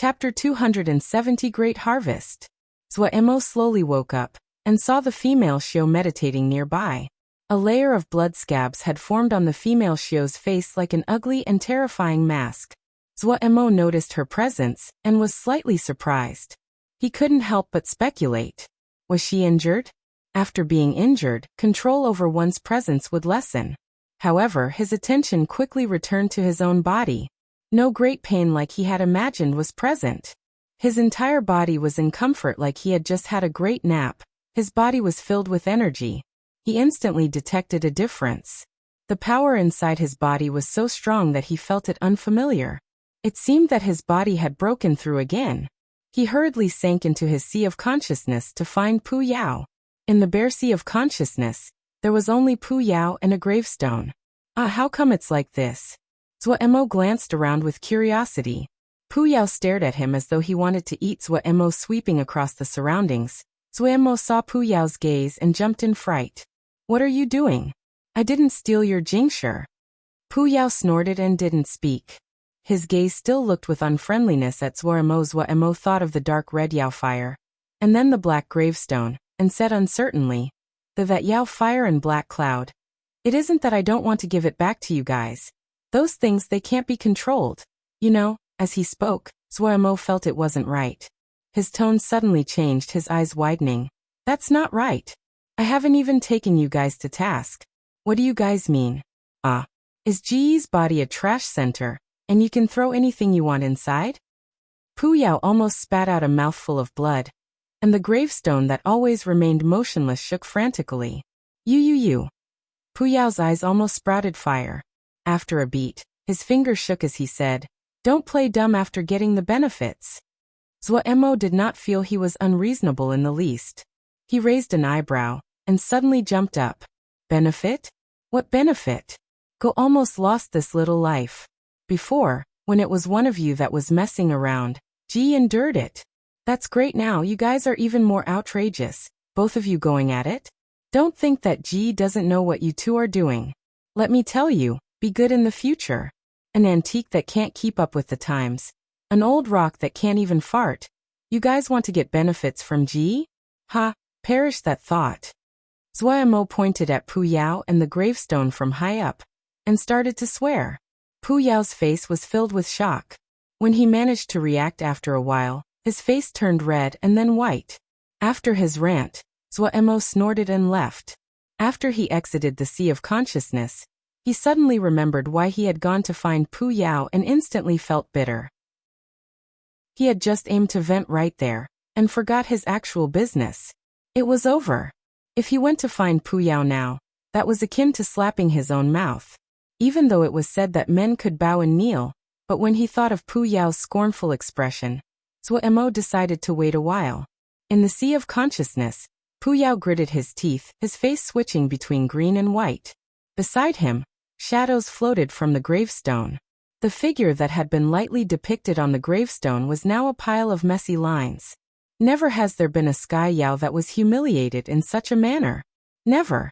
Chapter 270 Great Harvest. Zhuemo slowly woke up and saw the female Xiao meditating nearby. A layer of blood scabs had formed on the female Xiao's face like an ugly and terrifying mask. Zhuemo noticed her presence and was slightly surprised. He couldn't help but speculate. Was she injured? After being injured, control over one's presence would lessen. However, his attention quickly returned to his own body. No great pain like he had imagined was present. His entire body was in comfort like he had just had a great nap. His body was filled with energy. He instantly detected a difference. The power inside his body was so strong that he felt it unfamiliar. It seemed that his body had broken through again. He hurriedly sank into his sea of consciousness to find Pu Yao. In the bare sea of consciousness, there was only Pu Yao and a gravestone. How come it's like this? Zhuemo glanced around with curiosity. Pu Yao stared at him as though he wanted to eat Zhuemo, sweeping across the surroundings. Zhuemo saw Pu Yao's gaze and jumped in fright. What are you doing? I didn't steal your Jingshi. Pu Yao snorted and didn't speak. His gaze still looked with unfriendliness at Zhuemo. Zhuemo thought of the dark red Yao fire, and then the black gravestone, and said uncertainly, that Yao fire and black cloud. It isn't that I don't want to give it back to you guys. Those things, they can't be controlled. You know, as he spoke, Zhuemo felt it wasn't right. His tone suddenly changed, his eyes widening. That's not right. I haven't even taken you guys to task. What do you guys mean? Is Ji's body a trash center, and you can throw anything you want inside? Pu Yao almost spat out a mouthful of blood, and the gravestone that always remained motionless shook frantically. You. Pu Yao's eyes almost sprouted fire. After a beat, his fingers shook as he said, "Don't play dumb after getting the benefits." Zhuemo did not feel he was unreasonable in the least. He raised an eyebrow, and suddenly jumped up. Benefit? What benefit? Go almost lost this little life. Before, when it was one of you that was messing around, Ji endured it. That's great, now you guys are even more outrageous, both of you going at it. Don't think that Ji doesn't know what you two are doing. Let me tell you, be good in the future. An antique that can't keep up with the times. An old rock that can't even fart. You guys want to get benefits from Ji? Perish that thought. Zhuemo pointed at Pu Yao and the gravestone from high up, and started to swear. Pu Yao's face was filled with shock. When he managed to react after a while, his face turned red and then white. After his rant, Zhuemo snorted and left. After he exited the sea of consciousness, he suddenly remembered why he had gone to find Pu Yao and instantly felt bitter. He had just aimed to vent right there, and forgot his actual business. It was over. If he went to find Pu Yao now, that was akin to slapping his own mouth. Even though it was said that men could bow and kneel, but when he thought of Pu Yao's scornful expression, Zhuemo decided to wait a while. In the sea of consciousness, Pu Yao gritted his teeth, his face switching between green and white. Beside him, shadows floated from the gravestone. The figure that had been lightly depicted on the gravestone was now a pile of messy lines. Never has there been a Sky Yao that was humiliated in such a manner. Never.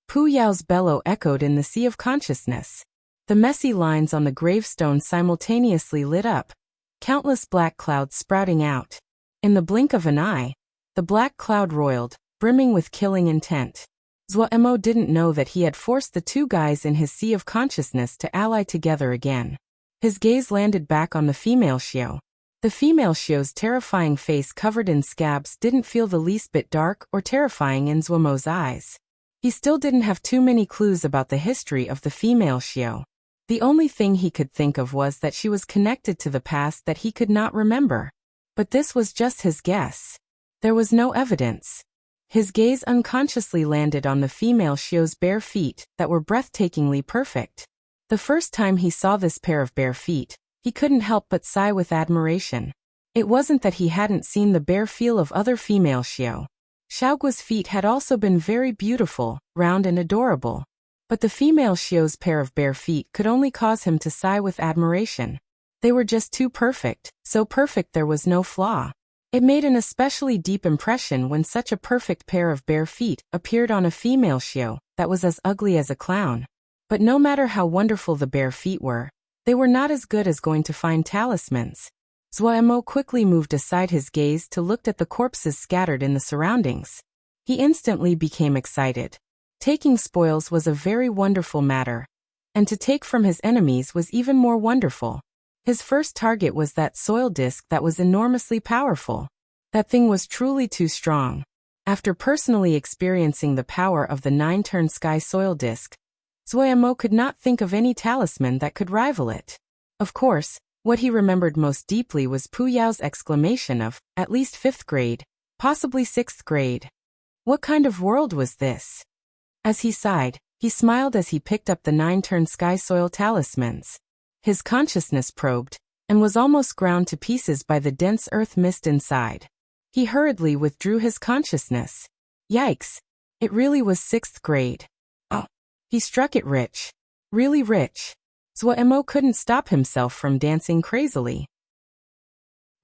Pu Yao's bellow echoed in the sea of consciousness. The messy lines on the gravestone simultaneously lit up, countless black clouds sprouting out. In the blink of an eye, the black cloud roiled, brimming with killing intent. Zhuemo didn't know that he had forced the two guys in his sea of consciousness to ally together again. His gaze landed back on the female Xiao. The female Xiao's terrifying face covered in scabs didn't feel the least bit dark or terrifying in Zhuemo's eyes. He still didn't have too many clues about the history of the female Xiao. The only thing he could think of was that she was connected to the past that he could not remember. But this was just his guess. There was no evidence. His gaze unconsciously landed on the female Xiao's bare feet that were breathtakingly perfect. The first time he saw this pair of bare feet, he couldn't help but sigh with admiration. It wasn't that he hadn't seen the bare feel of other female Xiao. Xiaoguo's feet had also been very beautiful, round and adorable. But the female Xiao's pair of bare feet could only cause him to sigh with admiration. They were just too perfect, so perfect there was no flaw. It made an especially deep impression when such a perfect pair of bare feet appeared on a female Xiao that was as ugly as a clown. But no matter how wonderful the bare feet were, they were not as good as going to find talismans. Zuo quickly moved aside his gaze to look at the corpses scattered in the surroundings. He instantly became excited. Taking spoils was a very wonderful matter, and to take from his enemies was even more wonderful. His first target was that soil disc that was enormously powerful. That thing was truly too strong. After personally experiencing the power of the 9-turn sky soil disc, Zuo could not think of any talisman that could rival it. Of course, what he remembered most deeply was Pu Yao's exclamation of, at least 5th grade, possibly 6th grade. What kind of world was this? As he sighed, he smiled as he picked up the 9-turn sky soil talismans. His consciousness probed, and was almost ground to pieces by the dense earth mist inside. He hurriedly withdrew his consciousness. Yikes! It really was 6th grade. Oh! He struck it rich. Really rich. Zuo couldn't stop himself from dancing crazily.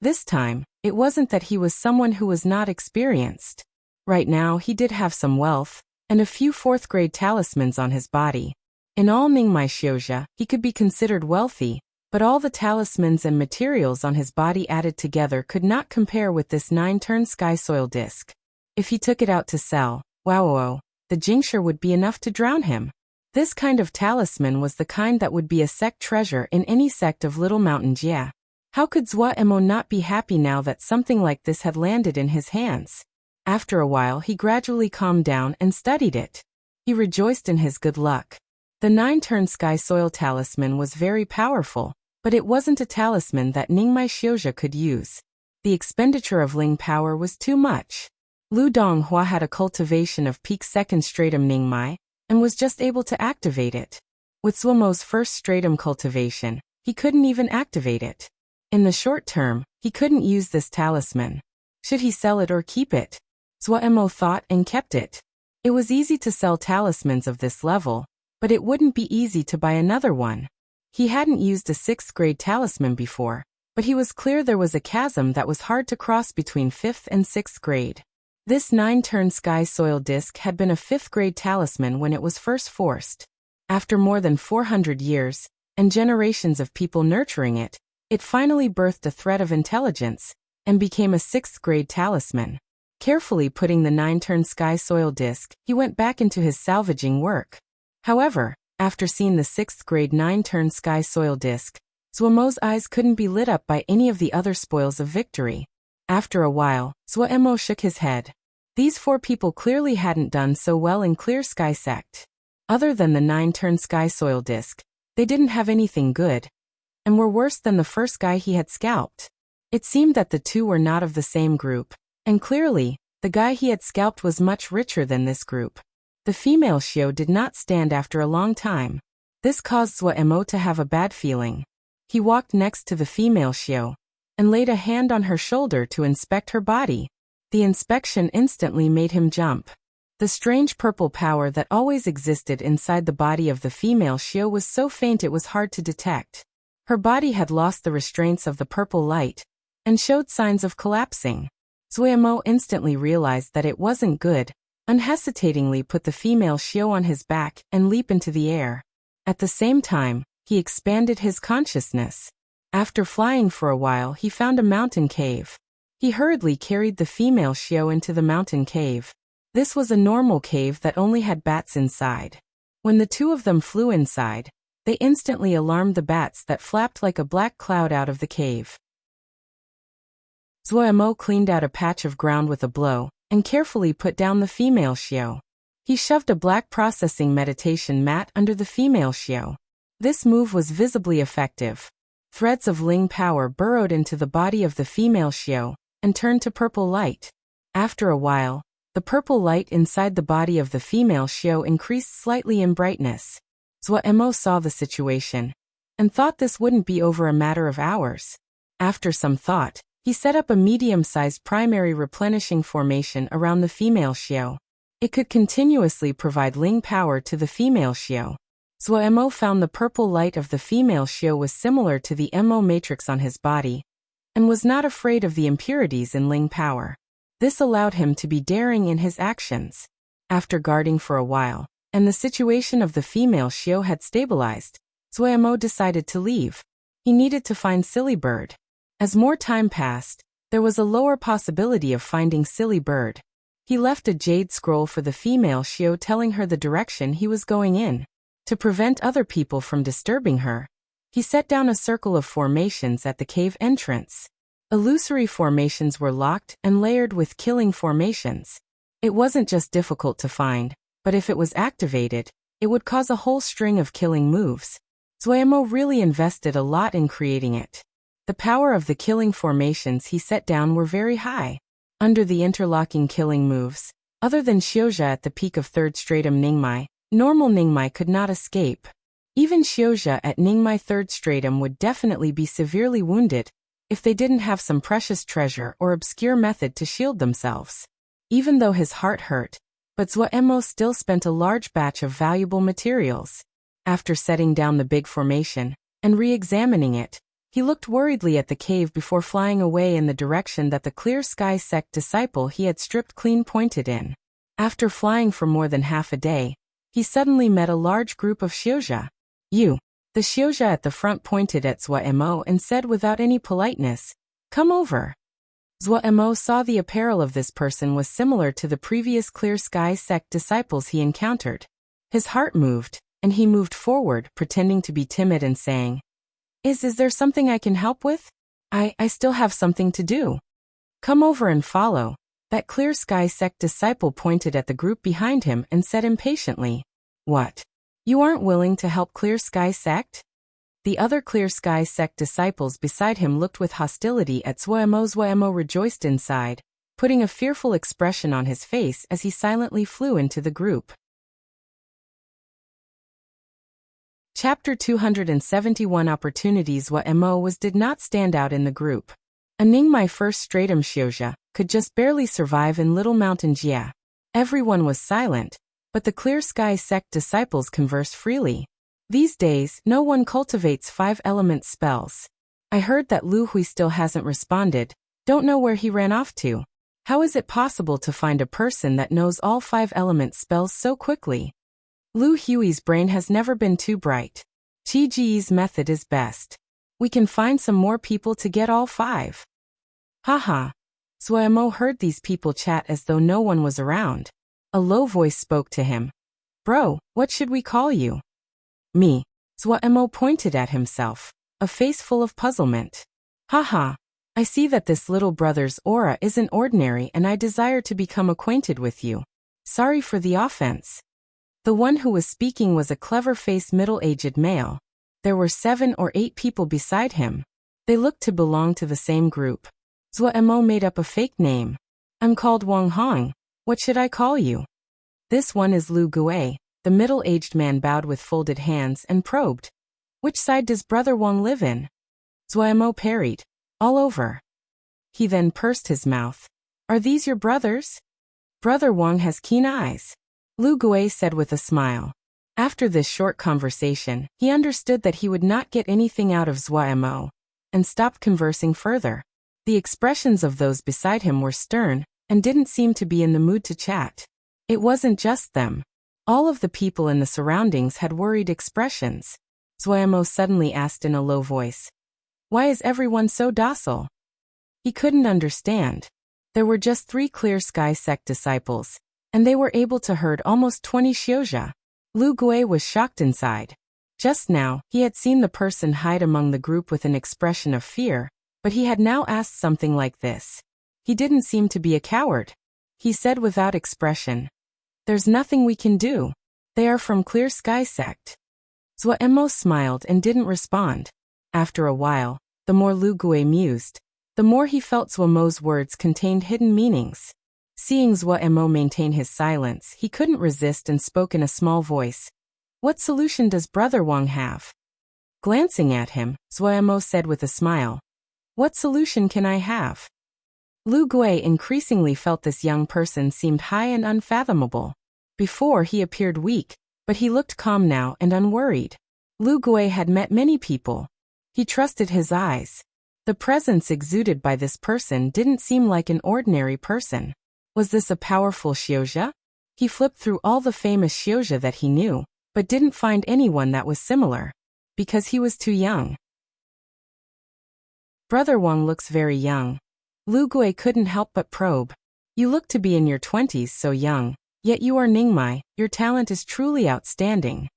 This time, it wasn't that he was someone who was not experienced. Right now he did have some wealth, and a few 4th grade talismans on his body. In all Ningmai Xiuzha, he could be considered wealthy, but all the talismans and materials on his body added together could not compare with this 9-turn sky soil disc. If he took it out to sell, wow, the jingsher would be enough to drown him. This kind of talisman was the kind that would be a sect treasure in any sect of Little Mountain Jia. How could Zuo not be happy now that something like this had landed in his hands? After a while he gradually calmed down and studied it. He rejoiced in his good luck. The 9-turn sky soil talisman was very powerful, but it wasn't a talisman that Ningmai Xiuzha could use. The expenditure of Ling power was too much. Lu Donghua had a cultivation of peak 2nd stratum Ningmai, and was just able to activate it. With Zuo's 1st stratum cultivation, he couldn't even activate it. In the short term, he couldn't use this talisman. Should he sell it or keep it? Zuo thought and kept it. It was easy to sell talismans of this level, but it wouldn't be easy to buy another one. He hadn't used a 6th grade talisman before, but he was clear there was a chasm that was hard to cross between 5th and 6th grade. This 9-turn sky soil disc had been a 5th grade talisman when it was first forced. After more than 400 years, and generations of people nurturing it, it finally birthed a thread of intelligence, and became a 6th grade talisman. Carefully putting the 9-turn sky soil disc, he went back into his salvaging work. However, after seeing the 6th grade 9-turn sky soil disc, Zuo's eyes couldn't be lit up by any of the other spoils of victory. After a while, Zuo shook his head. These 4 people clearly hadn't done so well in Clear Sky Sect. Other than the 9-turn sky soil disc, they didn't have anything good, and were worse than the first guy he had scalped. It seemed that the two were not of the same group, and clearly, the guy he had scalped was much richer than this group. The female Xiu did not stand after a long time. This caused Zuo to have a bad feeling. He walked next to the female Xiu, and laid a hand on her shoulder to inspect her body. The inspection instantly made him jump. The strange purple power that always existed inside the body of the female Xiu was so faint it was hard to detect. Her body had lost the restraints of the purple light, and showed signs of collapsing. Zuo instantly realized that it wasn't good, unhesitatingly put the female Xiu on his back and leap into the air. At the same time, he expanded his consciousness. After flying for a while he found a mountain cave. He hurriedly carried the female Xiu into the mountain cave. This was a normal cave that only had bats inside. When the two of them flew inside, they instantly alarmed the bats that flapped like a black cloud out of the cave. Zuo cleaned out a patch of ground with a blow, and carefully put down the female Xiu. He shoved a black processing meditation mat under the female Xiu. This move was visibly effective. Threads of Ling power burrowed into the body of the female Xiu, and turned to purple light. After a while, the purple light inside the body of the female Xiu increased slightly in brightness. Zuo saw the situation, and thought this wouldn't be over a matter of hours. After some thought, he set up a medium-sized primary replenishing formation around the female Xiu. It could continuously provide Ling power to the female Xiu. Zuo found the purple light of the female Xiu was similar to the Mo matrix on his body, and was not afraid of the impurities in Ling power. This allowed him to be daring in his actions. After guarding for a while, and the situation of the female Xiu had stabilized, Zuo decided to leave. He needed to find Silly Bird. As more time passed, there was a lower possibility of finding Silly Bird. He left a jade scroll for the female Xiao telling her the direction he was going in. To prevent other people from disturbing her, he set down a circle of formations at the cave entrance. Illusory formations were locked and layered with killing formations. It wasn't just difficult to find, but if it was activated, it would cause a whole string of killing moves. Zuemo really invested a lot in creating it. The power of the killing formations he set down were very high. Under the interlocking killing moves, other than Xiaozha at the peak of 3rd stratum Ningmai, normal Ningmai could not escape. Even Xiaozha at Ningmai 3rd stratum would definitely be severely wounded if they didn't have some precious treasure or obscure method to shield themselves. Even though his heart hurt, but Zuemo still spent a large batch of valuable materials. After setting down the big formation and re-examining it, he looked worriedly at the cave before flying away in the direction that the Clear Sky sect disciple he had stripped clean pointed in. After flying for more than half a day, he suddenly met a large group of Xiaozha. "You." The Xiaozha at the front pointed at Zuemo and said without any politeness, "Come over." Zuemo saw the apparel of this person was similar to the previous Clear Sky sect disciples he encountered. His heart moved, and he moved forward, pretending to be timid and saying, Is there something I can help with? I still have something to do. Come over and follow." That Clear Sky sect disciple pointed at the group behind him and said impatiently, "What? You aren't willing to help Clear Sky sect?" The other Clear Sky sect disciples beside him looked with hostility at Zuemo. Zuemo rejoiced inside, putting a fearful expression on his face as he silently flew into the group. Chapter 271 Opportunities. Zuemo did not stand out in the group. A Ningmai 1st stratum Xiaozha could just barely survive in Little Mountain Jia. Everyone was silent, but the Clear Sky sect disciples conversed freely. These days, no one cultivates 5-element spells. I heard that Lu Hui still hasn't responded, don't know where he ran off to. How is it possible to find a person that knows all 5-element spells so quickly? Lu Hui's brain has never been too bright. Qi Ji's method is best. We can find some more people to get all 5. Haha. Zuemo heard these people chat as though no one was around. A low voice spoke to him. "Bro, what should we call you?" "Me." Zuemo pointed at himself, a face full of puzzlement. "Haha. I see that this little brother's aura isn't ordinary and I desire to become acquainted with you. Sorry for the offense." The one who was speaking was a clever-faced middle-aged male. There were 7 or 8 people beside him. They looked to belong to the same group. Zuemo made up a fake name. "I'm called Wang Hong. What should I call you?" "This one is Lu Gui." The middle-aged man bowed with folded hands and probed. "Which side does Brother Wang live in?" Zuemo parried. "All over." He then pursed his mouth. "Are these your brothers?" "Brother Wang has keen eyes," Lu Gui said with a smile. After this short conversation, he understood that he would not get anything out of Zuemo, and stopped conversing further. The expressions of those beside him were stern, and didn't seem to be in the mood to chat. It wasn't just them. All of the people in the surroundings had worried expressions. Zuemo suddenly asked in a low voice, "Why is everyone so docile?" He couldn't understand. There were just 3 Clear Sky sect disciples, and they were able to herd almost 20 Xiaozha. Lu Gui was shocked inside. Just now, he had seen the person hide among the group with an expression of fear, but he had now asked something like this. He didn't seem to be a coward. He said without expression, "There's nothing we can do. They are from Clear Sky sect." Zuemo smiled and didn't respond. After a while, the more Lu Gui mused, the more he felt Zuemo's words contained hidden meanings. Seeing Zuemo maintain his silence, he couldn't resist and spoke in a small voice. "What solution does Brother Wang have?" Glancing at him, Zuemo said with a smile, "What solution can I have?" Lu Gui increasingly felt this young person seemed high and unfathomable. Before he appeared weak, but he looked calm now and unworried. Lu Gui had met many people. He trusted his eyes. The presence exuded by this person didn't seem like an ordinary person. Was this a powerful Xiaozha? He flipped through all the famous Xiaozha that he knew, but didn't find anyone that was similar. Because he was too young. Brother Wang looks very young. Lu Gui couldn't help but probe. You look to be in your 20s, so young. Yet you are Ningmai, your talent is truly outstanding.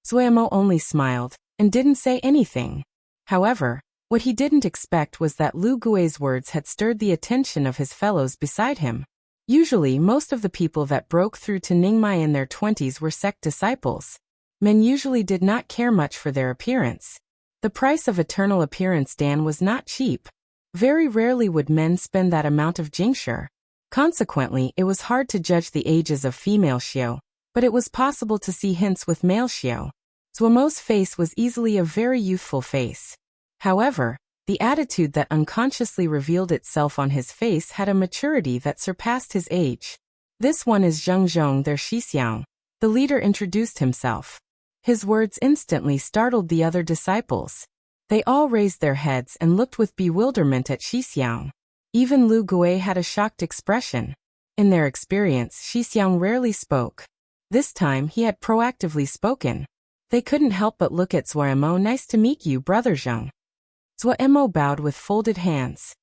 Zuemo only smiled, and didn't say anything. However, what he didn't expect was that Lu Gui's words had stirred the attention of his fellows beside him. Usually, most of the people that broke through to Ningmai in their 20s were sect disciples. Men usually did not care much for their appearance. The price of eternal appearance Dan was not cheap. Very rarely would men spend that amount of jingsher. Consequently, it was hard to judge the ages of female Xiao, but it was possible to see hints with male Xiao. Zuomo's face was easily a very youthful face. However, the attitude that unconsciously revealed itself on his face had a maturity that surpassed his age. This one is Zheng Zhong, their Xixiang. The leader introduced himself. His words instantly startled the other disciples. They all raised their heads and looked with bewilderment at Xixiang. Even Lu Gui had a shocked expression. In their experience, Xixiang rarely spoke. This time, he had proactively spoken. They couldn't help but look at Zuemo. Nice to meet you, Brother Zheng. Zuemo bowed with folded hands.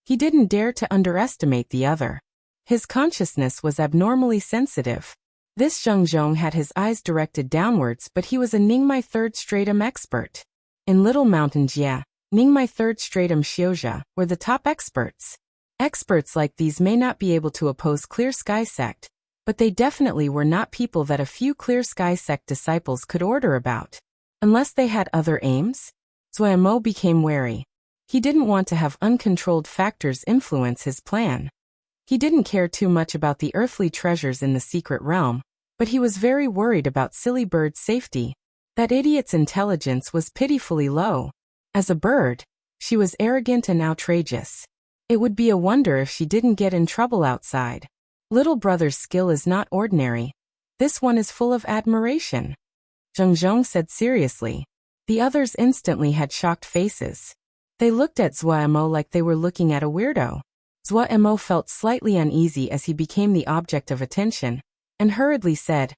He didn't dare to underestimate the other. His consciousness was abnormally sensitive. This Zheng Zhong had his eyes directed downwards, but he was a Ningmai third stratum expert. In Little Mountain Jia, Ningmai third stratum Xiozha were the top experts. Experts like these may not be able to oppose Clear Sky Sect, but they definitely were not people that a few Clear Sky Sect disciples could order about. Unless they had other aims? Zuemo became wary. He didn't want to have uncontrolled factors influence his plan. He didn't care too much about the earthly treasures in the secret realm, but he was very worried about Silly Bird's safety. That idiot's intelligence was pitifully low. As a bird, she was arrogant and outrageous. It would be a wonder if she didn't get in trouble outside. Little brother's skill is not ordinary. This one is full of admiration. Zheng Zhong said seriously. The others instantly had shocked faces. They looked at Zuemo like they were looking at a weirdo. Zuemo felt slightly uneasy as he became the object of attention, and hurriedly said,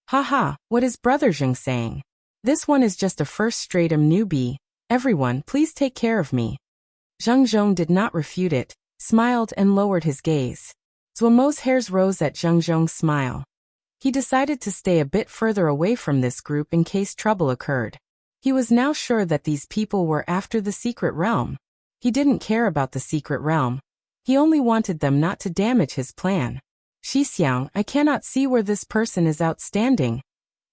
"Haha, what is Brother Zheng saying? This one is just a first stratum newbie. Everyone, please take care of me." Zheng Zhong did not refute it, smiled and lowered his gaze. Zuomo's hairs rose at Zheng Zhong's smile. He decided to stay a bit further away from this group in case trouble occurred. He was now sure that these people were after the secret realm. He didn't care about the secret realm. He only wanted them not to damage his plan. "Xixiang, I cannot see where this person is outstanding."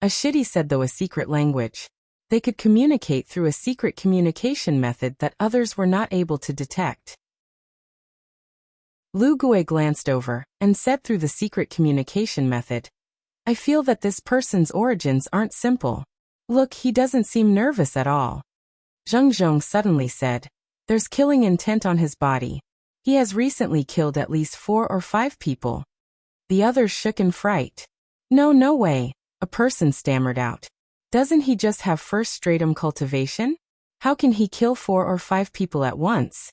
A shitty said though a secret language. They could communicate through a secret communication method that others were not able to detect. Lu Gui glanced over and said through the secret communication method, "I feel that this person's origins aren't simple. Look, he doesn't seem nervous at all." Zheng Zhong suddenly said, "There's killing intent on his body. He has recently killed at least 4 or 5 people." The others shook in fright. No way," a person stammered out. "Doesn't he just have first stratum cultivation? How can he kill 4 or 5 people at once?"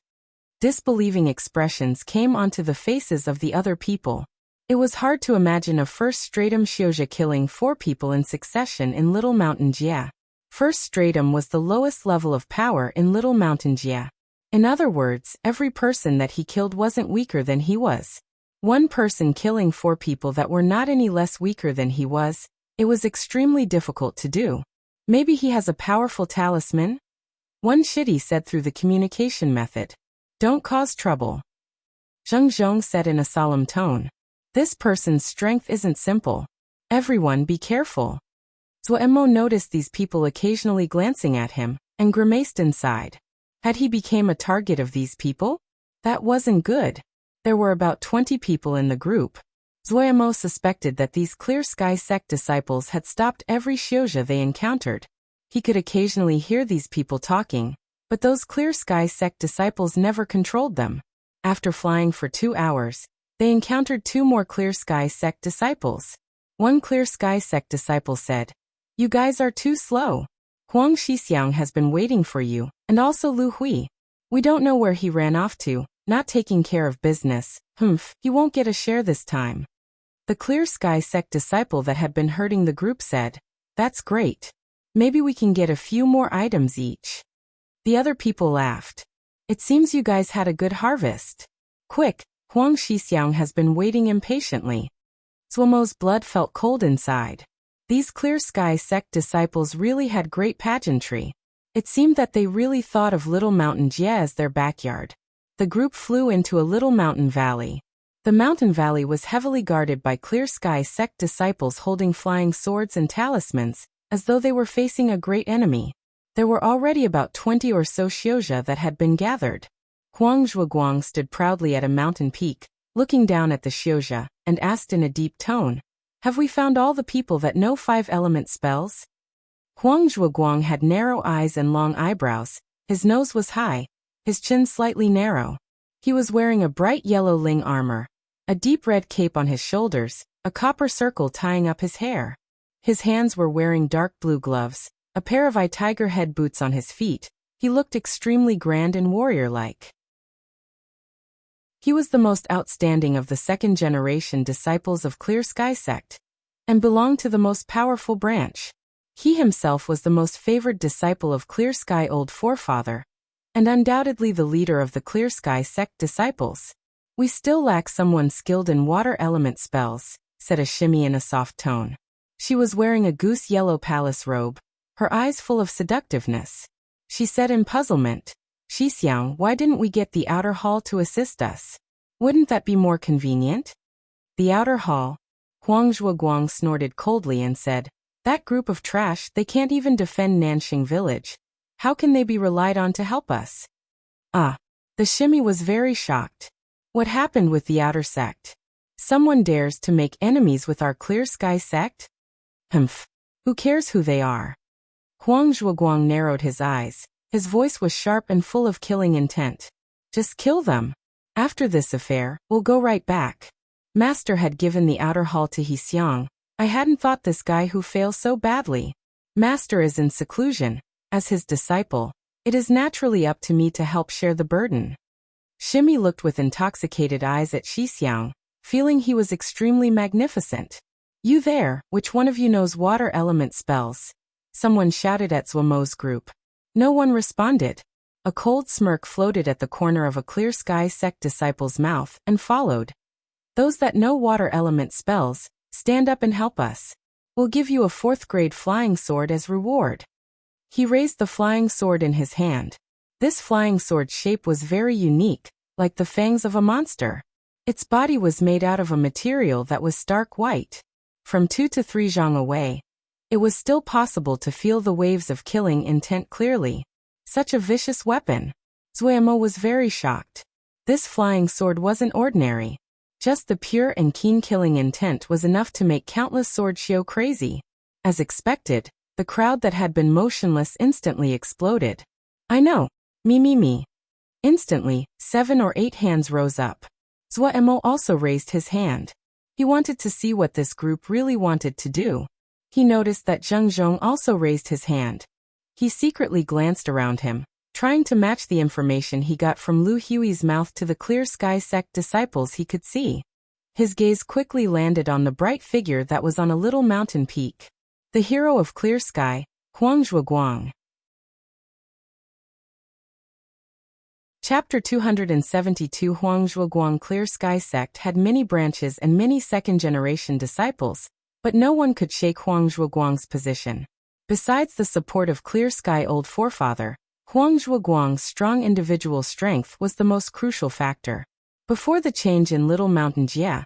Disbelieving expressions came onto the faces of the other people. It was hard to imagine a first stratum Xiozha killing 4 people in succession in Little Mountain Jia. First stratum was the lowest level of power in Little Mountain Jia. In other words, every person that he killed wasn't weaker than he was. One person killing 4 people that were not any less weaker than he was, it was extremely difficult to do. Maybe he has a powerful talisman? One shitty said through the communication method. "Don't cause trouble." Zheng Zhong said in a solemn tone. "This person's strength isn't simple. Everyone be careful." Zuemo noticed these people occasionally glancing at him, and grimaced inside. Had he become a target of these people? That wasn't good. There were about 20 people in the group. Zuemo suspected that these Clear Sky Sect disciples had stopped every Xiozha they encountered. He could occasionally hear these people talking, but those Clear Sky Sect disciples never controlled them. After flying for 2 hours, they encountered 2 more Clear Sky Sect disciples. One Clear Sky Sect disciple said, "You guys are too slow. Huang Xixiang has been waiting for you, and also Lu Hui. We don't know where he ran off to, not taking care of business. He won't get a share this time." The Clear Sky Sect disciple that had been hurting the group said, "That's great. Maybe we can get a few more items each." The other people laughed. It seems you guys had a good harvest. Quick, Huang Shixiang has been waiting impatiently. Zuomo's blood felt cold inside. These Clear Sky sect disciples really had great pageantry. It seemed that they really thought of Little Mountain Jie as their backyard. The group flew into a little mountain valley. The mountain valley was heavily guarded by Clear Sky sect disciples holding flying swords and talismans, as though they were facing a great enemy. There were already about 20 or so Xiuzha that had been gathered. Huang Zhuoguang stood proudly at a mountain peak, looking down at the Xiuzha, and asked in a deep tone, "Have we found all the people that know 5-element spells?" Huang Zhuoguang had narrow eyes and long eyebrows. His nose was high, his chin slightly narrow. He was wearing a bright yellow Ling armor, a deep red cape on his shoulders, a copper circle tying up his hair. His hands were wearing dark blue gloves, a pair of tiger head boots on his feet. He looked extremely grand and warrior-like. He was the most outstanding of the second-generation disciples of Clear Sky sect, and belonged to the most powerful branch. He himself was the most favored disciple of Clear Sky Old Forefather, and undoubtedly the leader of the Clear Sky sect disciples. "We still lack someone skilled in water element spells," said a shimmy in a soft tone. She was wearing a goose-yellow palace robe, her eyes full of seductiveness. She said in puzzlement, "Shixiang, why didn't we get the outer hall to assist us? Wouldn't that be more convenient?" "The outer hall?" Huang Zhuoguang snorted coldly and said, "That group of trash, they can't even defend Nanxing village. How can they be relied on to help us?" Ah, the shimmy was very shocked. What happened with the outer sect? Someone dares to make enemies with our Clear Sky sect? Humph. Who cares who they are? Huang Zhuoguang narrowed his eyes. His voice was sharp and full of killing intent. "Just kill them. After this affair, we'll go right back." Master had given the outer hall to Hixiang. I hadn't thought this guy who fails so badly. Master is in seclusion. As his disciple, it is naturally up to me to help share the burden. Shimmy looked with intoxicated eyes at Shixiang, feeling he was extremely magnificent. "You there, which one of you knows water element spells?" Someone shouted at Zuomo's group. No one responded. A cold smirk floated at the corner of a Clear Sky sect disciple's mouth and followed. "Those that know water element spells, stand up and help us. We'll give you a 4th-grade flying sword as reward." He raised the flying sword in his hand. This flying sword's shape was very unique, like the fangs of a monster. Its body was made out of a material that was stark white. From 2 to 3 zhang away, it was still possible to feel the waves of killing intent clearly. Such a vicious weapon. Zuomo was very shocked. This flying sword wasn't ordinary. Just the pure and keen killing intent was enough to make countless sword shio crazy. As expected, the crowd that had been motionless instantly exploded. "I know. Me. Instantly, 7 or 8 hands rose up. Zuomo also raised his hand. He wanted to see what this group really wanted to do. He noticed that Zheng Zhong also raised his hand. He secretly glanced around him, trying to match the information he got from Lu Hui's mouth to the Clear Sky sect disciples he could see. His gaze quickly landed on the bright figure that was on a little mountain peak. The hero of Clear Sky, Huang Zhuoguang. Chapter 272. Huang Zhuoguang. Clear Sky sect had many branches and many second-generation disciples, but no one could shake Huang Zhuoguang's position. Besides the support of Clear Sky Old Forefather, Huang Zhuoguang's strong individual strength was the most crucial factor. Before the change in Little Mountain Jie,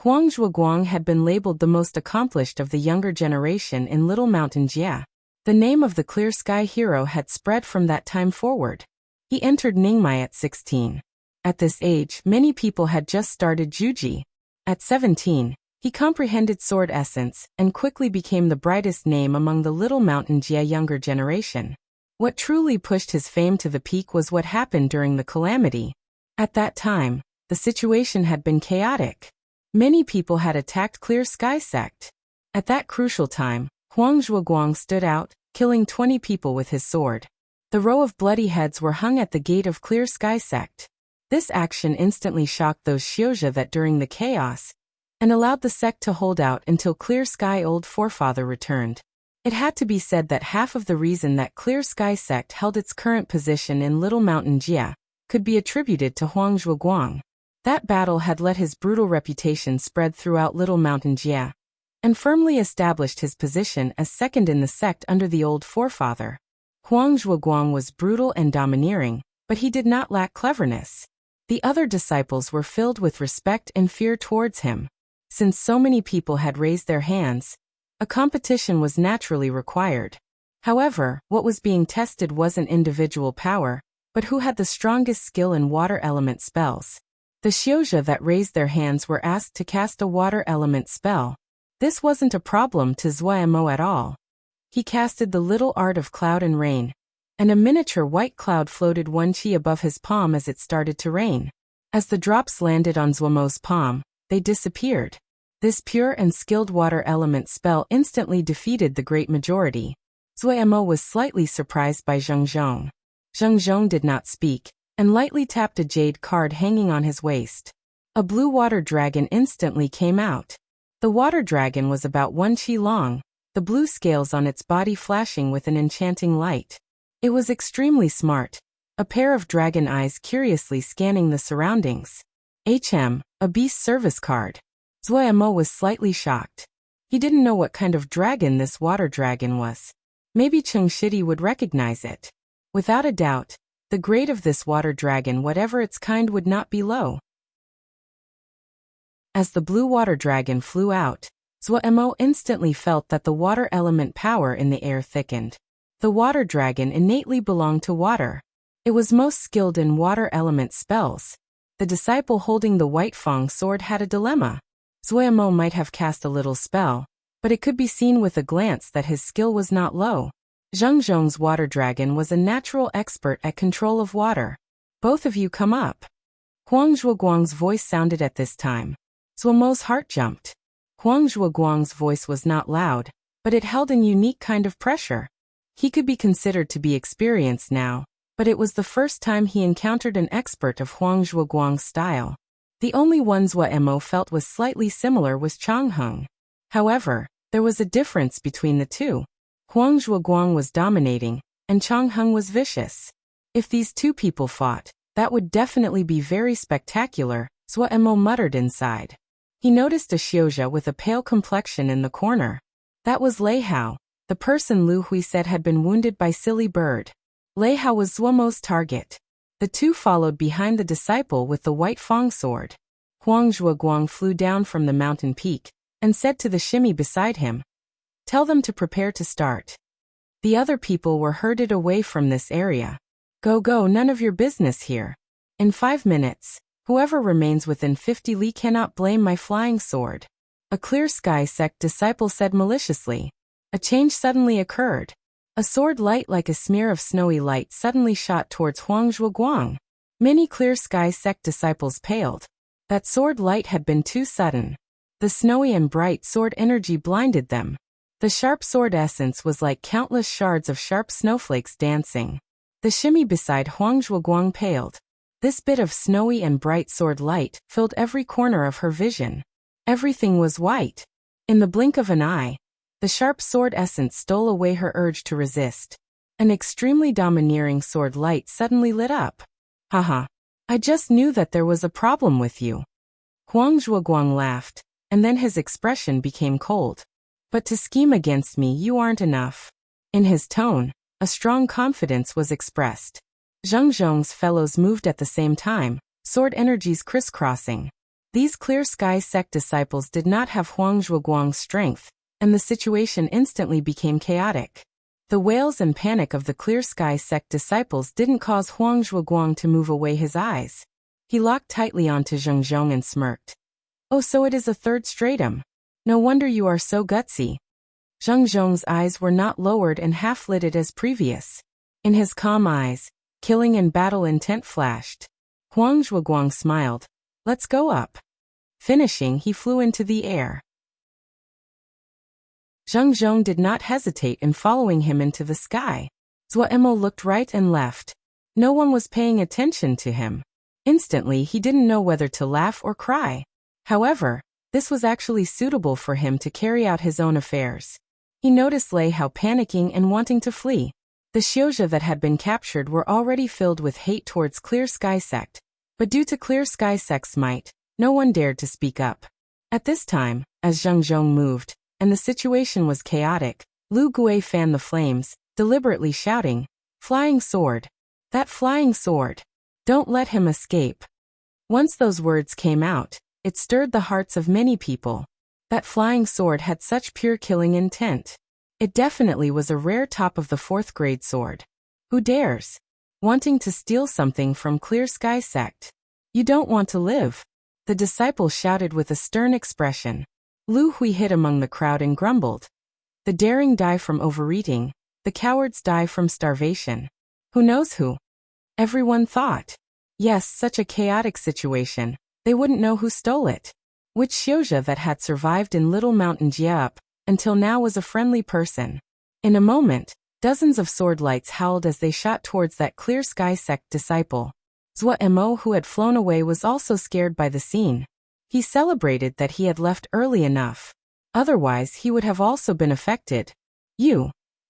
Huang Zhuoguang had been labeled the most accomplished of the younger generation in Little Mountain Jie. The name of the Clear Sky hero had spread from that time forward. He entered Ningmai at 16. At this age, many people had just started Juji. At 17, he comprehended sword essence and quickly became the brightest name among the Little Mountain Jie younger generation. What truly pushed his fame to the peak was what happened during the calamity. At that time, the situation had been chaotic. Many people had attacked Clear Sky sect. At that crucial time, Huang Zhuoguang stood out, killing 20 people with his sword. The row of bloody heads were hung at the gate of Clear Sky sect. This action instantly shocked those Xiuzha that during the chaos, and allowed the sect to hold out until Clear Sky Old Forefather returned. It had to be said that half of the reason that Clear Sky sect held its current position in Little Mountain Jie could be attributed to Huang Zhuoguang. That battle had let his brutal reputation spread throughout Little Mountain Jia, and firmly established his position as second in the sect under the old forefather. Huang Zhuoguang was brutal and domineering, but he did not lack cleverness. The other disciples were filled with respect and fear towards him. Since so many people had raised their hands, a competition was naturally required. However, what was being tested wasn't individual power, but who had the strongest skill in water element spells. The Xiuzha that raised their hands were asked to cast a water element spell. This wasn't a problem to Zuomo at all. He casted the little art of cloud and rain, and a miniature white cloud floated 1 chi above his palm as it started to rain. As the drops landed on Zuomo's palm, they disappeared. This pure and skilled water element spell instantly defeated the great majority. Zuomo was slightly surprised by Zheng Zhong. Zheng Zhong did not speak, and lightly tapped a jade card hanging on his waist. A blue water dragon instantly came out. The water dragon was about 1 chi long, the blue scales on its body flashing with an enchanting light. It was extremely smart, a pair of dragon eyes curiously scanning the surroundings. A beast service card. Zuomo was slightly shocked. He didn't know what kind of dragon this water dragon was. Maybe Cheng Shidi would recognize it. Without a doubt, the grade of this water dragon, whatever its kind, would not be low. As the blue water dragon flew out, Zuomo instantly felt that the water element power in the air thickened. The water dragon innately belonged to water. It was most skilled in water element spells. The disciple holding the white fang sword had a dilemma. Zuomo might have cast a little spell, but it could be seen with a glance that his skill was not low. Zheng Zhong's water dragon was a natural expert at control of water. Both of you come up. Huang Zhuoguang's voice sounded at this time. Zuomo's heart jumped. Huang Zhuoguang's voice was not loud, but it held an unique kind of pressure. He could be considered to be experienced now, but it was the first time he encountered an expert of Huang Zhuoguang's style. The only one Zuomo felt was slightly similar was Chang Heng. However, there was a difference between the two. Huang Zhuoguang was dominating, and Chang Heng was vicious. If these two people fought, that would definitely be very spectacular, Zuomo muttered inside. He noticed a Xiuzha with a pale complexion in the corner. That was Lei Hao, the person Lu Hui said had been wounded by Silly Bird. Lei Hao was Zuomo's target. The two followed behind the disciple with the white fang sword. Huang Zhuoguang flew down from the mountain peak, and said to the shimmy beside him, "Tell them to prepare to start." The other people were herded away from this area. Go, none of your business here. In 5 minutes, whoever remains within 50 li cannot blame my flying sword. A Clear Sky sect disciple said maliciously. A change suddenly occurred. A sword light like a smear of snowy light suddenly shot towards Huang Zhuoguang. Many Clear Sky sect disciples paled. That sword light had been too sudden. The snowy and bright sword energy blinded them. The sharp sword essence was like countless shards of sharp snowflakes dancing. The shimmy beside Huang Zhuoguang paled. This bit of snowy and bright sword light filled every corner of her vision. Everything was white. In the blink of an eye, the sharp sword essence stole away her urge to resist. An extremely domineering sword light suddenly lit up. Haha. I just knew that there was a problem with you. Huang Zhuoguang laughed, and then his expression became cold. But to scheme against me you aren't enough. In his tone, a strong confidence was expressed. Zheng Zhong's fellows moved at the same time, sword energies crisscrossing. These Clear Sky sect disciples did not have Huang Zhuoguang's strength, and the situation instantly became chaotic. The wails and panic of the Clear Sky sect disciples didn't cause Huang Zhuoguang to move away his eyes. He locked tightly onto Zheng Zhong and smirked. "Oh, so it is a third stratum. No wonder you are so gutsy." Zheng Zhong's eyes were not lowered and half-lidded as previous. In his calm eyes, killing and battle intent flashed. Huang Zhuoguang smiled. "Let's go up." Finishing, he flew into the air. Zheng Zhong did not hesitate in following him into the sky. Zuomo looked right and left. No one was paying attention to him. Instantly, he didn't know whether to laugh or cry. However, this was actually suitable for him to carry out his own affairs. He noticed Lei Hao panicking and wanting to flee. The Xiuzha that had been captured were already filled with hate towards Clear Sky Sect, but due to Clear Sky Sect's might, no one dared to speak up. At this time, as Zheng Zhong moved, and the situation was chaotic, Lu Gui fanned the flames, deliberately shouting, "Flying sword! That flying sword! Don't let him escape!" Once those words came out, it stirred the hearts of many people. That flying sword had such pure killing intent. It definitely was a rare top of the 4th grade sword. Who dares? Wanting to steal something from Clear Sky Sect. You don't want to live. The disciple shouted with a stern expression. Lu Hui hid among the crowd and grumbled. The daring die from overeating, the cowards die from starvation. Who knows who? Everyone thought. Yes, such a chaotic situation, they wouldn't know who stole it. Which Xiuzha that had survived in Little Mountain Jiup until now was a friendly person. In a moment, dozens of sword lights howled as they shot towards that Clear Sky Sect disciple. Zhua Mo, who had flown away, was also scared by the scene. He celebrated that he had left early enough. Otherwise he would have also been affected.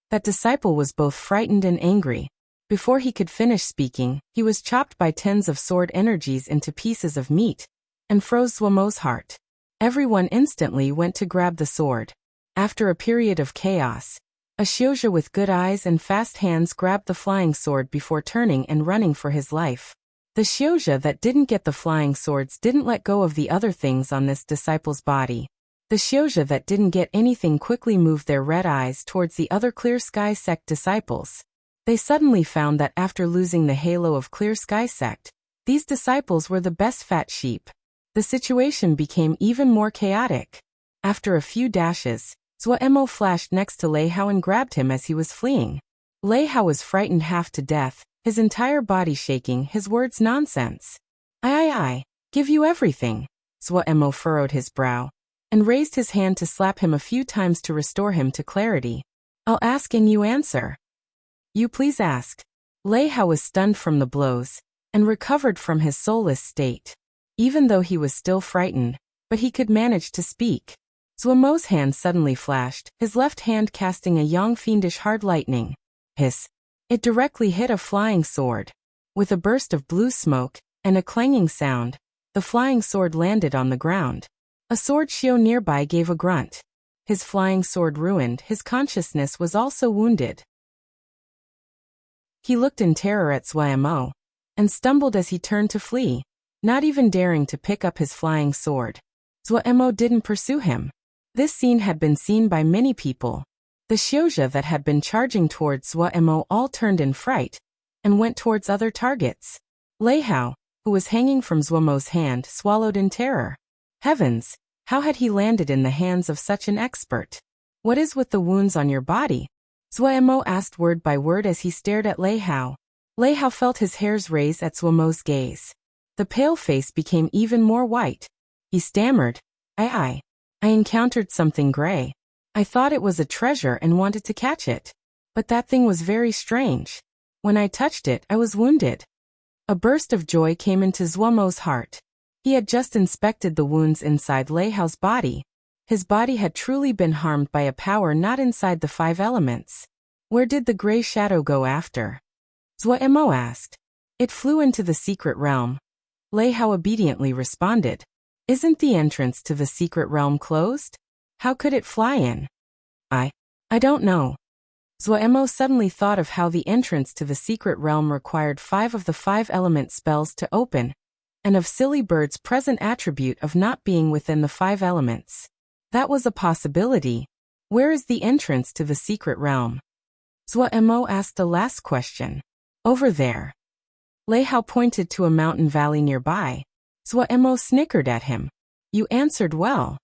That disciple was both frightened and angry. Before he could finish speaking, he was chopped by tens of sword energies into pieces of meat, and froze Zhua Mo's heart. Everyone instantly went to grab the sword. After a period of chaos, a Xiuzha with good eyes and fast hands grabbed the flying sword before turning and running for his life. The Xiuzha that didn't get the flying swords didn't let go of the other things on this disciple's body. The Xiuzha that didn't get anything quickly moved their red eyes towards the other Clear Sky Sect disciples. They suddenly found that after losing the halo of Clear Sky Sect, these disciples were the best fat sheep. The situation became even more chaotic. After a few dashes, Zhua Mo flashed next to Lei Hao and grabbed him as he was fleeing. Lei Hao was frightened half to death, his entire body shaking, his words nonsense. I give you everything. Zhua Mo furrowed his brow, and raised his hand to slap him a few times to restore him to clarity. I'll ask and you answer. You please ask. Lei Hao was stunned from the blows, and recovered from his soulless state. Even though he was still frightened, but he could manage to speak. Zhua Mo's hand suddenly flashed, his left hand casting a yang fiendish hard lightning. Hiss. It directly hit a flying sword. With a burst of blue smoke, and a clanging sound, the flying sword landed on the ground. A sword shio nearby gave a grunt. His flying sword ruined, his consciousness was also wounded. He looked in terror at Zhua Mo, and stumbled as he turned to flee, not even daring to pick up his flying sword. Zhua Mo didn't pursue him. This scene had been seen by many people. The Xiuzha that had been charging towards Zhua Mo all turned in fright, and went towards other targets. Lei Hao, who was hanging from Zhua Mo's hand, swallowed in terror. Heavens, how had he landed in the hands of such an expert? What is with the wounds on your body? Zhua Mo asked word by word as he stared at Lei Hao. Lei Hao felt his hairs raise at Zhua Mo's gaze. The pale face became even more white. He stammered, I encountered something gray. I thought it was a treasure and wanted to catch it. But that thing was very strange. When I touched it, I was wounded. A burst of joy came into Zhua Mo's heart. He had just inspected the wounds inside Lei Hao's body. His body had truly been harmed by a power not inside the 5 elements. Where did the gray shadow go after? Zhua Mo asked. It flew into the secret realm. Lei Hao obediently responded. Isn't the entrance to the secret realm closed? How could it fly in? I don't know. Zhua Mo suddenly thought of how the entrance to the secret realm required 5 of the 5 element spells to open, and of Silly Bird's present attribute of not being within the 5 elements. That was a possibility. Where is the entrance to the secret realm? Zhua Mo asked the last question. Over there. Lei Hao pointed to a mountain valley nearby. Zhua Mo snickered at him. You answered well.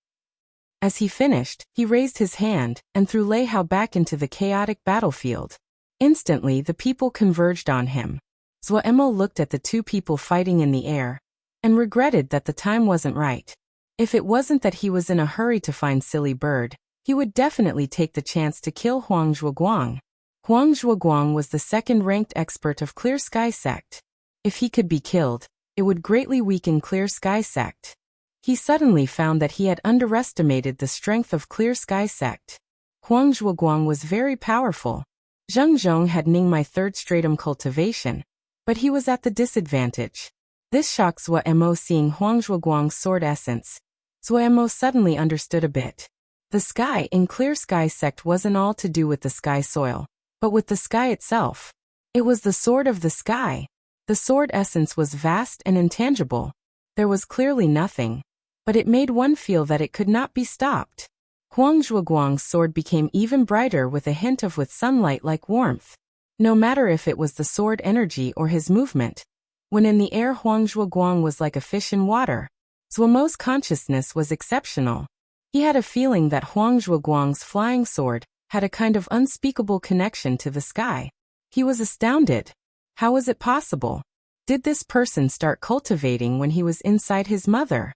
As he finished, he raised his hand and threw Lei Hao back into the chaotic battlefield. Instantly the people converged on him. Zhua Mo looked at the 2 people fighting in the air, and regretted that the time wasn't right. If it wasn't that he was in a hurry to find Silly Bird, he would definitely take the chance to kill Huang Zhuoguang. Huang Zhuoguang was the 2nd-ranked expert of Clear Sky Sect. If he could be killed, it would greatly weaken Clear Sky Sect. He suddenly found that he had underestimated the strength of Clear Sky Sect. Huang Zhuoguang was very powerful. Zheng Zhong had Ning my third stratum cultivation, but he was at the disadvantage. This shocked Zuo seeing Huang Zhuoguang's sword essence. Zuo suddenly understood a bit. The sky in Clear Sky sect wasn't all to do with the sky soil, but with the sky itself. It was the sword of the sky. The sword essence was vast and intangible. There was clearly nothing, but it made one feel that it could not be stopped. Huang Zhuoguang's sword became even brighter with a hint of sunlight-like warmth. No matter if it was the sword energy or his movement, when in the air Huang Zhuoguang was like a fish in water. Zuomo's consciousness was exceptional. He had a feeling that Huang Zhuoguang's flying sword had a kind of unspeakable connection to the sky. He was astounded. How was it possible? Did this person start cultivating when he was inside his mother?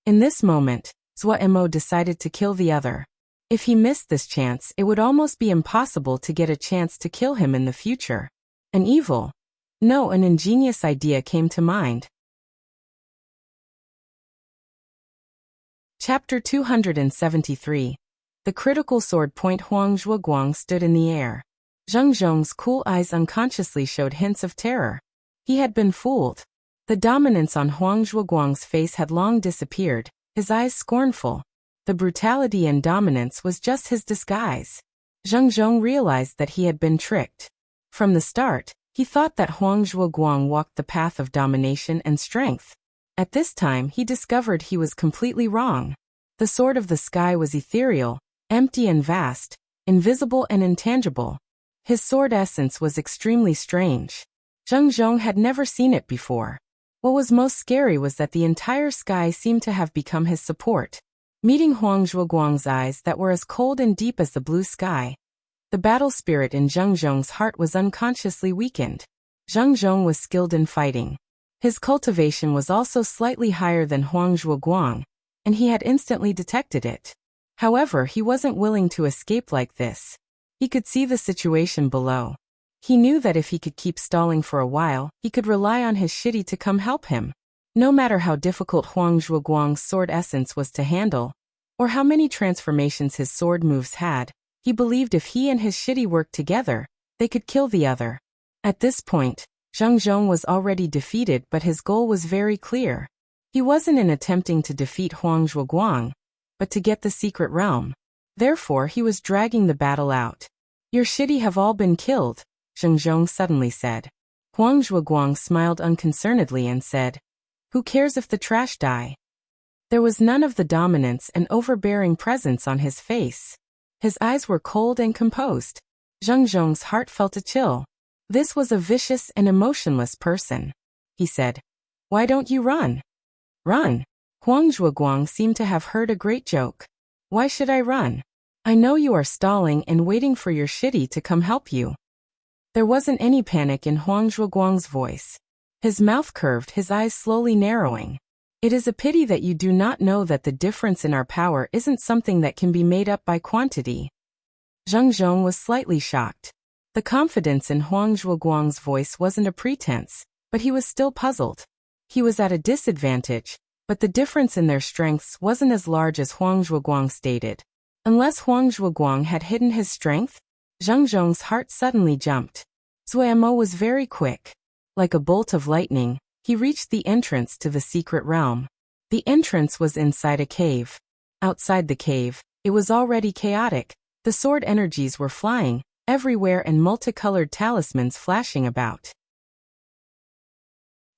In this moment, Zuo decided to kill the other. If he missed this chance, it would almost be impossible to get a chance to kill him in the future. An ingenious idea came to mind. Chapter 273. The critical sword point. Huang Zhuoguang stood in the air. Zheng Zhong's cool eyes unconsciously showed hints of terror. He had been fooled. The dominance on Huang Zhuoguang's face had long disappeared, his eyes scornful. The brutality and dominance was just his disguise. Zheng Zhong realized that he had been tricked. From the start, he thought that Huang Zhuoguang walked the path of domination and strength. At this time he discovered he was completely wrong. The sword of the sky was ethereal, empty and vast, invisible and intangible. His sword essence was extremely strange. Zheng Zhong had never seen it before. What was most scary was that the entire sky seemed to have become his support. Meeting Huang Zhuoguang's eyes that were as cold and deep as the blue sky, the battle spirit in Zheng Zhong's heart was unconsciously weakened. Zheng Zhong was skilled in fighting. His cultivation was also slightly higher than Huang Zhuoguang, and he had instantly detected it. However, he wasn't willing to escape like this. He could see the situation below. He knew that if he could keep stalling for a while, he could rely on his shitty to come help him. No matter how difficult Huang Zhuoguang's sword essence was to handle, or how many transformations his sword moves had, he believed if he and his shitty worked together, they could kill the other. At this point, Zheng Zhong was already defeated, but his goal was very clear. He wasn't in attempting to defeat Huang Zhuoguang, but to get the secret realm. Therefore he was dragging the battle out. "Your shitty have all been killed," Zheng Zhong suddenly said. Huang Zhuoguang smiled unconcernedly and said, "Who cares if the trash die?" There was none of the dominance and overbearing presence on his face. His eyes were cold and composed. Zheng Zhong's heart felt a chill. This was a vicious and emotionless person. He said, "Why don't you run?" "Run?" Huang Zhuoguang seemed to have heard a great joke. "Why should I run? I know you are stalling and waiting for your shitty to come help you." There wasn't any panic in Huang Zhuoguang's voice. His mouth curved, his eyes slowly narrowing. "It is a pity that you do not know that the difference in our power isn't something that can be made up by quantity." Zheng Zhong was slightly shocked. The confidence in Huang Zhuoguang's voice wasn't a pretense, but he was still puzzled. He was at a disadvantage, but the difference in their strengths wasn't as large as Huang Zhuoguang stated. Unless Huang Zhuoguang had hidden his strength? Zheng Zhong's heart suddenly jumped. Zuo was very quick. Like a bolt of lightning, he reached the entrance to the secret realm. The entrance was inside a cave. Outside the cave, it was already chaotic. The sword energies were flying everywhere and multicolored talismans flashing about.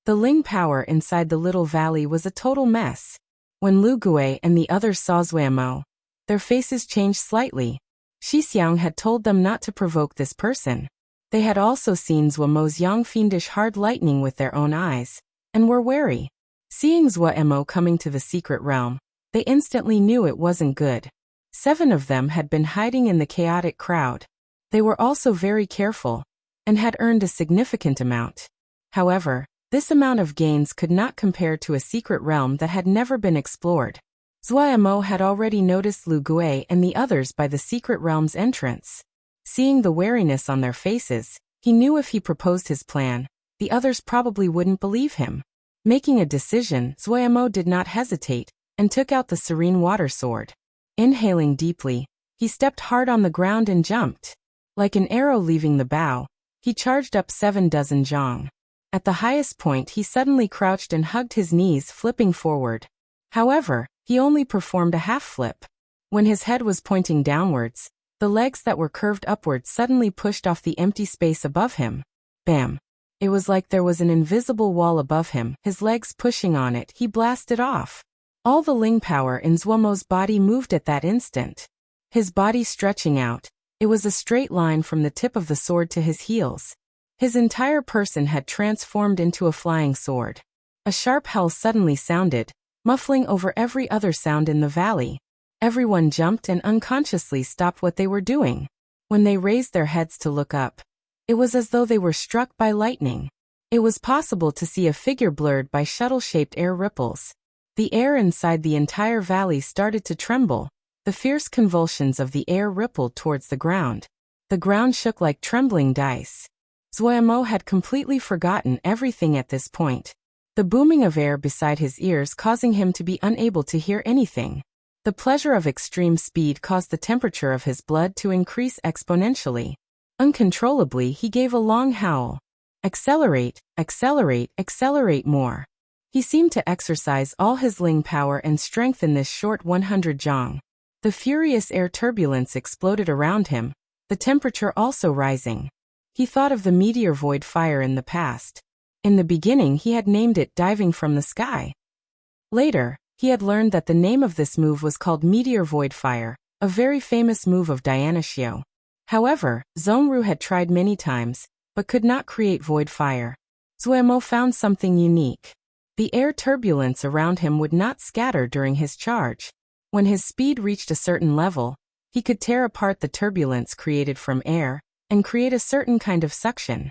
The Ling power inside the little valley was a total mess. When Lu Gui and the others saw Zuo, their faces changed slightly. Xixiang had told them not to provoke this person. They had also seen Zuo's yang fiendish hard lightning with their own eyes, and were wary. Seeing Zuo coming to the secret realm, they instantly knew it wasn't good. 7 of them had been hiding in the chaotic crowd. They were also very careful, and had earned a significant amount. However, this amount of gains could not compare to a secret realm that had never been explored. Zuo had already noticed Lu Gui and the others by the secret realm's entrance. Seeing the wariness on their faces, he knew if he proposed his plan, the others probably wouldn't believe him. Making a decision, Zuo did not hesitate, and took out the serene water sword. Inhaling deeply, He stepped hard on the ground and jumped. Like an arrow leaving the bow, he charged up 7 dozen zhang. At the highest point he suddenly crouched and hugged his knees, flipping forward. However, he only performed a half flip. When his head was pointing downwards, the legs that were curved upwards suddenly pushed off the empty space above him. Bam! It was like there was an invisible wall above him, his legs pushing on it. He blasted off. All the Ling power in Zuomo's body moved at that instant. His body stretching out, it was a straight line from the tip of the sword to his heels. His entire person had transformed into a flying sword. A sharp howl suddenly sounded, muffling over every other sound in the valley. Everyone jumped and unconsciously stopped what they were doing. When they raised their heads to look up, it was as though they were struck by lightning. It was possible to see a figure blurred by shuttle-shaped air ripples. The air inside the entire valley started to tremble. The fierce convulsions of the air rippled towards the ground. The ground shook like trembling dice. Zuomo had completely forgotten everything at this point. The booming of air beside his ears causing him to be unable to hear anything. The pleasure of extreme speed caused the temperature of his blood to increase exponentially. Uncontrollably, he gave a long howl. Accelerate, accelerate, accelerate more. He seemed to exercise all his Ling power and strength in this short 100 zhang. The furious air turbulence exploded around him, the temperature also rising. He thought of the meteor void fire in the past. In the beginning he had named it diving from the sky. Later, he had learned that the name of this move was called meteor void fire, a very famous move of Diana Xiao. However, Zhongru had tried many times, but could not create void fire. Zuomo found something unique. The air turbulence around him would not scatter during his charge. When his speed reached a certain level, he could tear apart the turbulence created from air, and create a certain kind of suction.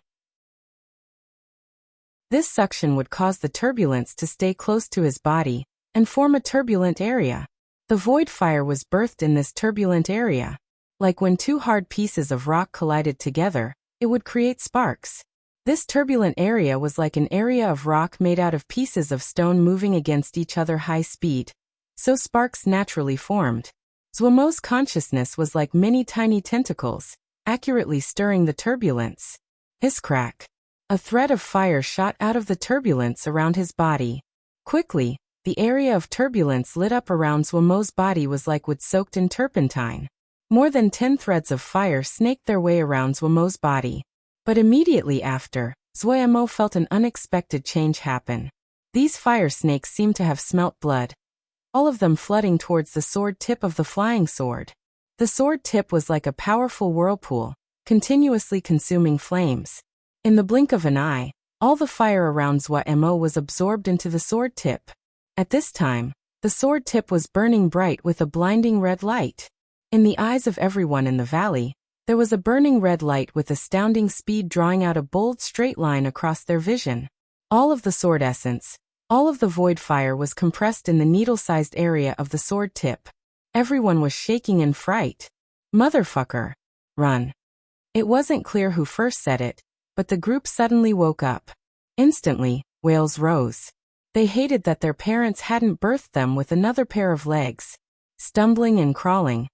This suction would cause the turbulence to stay close to his body, and form a turbulent area. The void fire was birthed in this turbulent area. Like when two hard pieces of rock collided together, it would create sparks. This turbulent area was like an area of rock made out of pieces of stone moving against each other high speed. So sparks naturally formed. Zuomo's consciousness was like many tiny tentacles, accurately stirring the turbulence. Hiss crack. A thread of fire shot out of the turbulence around his body. Quickly, the area of turbulence lit up around Zuomo's body was like wood soaked in turpentine. More than 10 threads of fire snaked their way around Zuomo's body. But immediately after, Zuomo felt an unexpected change happen. These fire snakes seemed to have smelt blood. All of them flooding towards the sword tip of the flying sword. The sword tip was like a powerful whirlpool, continuously consuming flames. In the blink of an eye, all the fire around Zuomo was absorbed into the sword tip. At this time, the sword tip was burning bright with a blinding red light. In the eyes of everyone in the valley, there was a burning red light with astounding speed drawing out a bold straight line across their vision. All of the sword essence, all of the void fire was compressed in the needle-sized area of the sword tip. Everyone was shaking in fright. Motherfucker. Run. It wasn't clear who first said it, but the group suddenly woke up. Instantly, wails rose. They hated that their parents hadn't birthed them with another pair of legs. Stumbling and crawling,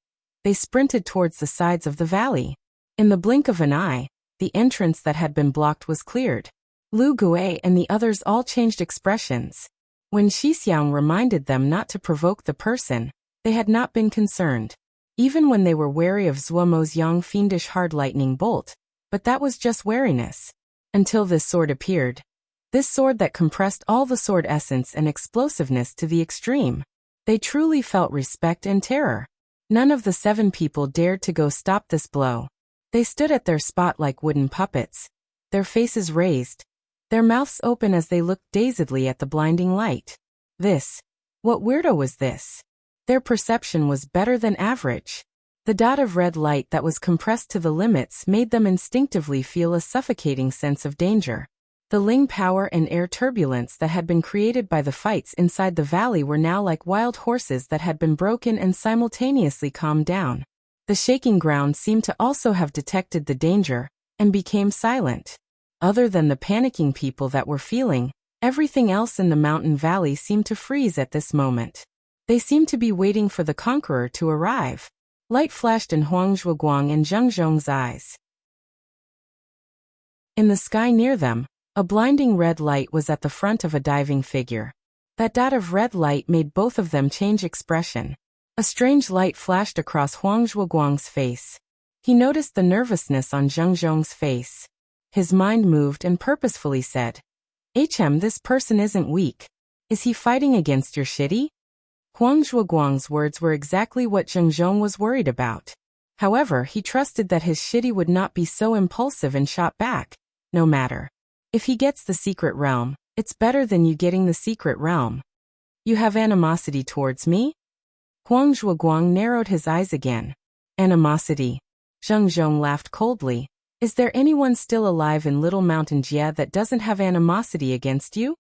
they sprinted towards the sides of the valley. In the blink of an eye, the entrance that had been blocked was cleared. Lu Gui and the others all changed expressions. When Shixiang reminded them not to provoke the person, they had not been concerned. Even when they were wary of Zuomo's young fiendish hard lightning bolt, but that was just wariness. Until this sword appeared. This sword that compressed all the sword essence and explosiveness to the extreme. They truly felt respect and terror. None of the 7 people dared to go stop this blow. They stood at their spot like wooden puppets, their faces raised, their mouths open as they looked dazedly at the blinding light. What weirdo was this? Their perception was better than average. The dot of red light that was compressed to the limits made them instinctively feel a suffocating sense of danger. The Ling power and air turbulence that had been created by the fights inside the valley were now like wild horses that had been broken and simultaneously calmed down. The shaking ground seemed to also have detected the danger, and became silent. Other than the panicking people that were feeling, everything else in the mountain valley seemed to freeze at this moment. They seemed to be waiting for the conqueror to arrive. Light flashed in Huang Zhuoguang and Zheng Zhong's eyes. In the sky near them, a blinding red light was at the front of a diving figure. That dot of red light made both of them change expression. A strange light flashed across Huang Zhuoguang's face. He noticed the nervousness on Zheng Zhong's face. His mind moved and purposefully said, this person isn't weak. Is he fighting against your shitty? Huang Zhuoguang's words were exactly what Zheng Zhong was worried about. However, he trusted that his shitty would not be so impulsive and shot back. No matter. If he gets the secret realm, it's better than you getting the secret realm. You have animosity towards me? Huang Zhuoguang narrowed his eyes again. Animosity. Zheng Zhong laughed coldly. Is there anyone still alive in Little Mountain Jia that doesn't have animosity against you?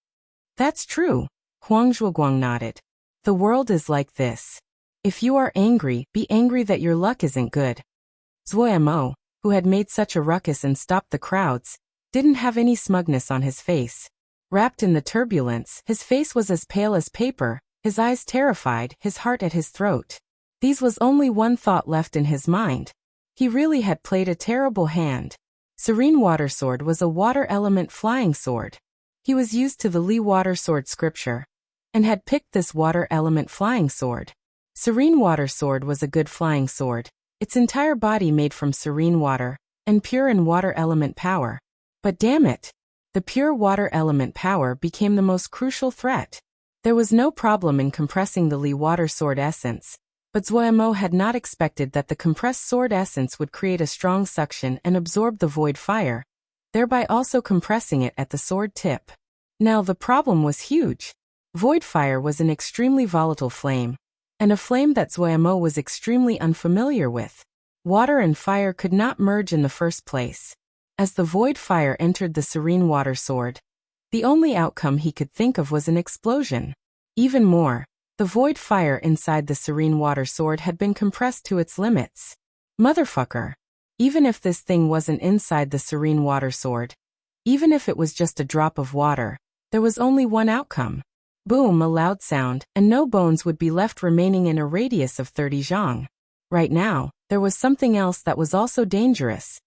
That's true. Huang Zhuoguang nodded. The world is like this. If you are angry, be angry that your luck isn't good. Zuo, who had made such a ruckus and stopped the crowds, didn't have any smugness on his face. Wrapped in the turbulence, his face was as pale as paper, his eyes terrified, his heart at his throat. These was only one thought left in his mind. He really had played a terrible hand. Serene Water Sword was a water element flying sword. He was used to the Li Water Sword scripture, and had picked this water element flying sword. Serene Water Sword was a good flying sword, its entire body made from serene water, and pure in water element power. But damn it! The pure water element power became the most crucial threat. There was no problem in compressing the Li Water Sword essence, but Zuo had not expected that the compressed sword essence would create a strong suction and absorb the void fire, thereby also compressing it at the sword tip. Now the problem was huge. Void fire was an extremely volatile flame, and a flame that Zuo was extremely unfamiliar with. Water and fire could not merge in the first place. As the void fire entered the serene water sword, the only outcome he could think of was an explosion. Even more, the void fire inside the serene water sword had been compressed to its limits. Motherfucker. Even if this thing wasn't inside the serene water sword, even if it was just a drop of water, there was only one outcome. Boom, a loud sound, and no bones would be left remaining in a radius of 30 zhang. Right now, there was something else that was also dangerous.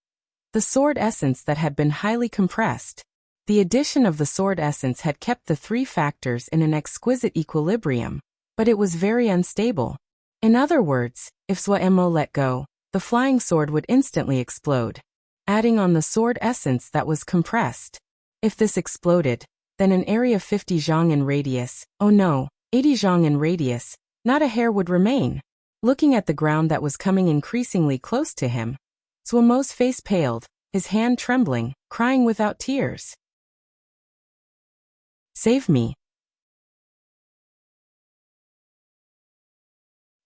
The sword essence that had been highly compressed. The addition of the sword essence had kept the three factors in an exquisite equilibrium, but it was very unstable. In other words, if Zuo let go, the flying sword would instantly explode, adding on the sword essence that was compressed. If this exploded, then an area 50 zhang in radius, 80 zhang in radius, not a hair would remain. Looking at the ground that was coming increasingly close to him, Zuo's face paled, his hand trembling, crying without tears. Save me.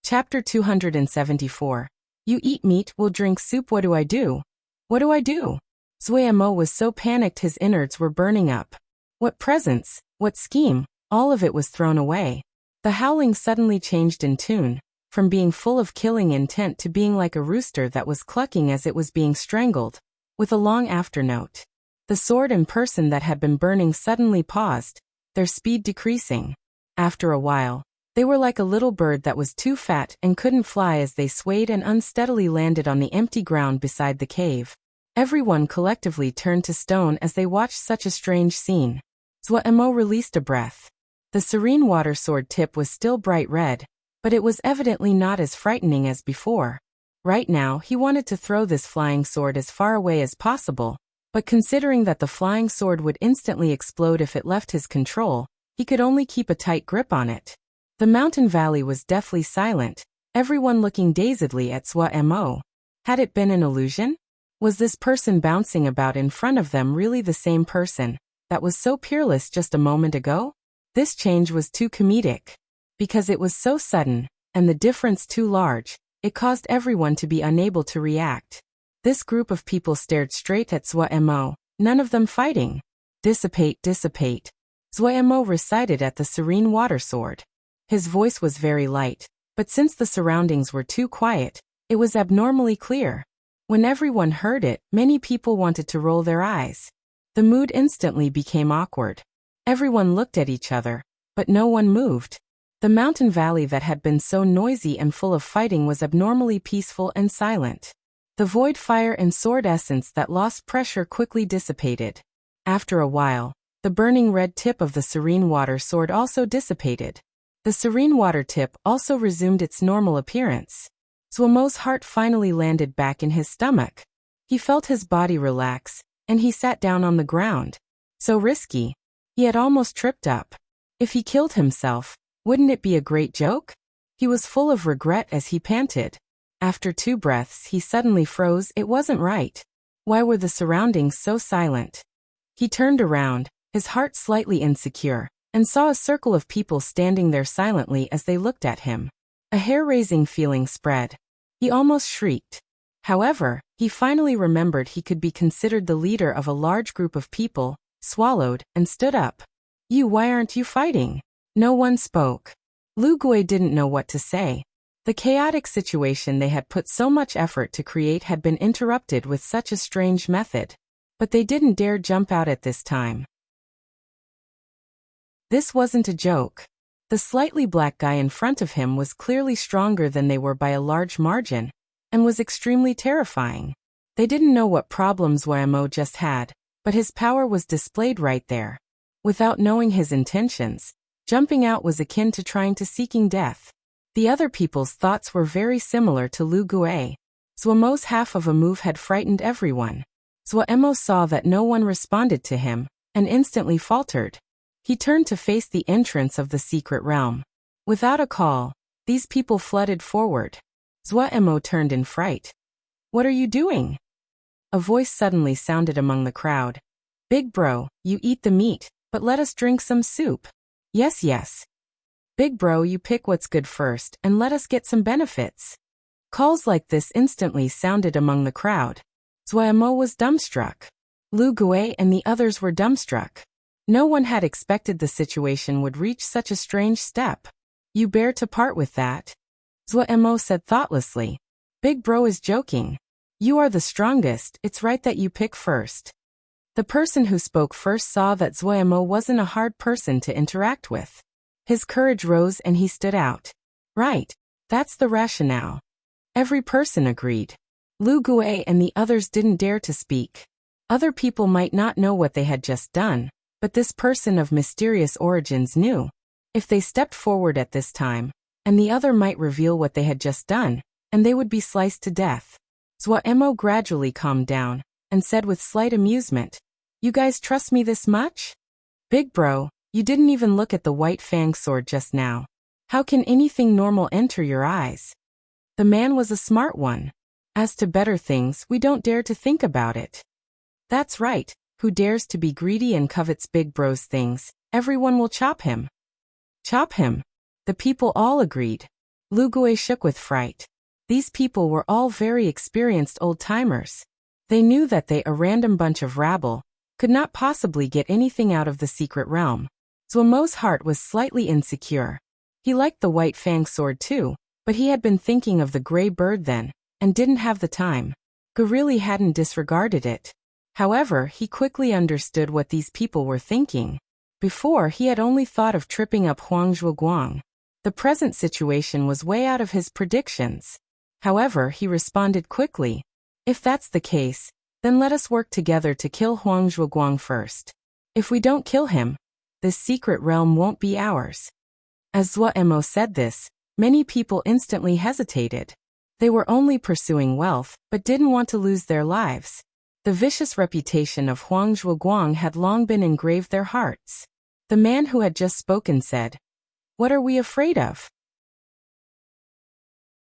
Chapter 274. You eat meat, will drink soup, what do I do? What do I do? Zuo was so panicked his innards were burning up. What presents, what scheme, all of it was thrown away. The howling suddenly changed in tune, from being full of killing intent to being like a rooster that was clucking as it was being strangled, with a long afternote. The sword and person that had been burning suddenly paused, their speed decreasing. After a while, they were like a little bird that was too fat and couldn't fly as they swayed and unsteadily landed on the empty ground beside the cave. Everyone collectively turned to stone as they watched such a strange scene. Zuo released a breath. The serene water sword tip was still bright red, but it was evidently not as frightening as before. Right now, he wanted to throw this flying sword as far away as possible, but considering that the flying sword would instantly explode if it left his control, he could only keep a tight grip on it. The mountain valley was deathly silent, everyone looking dazedly at Zuo. Had it been an illusion? Was this person bouncing about in front of them really the same person that was so peerless just a moment ago? This change was too comedic. Because it was so sudden, and the difference too large, it caused everyone to be unable to react. This group of people stared straight at Zuo, none of them fighting. Dissipate, dissipate. Zuo recited at the serene water sword. His voice was very light, but since the surroundings were too quiet, it was abnormally clear. When everyone heard it, many people wanted to roll their eyes. The mood instantly became awkward. Everyone looked at each other, but no one moved. The mountain valley that had been so noisy and full of fighting was abnormally peaceful and silent. The void fire and sword essence that lost pressure quickly dissipated. After a while, the burning red tip of the serene water sword also dissipated. The serene water tip also resumed its normal appearance. Zuomo's heart finally landed back in his stomach. He felt his body relax, and he sat down on the ground. So risky. He had almost tripped up. If he killed himself, wouldn't it be a great joke? He was full of regret as he panted. After 2 breaths he suddenly froze. It wasn't right. Why were the surroundings so silent? He turned around, his heart slightly insecure, and saw a circle of people standing there silently as they looked at him. A hair-raising feeling spread. He almost shrieked. However, he finally remembered he could be considered the leader of a large group of people, swallowed, and stood up. Why aren't you fighting? No one spoke. Lu Gui didn't know what to say. The chaotic situation they had put so much effort to create had been interrupted with such a strange method. But they didn't dare jump out at this time. This wasn't a joke. The slightly black guy in front of him was clearly stronger than they were by a large margin, and was extremely terrifying. They didn't know what problems Wuxia just had, but his power was displayed right there. Without knowing his intentions, jumping out was akin to trying to seeking death. The other people's thoughts were very similar to Lu Gui. Zuomo's half of a move had frightened everyone. Zuomo saw that no one responded to him, and instantly faltered. He turned to face the entrance of the secret realm. Without a call, these people flooded forward. Zuomo turned in fright. What are you doing? A voice suddenly sounded among the crowd. Big bro, you eat the meat, but let us drink some soup. Yes, yes. Big bro, you pick what's good first and let us get some benefits. Calls like this instantly sounded among the crowd. Zuomo was dumbstruck. Lu Gui and the others were dumbstruck. No one had expected the situation would reach such a strange step. You bear to part with that? Zuomo said thoughtlessly. Big bro is joking. You are the strongest, it's right that you pick first. The person who spoke first saw that Zuomo wasn't a hard person to interact with. His courage rose and he stood out. Right, that's the rationale. Every person agreed. Lu Gui and the others didn't dare to speak. Other people might not know what they had just done, but this person of mysterious origins knew. If they stepped forward at this time, and the other might reveal what they had just done, and they would be sliced to death. Zuomo gradually calmed down, and said with slight amusement, You guys trust me this much? Big bro, you didn't even look at the white fang sword just now. How can anything normal enter your eyes? The man was a smart one. As to better things, we don't dare to think about it. That's right, who dares to be greedy and covets big bro's things, everyone will chop him. Chop him. The people all agreed. Lu Gui shook with fright. These people were all very experienced old-timers. They knew that they, a random bunch of rabble, could not possibly get anything out of the secret realm. Zuomo's heart was slightly insecure. He liked the white fang sword too, but he had been thinking of the gray bird then, and didn't have the time. Gu really hadn't disregarded it. However, he quickly understood what these people were thinking. Before, he had only thought of tripping up Huang Zhuoguang. The present situation was way out of his predictions. However, he responded quickly. If that's the case, then let us work together to kill Huang Zhuoguang first. If we don't kill him, this secret realm won't be ours. As Zuomo said this, many people instantly hesitated. They were only pursuing wealth, but didn't want to lose their lives. The vicious reputation of Huang Zhuoguang had long been engraved their hearts. The man who had just spoken said, What are we afraid of?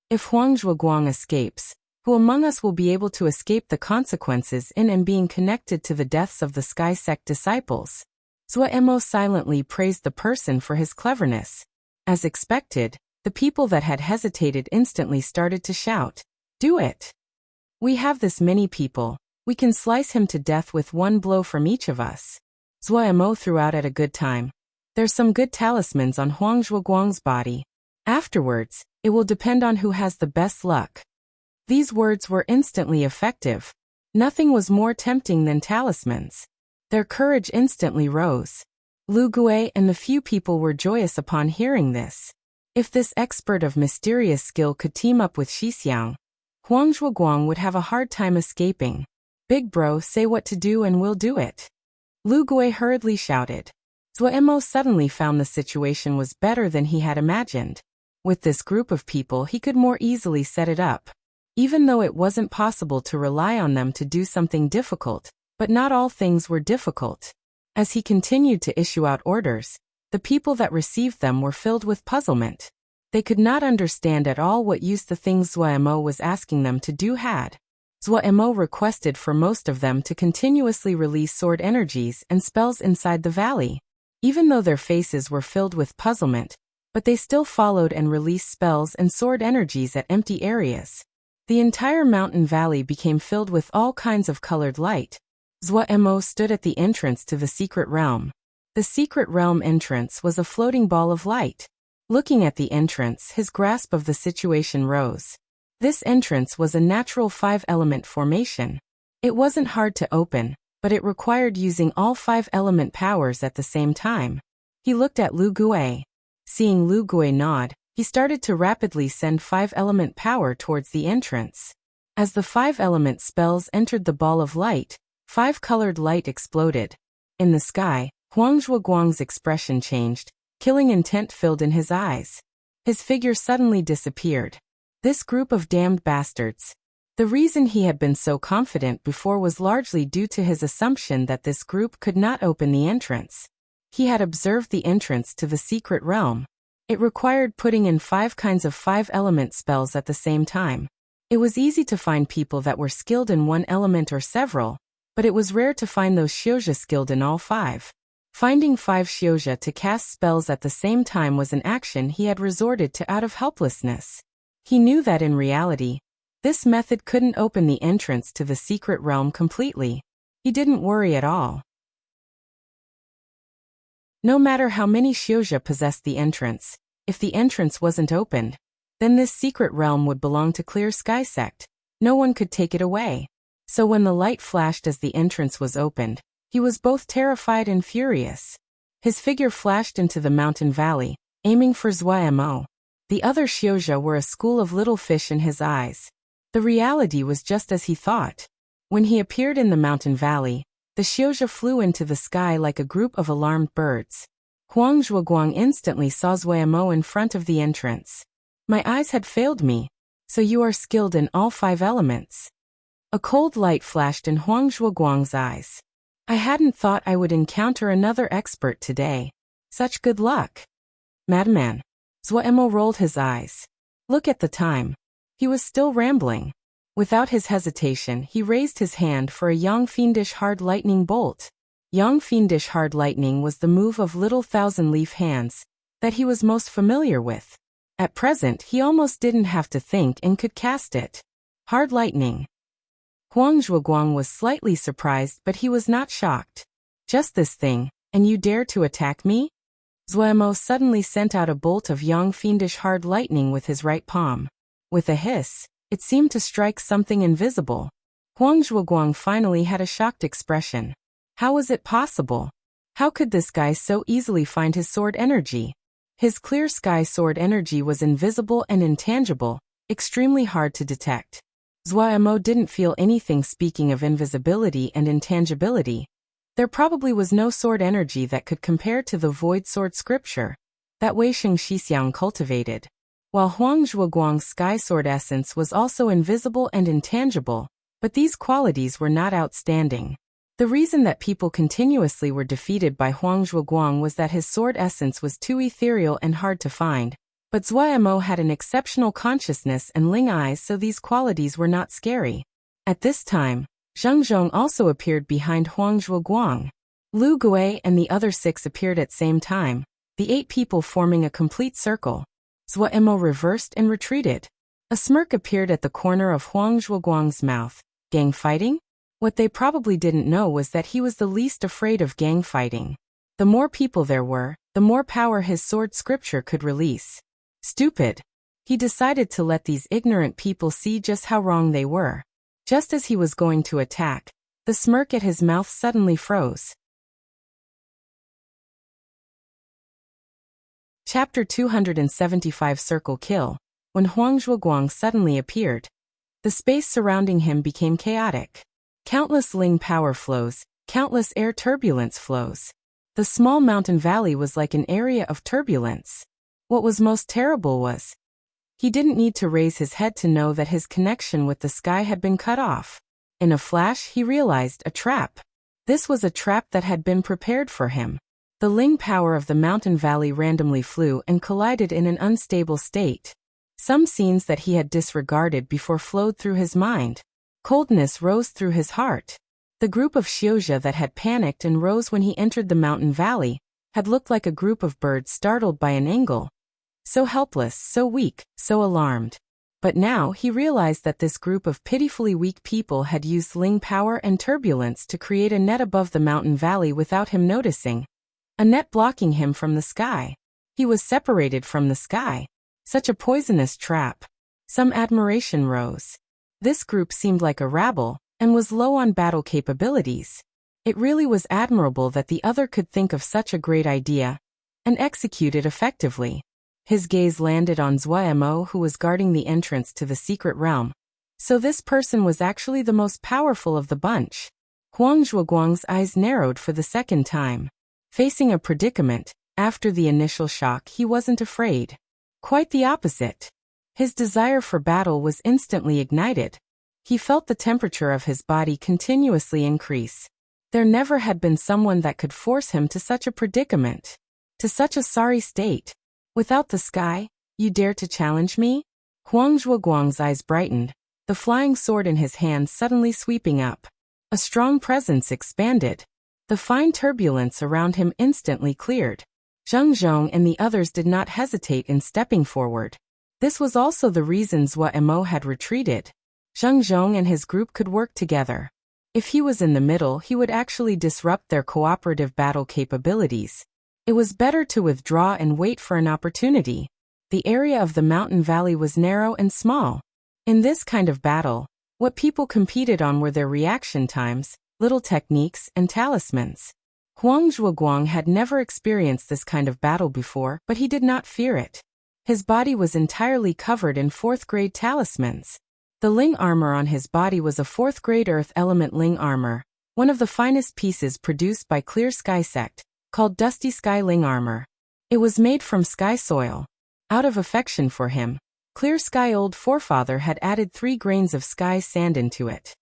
If Huang Zhuoguang escapes, who among us will be able to escape the consequences in and being connected to the deaths of the Sky Sect disciples? Zuomo silently praised the person for his cleverness. As expected, the people that had hesitated instantly started to shout, Do it! We have this many people, we can slice him to death with one blow from each of us. Zuomo threw out at a good time. There's some good talismans on Huang Zhuoguang's body. Afterwards, it will depend on who has the best luck. These words were instantly effective. Nothing was more tempting than talismans. Their courage instantly rose. Lu Gui and the few people were joyous upon hearing this. If this expert of mysterious skill could team up with Xixiang, Huang Zhuoguang would have a hard time escaping. Big bro, say what to do and we'll do it. Lu Gui hurriedly shouted. Zuo suddenly found the situation was better than he had imagined. With this group of people he could more easily set it up. Even though it wasn't possible to rely on them to do something difficult, but not all things were difficult. As he continued to issue out orders, the people that received them were filled with puzzlement. They could not understand at all what use the things Zuo was asking them to do had. Zuo requested for most of them to continuously release sword energies and spells inside the valley. Even though their faces were filled with puzzlement, but they still followed and released spells and sword energies at empty areas. The entire mountain valley became filled with all kinds of colored light. Zuo stood at the entrance to the secret realm. The secret realm entrance was a floating ball of light. Looking at the entrance, his grasp of the situation rose. This entrance was a natural 5-element formation. It wasn't hard to open, but it required using all 5-element powers at the same time. He looked at Lu Gui. Seeing Lu Gui nod, he started to rapidly send 5-element power towards the entrance. As the 5-element spells entered the ball of light, 5-colored light exploded. In the sky, Huang Zhuoguang's expression changed, killing intent filled in his eyes. His figure suddenly disappeared. This group of damned bastards. The reason he had been so confident before was largely due to his assumption that this group could not open the entrance. He had observed the entrance to the secret realm. It required putting in 5 kinds of 5-element spells at the same time. It was easy to find people that were skilled in one element or several, but it was rare to find those Xiuzha skilled in all 5. Finding 5 Xiuzha to cast spells at the same time was an action he had resorted to out of helplessness. He knew that in reality, this method couldn't open the entrance to the secret realm completely. He didn't worry at all. No matter how many Xiuzha possessed the entrance, if the entrance wasn't opened, then this secret realm would belong to Clear Sky Sect. No one could take it away. So when the light flashed as the entrance was opened, he was both terrified and furious. His figure flashed into the mountain valley, aiming for Zuo. The other Xiuzha were a school of little fish in his eyes. The reality was just as he thought. When he appeared in the mountain valley, the Xiuzha flew into the sky like a group of alarmed birds. Huang Zhuoguang instantly saw Zuo in front of the entrance. My eyes had failed me. So you are skilled in all 5 elements. A cold light flashed in Huang Zhuoguang's eyes. I hadn't thought I would encounter another expert today. Such good luck. Madman. Zuo rolled his eyes. Look at the time. He was still rambling. Without his hesitation, he raised his hand for a Yang Fiendish Hard Lightning Bolt. Yang Fiendish Hard Lightning was the move of little thousand-leaf hands that he was most familiar with. At present, he almost didn't have to think and could cast it. Hard Lightning. Huang Zhuoguang was slightly surprised, but he was not shocked. Just this thing, and you dare to attack me? Zuo suddenly sent out a bolt of Yang Fiendish Hard Lightning with his right palm. With a hiss, it seemed to strike something invisible. Huang Zhuoguang finally had a shocked expression. How was it possible? How could this guy so easily find his sword energy? His clear sky sword energy was invisible and intangible, extremely hard to detect. Zuo didn't feel anything. Speaking of invisibility and intangibility, there probably was no sword energy that could compare to the void sword scripture that Wei Xixiang cultivated. While Huang Zhuoguang's sky sword essence was also invisible and intangible, but these qualities were not outstanding. The reason that people continuously were defeated by Huang Zhuoguang was that his sword essence was too ethereal and hard to find, but Zuo had an exceptional consciousness and Ling eyes, so these qualities were not scary. At this time, Zheng Zhong also appeared behind Huang Zhuoguang. Lu Gui and the other 6 appeared at same time, the 8 people forming a complete circle. Zuo reversed and retreated. A smirk appeared at the corner of Huang Zhuoguang's mouth. Gang fighting? What they probably didn't know was that he was the least afraid of gang fighting. The more people there were, the more power his sword scripture could release. Stupid. He decided to let these ignorant people see just how wrong they were. Just as he was going to attack, the smirk at his mouth suddenly froze. Chapter 275 Circle Kill. When Huang Zhuoguang suddenly appeared, the space surrounding him became chaotic. Countless Ling power flows, countless air turbulence flows. The small mountain valley was like an area of turbulence. What was most terrible was, he didn't need to raise his head to know that his connection with the sky had been cut off. In a flash, he realized a trap. This was a trap that had been prepared for him. The Ling power of the mountain valley randomly flew and collided in an unstable state. Some scenes that he had disregarded before flowed through his mind. Coldness rose through his heart. The group of Xiuzha that had panicked and rose when he entered the mountain valley had looked like a group of birds startled by an angle. So helpless, so weak, so alarmed. But now he realized that this group of pitifully weak people had used Ling power and turbulence to create a net above the mountain valley without him noticing. A net blocking him from the sky. He was separated from the sky. Such a poisonous trap. Some admiration rose. This group seemed like a rabble, and was low on battle capabilities. It really was admirable that the other could think of such a great idea, and execute it effectively. His gaze landed on Zhuo, who was guarding the entrance to the secret realm. So this person was actually the most powerful of the bunch. Huang Zhuoguang's eyes narrowed for the second time. Facing a predicament, after the initial shock, he wasn't afraid. Quite the opposite. His desire for battle was instantly ignited. He felt the temperature of his body continuously increase. There never had been someone that could force him to such a predicament. To such a sorry state. Without the sky, you dare to challenge me? Huang Zhuoguang's eyes brightened, the flying sword in his hand suddenly sweeping up. A strong presence expanded. The fine turbulence around him instantly cleared. Zheng Zhong and the others did not hesitate in stepping forward. This was also the reason Zhuo had retreated. Zheng Zhong and his group could work together. If he was in the middle, he would actually disrupt their cooperative battle capabilities. It was better to withdraw and wait for an opportunity. The area of the mountain valley was narrow and small. In this kind of battle, what people competed on were their reaction times, little techniques, and talismans. Huang Zhuoguang had never experienced this kind of battle before, but he did not fear it. His body was entirely covered in 4th-grade talismans. The Ling armor on his body was a 4th-grade Earth Element Ling armor, one of the finest pieces produced by Clear Sky Sect, called Dusty Sky Ling armor. It was made from sky soil. Out of affection for him, Clear Sky Old Forefather had added 3 grains of sky sand into it.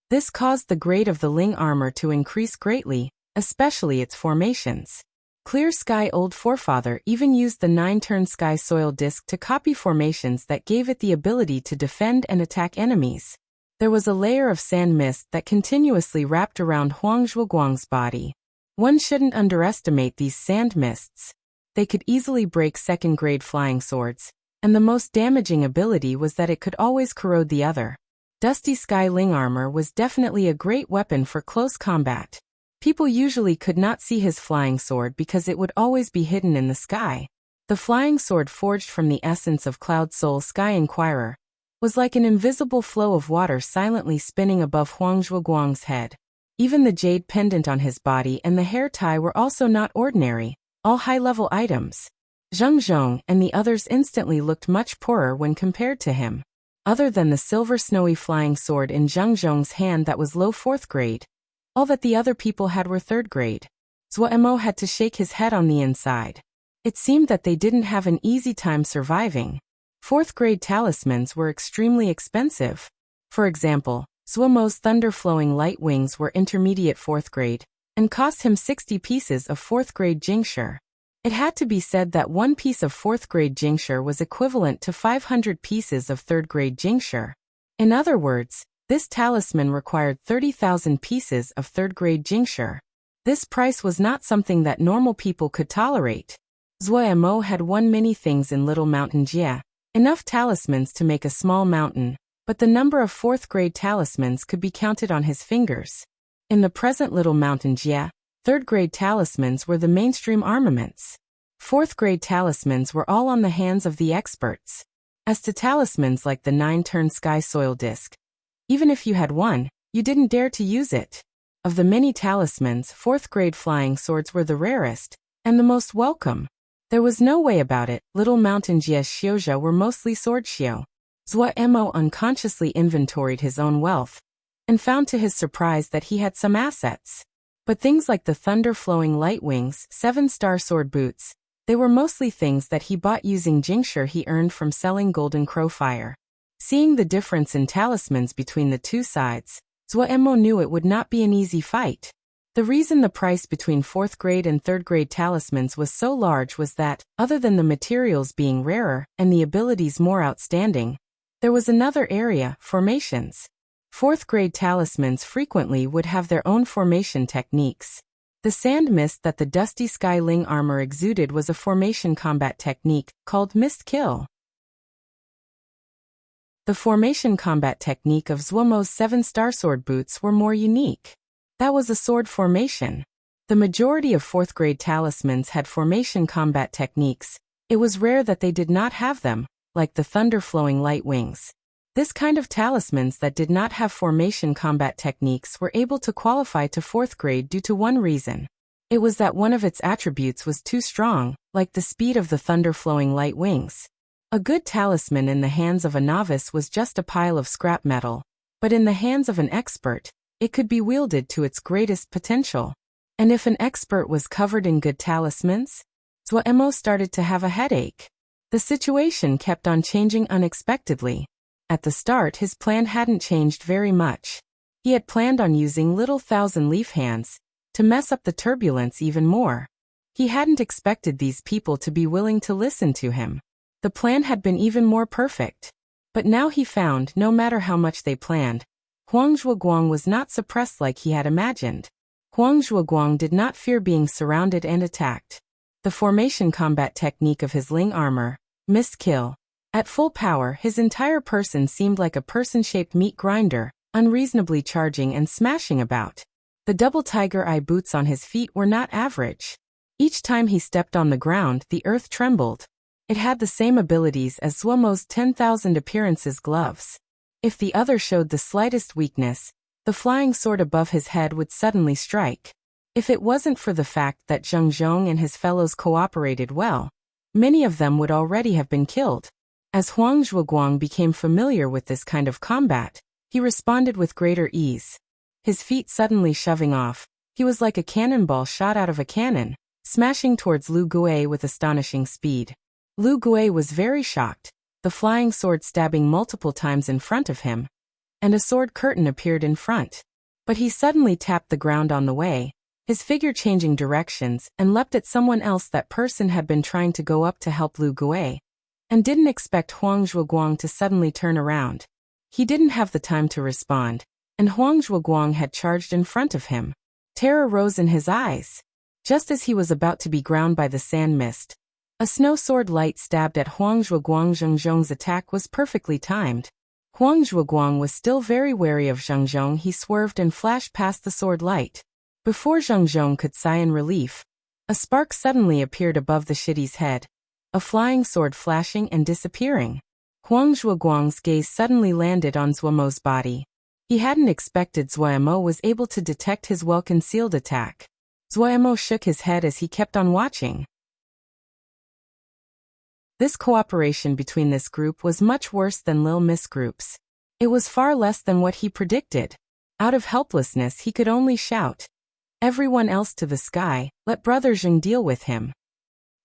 This caused the grade of the Ling armor to increase greatly, especially its formations. Clear Sky Old Forefather even used the 9-turn sky soil disc to copy formations that gave it the ability to defend and attack enemies. There was a layer of sand mist that continuously wrapped around Huang Zhuoguang's body. One shouldn't underestimate these sand mists. They could easily break 2nd-grade flying swords, and the most damaging ability was that it could always corrode the other. Dusty Sky Ling armor was definitely a great weapon for close combat. People usually could not see his flying sword because it would always be hidden in the sky. The flying sword forged from the essence of Cloud Soul Sky Inquirer was like an invisible flow of water silently spinning above Huang Zhuoguang's head. Even the jade pendant on his body and the hair tie were also not ordinary, all high-level items. Zheng Zhong and the others instantly looked much poorer when compared to him. Other than the silver snowy flying sword in Zheng Zhong's hand that was low 4th grade, all that the other people had were 3rd grade. Zhuo had to shake his head on the inside. It seemed that they didn't have an easy time surviving. 4th-grade talismans were extremely expensive. For example, Zhuo's thunder-flowing light wings were intermediate 4th grade, and cost him 60 pieces of 4th-grade Jingshi. It had to be said that one piece of 4th-grade Jingshi was equivalent to 500 pieces of 3rd-grade Jingshi. In other words, this talisman required 30,000 pieces of 3rd-grade Jingshi. This price was not something that normal people could tolerate. Zhuo had won many things in Little Mountain Jia, enough talismans to make a small mountain, but the number of 4th-grade talismans could be counted on his fingers. In the present Little Mountain Jia, 3rd-grade talismans were the mainstream armaments. 4th-grade talismans were all on the hands of the experts. As to talismans like the 9-turn sky soil disc, even if you had one, you didn't dare to use it. Of the many talismans, 4th-grade flying swords were the rarest, and the most welcome. There was no way about it. Little mountain Jies Xiuzhe were mostly sword xiu. Zuo unconsciously inventoried his own wealth and found to his surprise that he had some assets. But things like the thunder-flowing light wings, 7-star sword boots, they were mostly things that he bought using Jingshi he earned from selling golden crow fire. Seeing the difference in talismans between the two sides, Zuo knew it would not be an easy fight. The reason the price between 4th grade and 3rd grade talismans was so large was that, other than the materials being rarer and the abilities more outstanding, there was another area, formations. 4th grade talismans frequently would have their own formation techniques. The sand mist that the dusty sky ling armor exuded was a formation combat technique called Mist Kill. The formation combat technique of Zuomo's 7-star sword boots were more unique. That was a sword formation. The majority of 4th grade talismans had formation combat techniques. It was rare that they did not have them, like the thunder-flowing light wings. This kind of talismans that did not have formation combat techniques were able to qualify to 4th grade due to one reason. It was that one of its attributes was too strong, like the speed of the thunder-flowing light wings. A good talisman in the hands of a novice was just a pile of scrap metal, but in the hands of an expert, it could be wielded to its greatest potential. And if an expert was covered in good talismans, Zuo started to have a headache. The situation kept on changing unexpectedly. At the start, his plan hadn't changed very much. He had planned on using little thousand-leaf hands to mess up the turbulence even more. He hadn't expected these people to be willing to listen to him. The plan had been even more perfect. But now he found, no matter how much they planned, Huang Zhuoguang was not suppressed like he had imagined. Huang Zhuoguang did not fear being surrounded and attacked. The formation combat technique of his Ling armor, Mist Kill. At full power, his entire person seemed like a person-shaped meat grinder, unreasonably charging and smashing about. The double tiger eye boots on his feet were not average. Each time he stepped on the ground, the earth trembled. It had the same abilities as Zuomo's 10,000 appearances gloves. If the other showed the slightest weakness, the flying sword above his head would suddenly strike. If it wasn't for the fact that Zheng Zhong and his fellows cooperated well, many of them would already have been killed. As Huang Zhuoguang became familiar with this kind of combat, he responded with greater ease. His feet suddenly shoving off, he was like a cannonball shot out of a cannon, smashing towards Lu Gui with astonishing speed. Lu Gui was very shocked, the flying sword stabbing multiple times in front of him, and a sword curtain appeared in front. But he suddenly tapped the ground on the way, his figure changing directions, and leapt at someone else. That person had been trying to go up to help Lu Gui, and didn't expect Huang Zhuoguang to suddenly turn around. He didn't have the time to respond, and Huang Zhuoguang had charged in front of him. Terror rose in his eyes. Just as he was about to be ground by the sand mist, a snow sword light stabbed at Huang Zhuoguang. Zheng Zhong's attack was perfectly timed. Huang Zhuoguang was still very wary of Zheng Zhong. He swerved and flashed past the sword light. Before Zheng Zhong could sigh in relief, a spark suddenly appeared above the Shidi's head, a flying sword flashing and disappearing. Huang Zhuoguang's gaze suddenly landed on Zuomo's body. He hadn't expected Zuo was able to detect his well-concealed attack. Zuo shook his head as he kept on watching. This cooperation between this group was much worse than Lil Miss groups. It was far less than what he predicted. Out of helplessness he could only shout, "Everyone else to the sky, let Brother Zheng deal with him."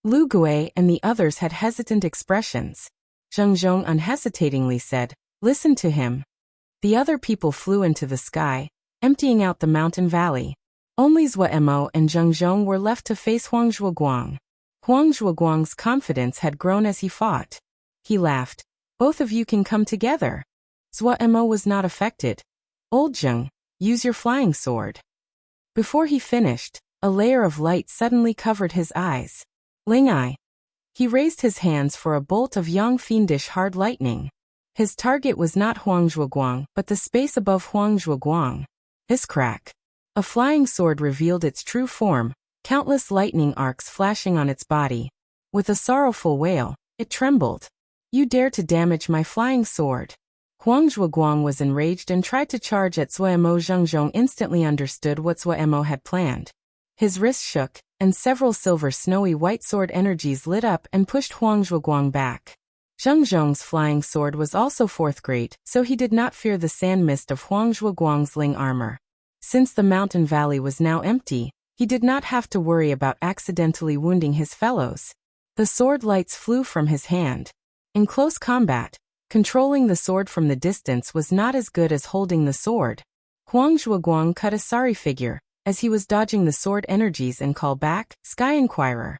Lu Gui and the others had hesitant expressions. Zheng Zhong unhesitatingly said, "Listen to him." The other people flew into the sky, emptying out the mountain valley. Only Zuo and Zheng Zhong were left to face Huang Zhuoguang. Huang Zhuoguang's confidence had grown as he fought. He laughed. "Both of you can come together." Zuo was not affected. "Old Zheng, use your flying sword." Before he finished, a layer of light suddenly covered his eyes. Ling Eye. He raised his hands for a bolt of young fiendish hard lightning. His target was not Huang Zhuoguang, but the space above Huang Zhuoguang. Hiss crack. A flying sword revealed its true form, countless lightning arcs flashing on its body. With a sorrowful wail, it trembled. "You dare to damage my flying sword." Huang Zhuoguang was enraged and tried to charge at Zuo. Zheng Zhong instantly understood what Zuo had planned. His wrist shook, and several silver snowy white sword energies lit up and pushed Huang Zhuoguang back. Zheng Zhong's flying sword was also 4th grade, so he did not fear the sand mist of Huang Zhuoguang's Ling armor. Since the mountain valley was now empty, he did not have to worry about accidentally wounding his fellows. The sword lights flew from his hand. In close combat, controlling the sword from the distance was not as good as holding the sword. Huang Zhuoguang cut a sorry figure, as he was dodging the sword energies and called back, Sky Inquirer.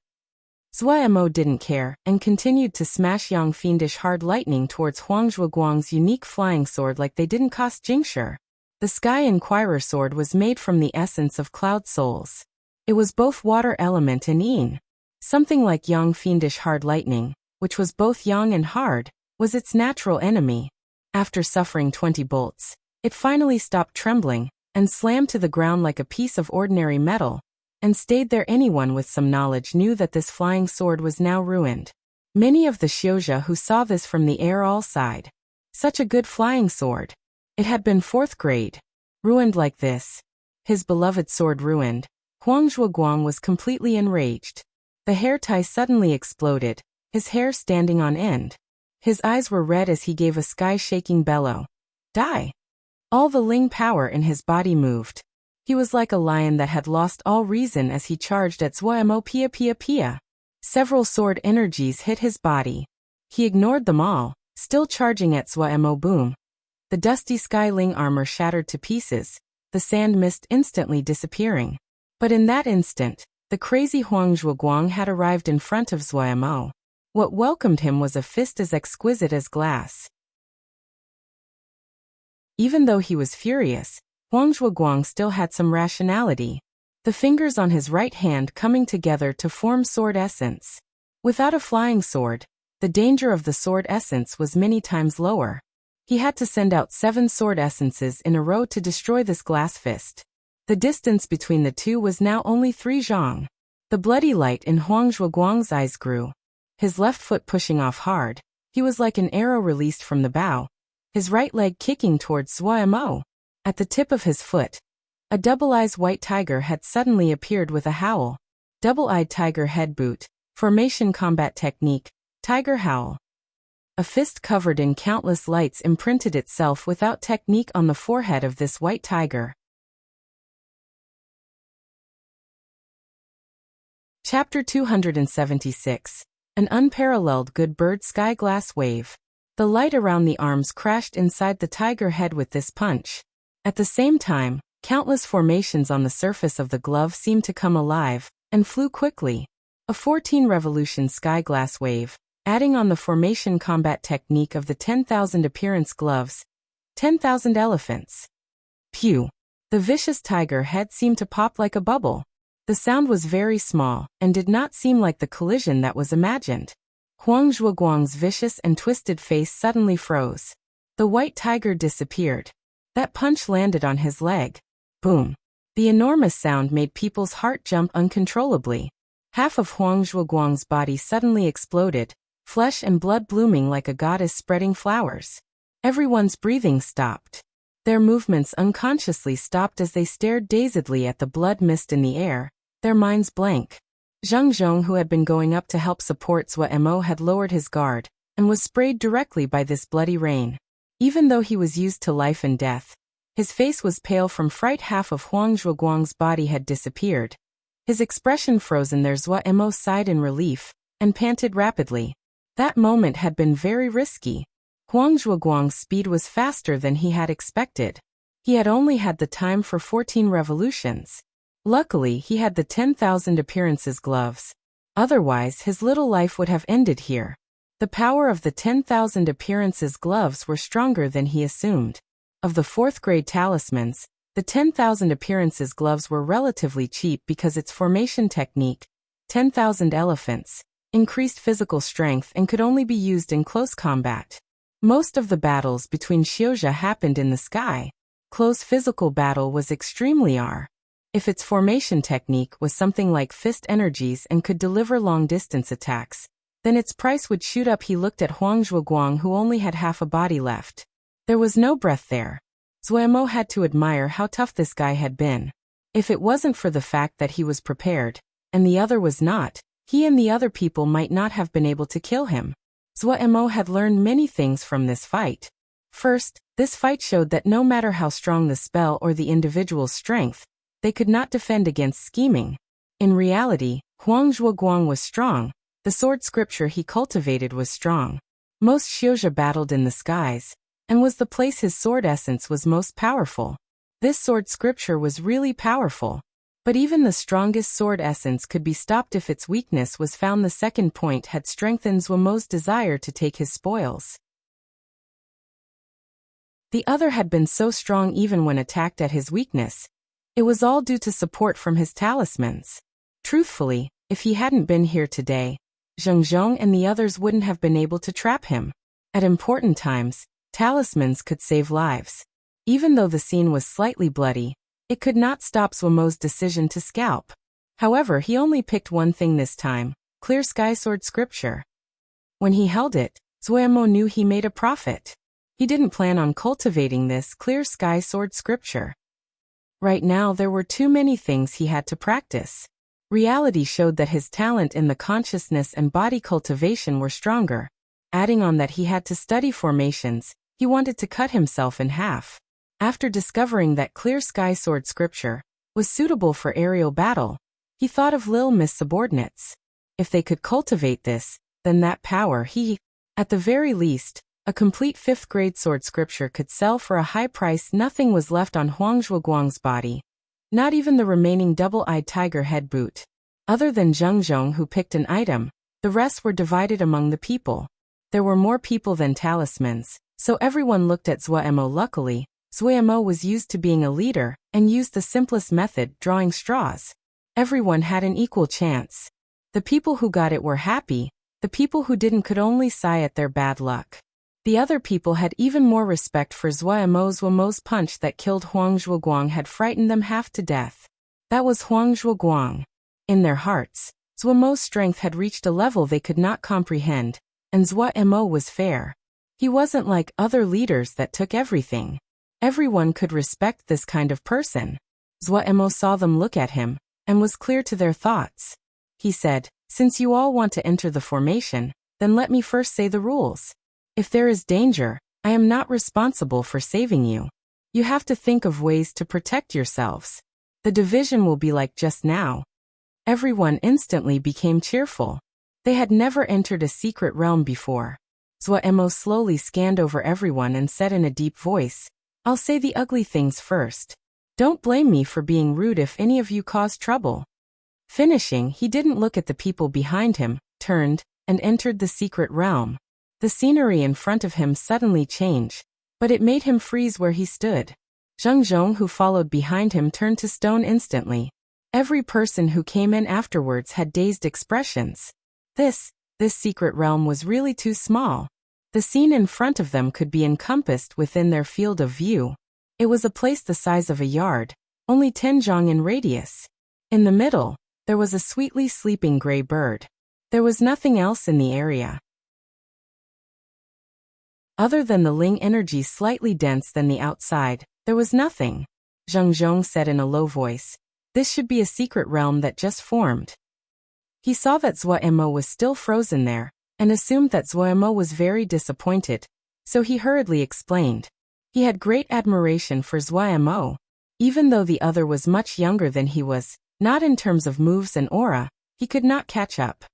Zuo didn't care, and continued to smash Yang fiendish hard lightning towards Huang Zhuoguang's unique flying sword like they didn't cost Jingshi. The Sky Inquirer sword was made from the essence of cloud souls. It was both water element and yin. Something like Yang fiendish hard lightning, which was both yang and hard, was its natural enemy. After suffering 20 bolts, it finally stopped trembling, and slammed to the ground like a piece of ordinary metal, and stayed there. Anyone with some knowledge knew that this flying sword was now ruined. Many of the Xiuzha who saw this from the air all sighed. Such a good flying sword. It had been 4th grade. Ruined like this. His beloved sword ruined. Huang Zhuoguang was completely enraged. The hair tie suddenly exploded, his hair standing on end. His eyes were red as he gave a sky-shaking bellow. Die! All the Ling power in his body moved. He was like a lion that had lost all reason as he charged at Zuo Pia Pia Pia. Several sword energies hit his body. He ignored them all, still charging at Zuo boom. The dusty Sky Ling armor shattered to pieces, the sand mist instantly disappearing. But in that instant, the crazy Huang Zhuoguang had arrived in front of Zuo. What welcomed him was a fist as exquisite as glass. Even though he was furious, Huang Zhuoguang still had some rationality. The fingers on his right hand coming together to form sword essence. Without a flying sword, the danger of the sword essence was many times lower. He had to send out 7 sword essences in a row to destroy this glass fist. The distance between the two was now only 3 zhang. The bloody light in Huang Zhuoguang's eyes grew. His left foot pushing off hard, he was like an arrow released from the bow. His right leg kicking towards Zuo. At the tip of his foot, a double-eyed white tiger had suddenly appeared with a howl. Double-eyed tiger head boot, formation combat technique, tiger howl. A fist covered in countless lights imprinted itself without technique on the forehead of this white tiger. Chapter 276. An unparalleled good bird sky glass wave. The light around the arms crashed inside the tiger head with this punch. At the same time, countless formations on the surface of the glove seemed to come alive, and flew quickly. A 14 revolution sky glass wave, adding on the formation combat technique of the 10,000 appearance gloves. 10,000 elephants. Pew! The vicious tiger head seemed to pop like a bubble. The sound was very small, and did not seem like the collision that was imagined. Huang Zhuoguang's vicious and twisted face suddenly froze. The white tiger disappeared. That punch landed on his leg. Boom. The enormous sound made people's heart jump uncontrollably. Half of Huang Zhuoguang's body suddenly exploded, flesh and blood blooming like a goddess spreading flowers. Everyone's breathing stopped. Their movements unconsciously stopped as they stared dazedly at the blood mist in the air, their minds blank. Zheng Zhong, who had been going up to help support Zuo, had lowered his guard, and was sprayed directly by this bloody rain. Even though he was used to life and death, his face was pale from fright. Half of Huang Zhuoguang's body had disappeared. His expression frozen there. Zuo sighed in relief, and panted rapidly. That moment had been very risky. Huang Zhuoguang's speed was faster than he had expected. He had only had the time for 14 revolutions. Luckily, he had the 10,000 appearances gloves. Otherwise, his little life would have ended here. The power of the 10,000 appearances gloves were stronger than he assumed. Of the 4th grade talismans, the 10,000 appearances gloves were relatively cheap because its formation technique, 10,000 elephants, increased physical strength and could only be used in close combat. Most of the battles between Xiuzha happened in the sky. Close physical battle was extremely rare. If its formation technique was something like fist energies and could deliver long-distance attacks, then its price would shoot up. He looked at Huang Zhuoguang, who only had half a body left. There was no breath there. Zuo had to admire how tough this guy had been. If it wasn't for the fact that he was prepared, and the other was not, he and the other people might not have been able to kill him. Zuo had learned many things from this fight. First, this fight showed that no matter how strong the spell or the individual's strength, they could not defend against scheming. In reality, Huang Zhuoguang was strong. The sword scripture he cultivated was strong. Most Xiuzha battled in the skies, and was the place his sword essence was most powerful. This sword scripture was really powerful. But even the strongest sword essence could be stopped if its weakness was found. The second point had strengthened Zuomo's desire to take his spoils. The other had been so strong even when attacked at his weakness. It was all due to support from his talismans. Truthfully, if he hadn't been here today, Zhengzhong and the others wouldn't have been able to trap him. At important times, talismans could save lives. Even though the scene was slightly bloody, it could not stop Zuomo's decision to scalp. However, he only picked one thing this time: clear sky sword scripture. When he held it, Zuo knew he made a profit. He didn't plan on cultivating this clear sky sword scripture. Right now there were too many things he had to practice. Reality showed that his talent in the consciousness and body cultivation were stronger. Adding on that he had to study formations, he wanted to cut himself in half. After discovering that clear sky sword scripture was suitable for aerial battle, he thought of Lil Miss subordinates. If they could cultivate this, then that power at the very least, a complete 5th grade sword scripture could sell for a high price. Nothing was left on Huang Zhuoguang's body. Not even the remaining double-eyed tiger head boot. Other than Zhengzhong, who picked an item, the rest were divided among the people. There were more people than talismans, so everyone looked at Zuo. Luckily, Zuo was used to being a leader and used the simplest method, drawing straws. Everyone had an equal chance. The people who got it were happy. The people who didn't could only sigh at their bad luck. The other people had even more respect for Zuo's punch that killed Huang Zhuoguang had frightened them half to death. That was Huang Zhuoguang. In their hearts, Zuo's strength had reached a level they could not comprehend, and Zuo was fair. He wasn't like other leaders that took everything. Everyone could respect this kind of person. Zuo saw them look at him, and was clear to their thoughts. He said, "Since you all want to enter the formation, then let me first say the rules. If there is danger, I am not responsible for saving you. You have to think of ways to protect yourselves. The division will be like just now." Everyone instantly became cheerful. They had never entered a secret realm before. Zuo slowly scanned over everyone and said in a deep voice, "I'll say the ugly things first. Don't blame me for being rude if any of you cause trouble." Finishing, he didn't look at the people behind him, turned, and entered the secret realm. The scenery in front of him suddenly changed, but it made him freeze where he stood. Zhengzhong, who followed behind him, turned to stone instantly. Every person who came in afterwards had dazed expressions. This secret realm was really too small. The scene in front of them could be encompassed within their field of view. It was a place the size of a yard, only 10 zhang in radius. In the middle, there was a sweetly sleeping gray bird. There was nothing else in the area. Other than the Ling energy slightly dense than the outside, there was nothing. Zhengzhong said in a low voice, "This should be a secret realm that just formed." He saw that Zuo was still frozen there, and assumed that Zuo was very disappointed, so he hurriedly explained. He had great admiration for Zuo. Even though the other was much younger than he was, not in terms of moves and aura, he could not catch up.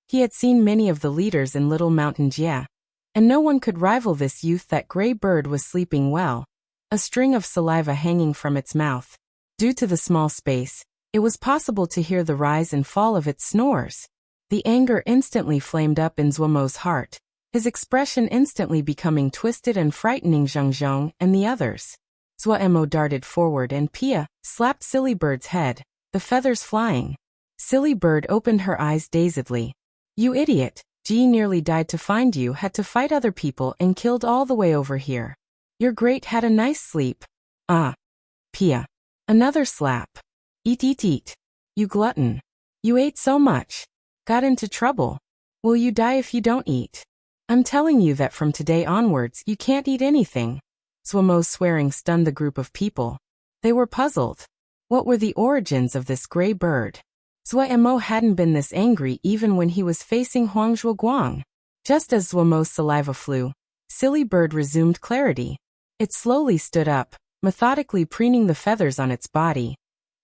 He had seen many of the leaders in Little Mountain Jie, and no one could rival this youth. That gray bird was sleeping well, a string of saliva hanging from its mouth. Due to the small space, it was possible to hear the rise and fall of its snores. The anger instantly flamed up in Zuo's heart, his expression instantly becoming twisted and frightening Zhengzhong and the others. Zuo darted forward and slapped Silly Bird's head, the feathers flying. Silly Bird opened her eyes dazedly. "You idiot, Ji nearly died to find you, had to fight other people and killed all the way over here. You're great, had a nice sleep." Pia. Another slap. "Eat eat eat. You glutton. You ate so much. Got into trouble. Will you die if you don't eat? I'm telling you that from today onwards you can't eat anything." Zuo's swearing stunned the group of people. They were puzzled. What were the origins of this gray bird? Zuo hadn't been this angry even when he was facing Huang Zhuoguang. Just as Zuomo's saliva flew, Silly Bird resumed clarity. It slowly stood up, methodically preening the feathers on its body,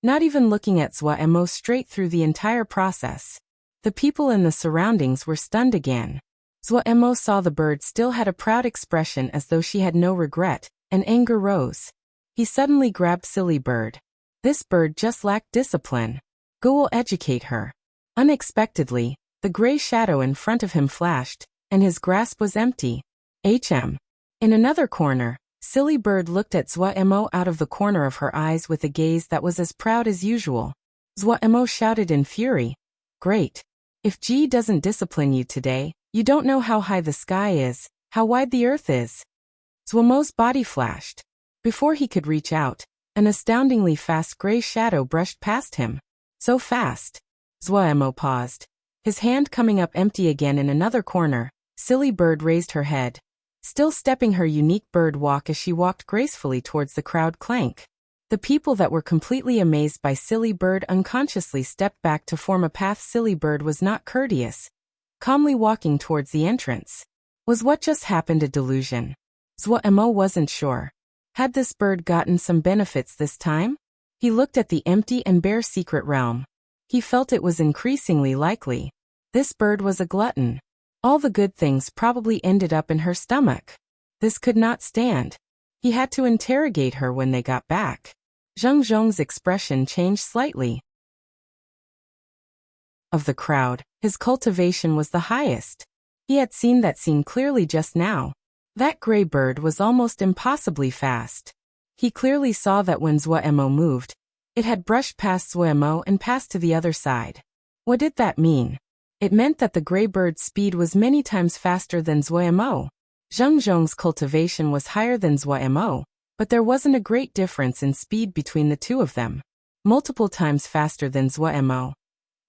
not even looking at Zuo straight through the entire process. The people in the surroundings were stunned again. Zuo saw the bird still had a proud expression as though she had no regret, and anger rose. He suddenly grabbed Silly Bird. This bird just lacked discipline. Go will educate her. Unexpectedly, the gray shadow in front of him flashed, and his grasp was empty. In another corner, Silly Bird looked at Zuo out of the corner of her eyes with a gaze that was as proud as usual. Zuo shouted in fury. Great. If Ji doesn't discipline you today, you don't know how high the sky is, how wide the earth is. Zuomo's body flashed. Before he could reach out, an astoundingly fast gray shadow brushed past him. So fast. Zuo paused. His hand coming up empty again in another corner, Silly Bird raised her head, still stepping her unique bird walk as she walked gracefully towards the crowd clank. The people that were completely amazed by Silly Bird unconsciously stepped back to form a path. Silly Bird was not courteous, calmly walking towards the entrance. Was what just happened a delusion? Zuo wasn't sure. Had this bird gotten some benefits this time? He looked at the empty and bare secret realm. He felt it was increasingly likely. This bird was a glutton. All the good things probably ended up in her stomach. This could not stand. He had to interrogate her when they got back. Zheng Zhong's expression changed slightly. Of the crowd, his cultivation was the highest. He had seen that scene clearly just now. That gray bird was almost impossibly fast. He clearly saw that when Zuo moved, it had brushed past Zuo and passed to the other side. What did that mean? It meant that the gray bird's speed was many times faster than Zuo. Zheng Zhong's cultivation was higher than Zuo, but there wasn't a great difference in speed between the two of them. Multiple times faster than Zuo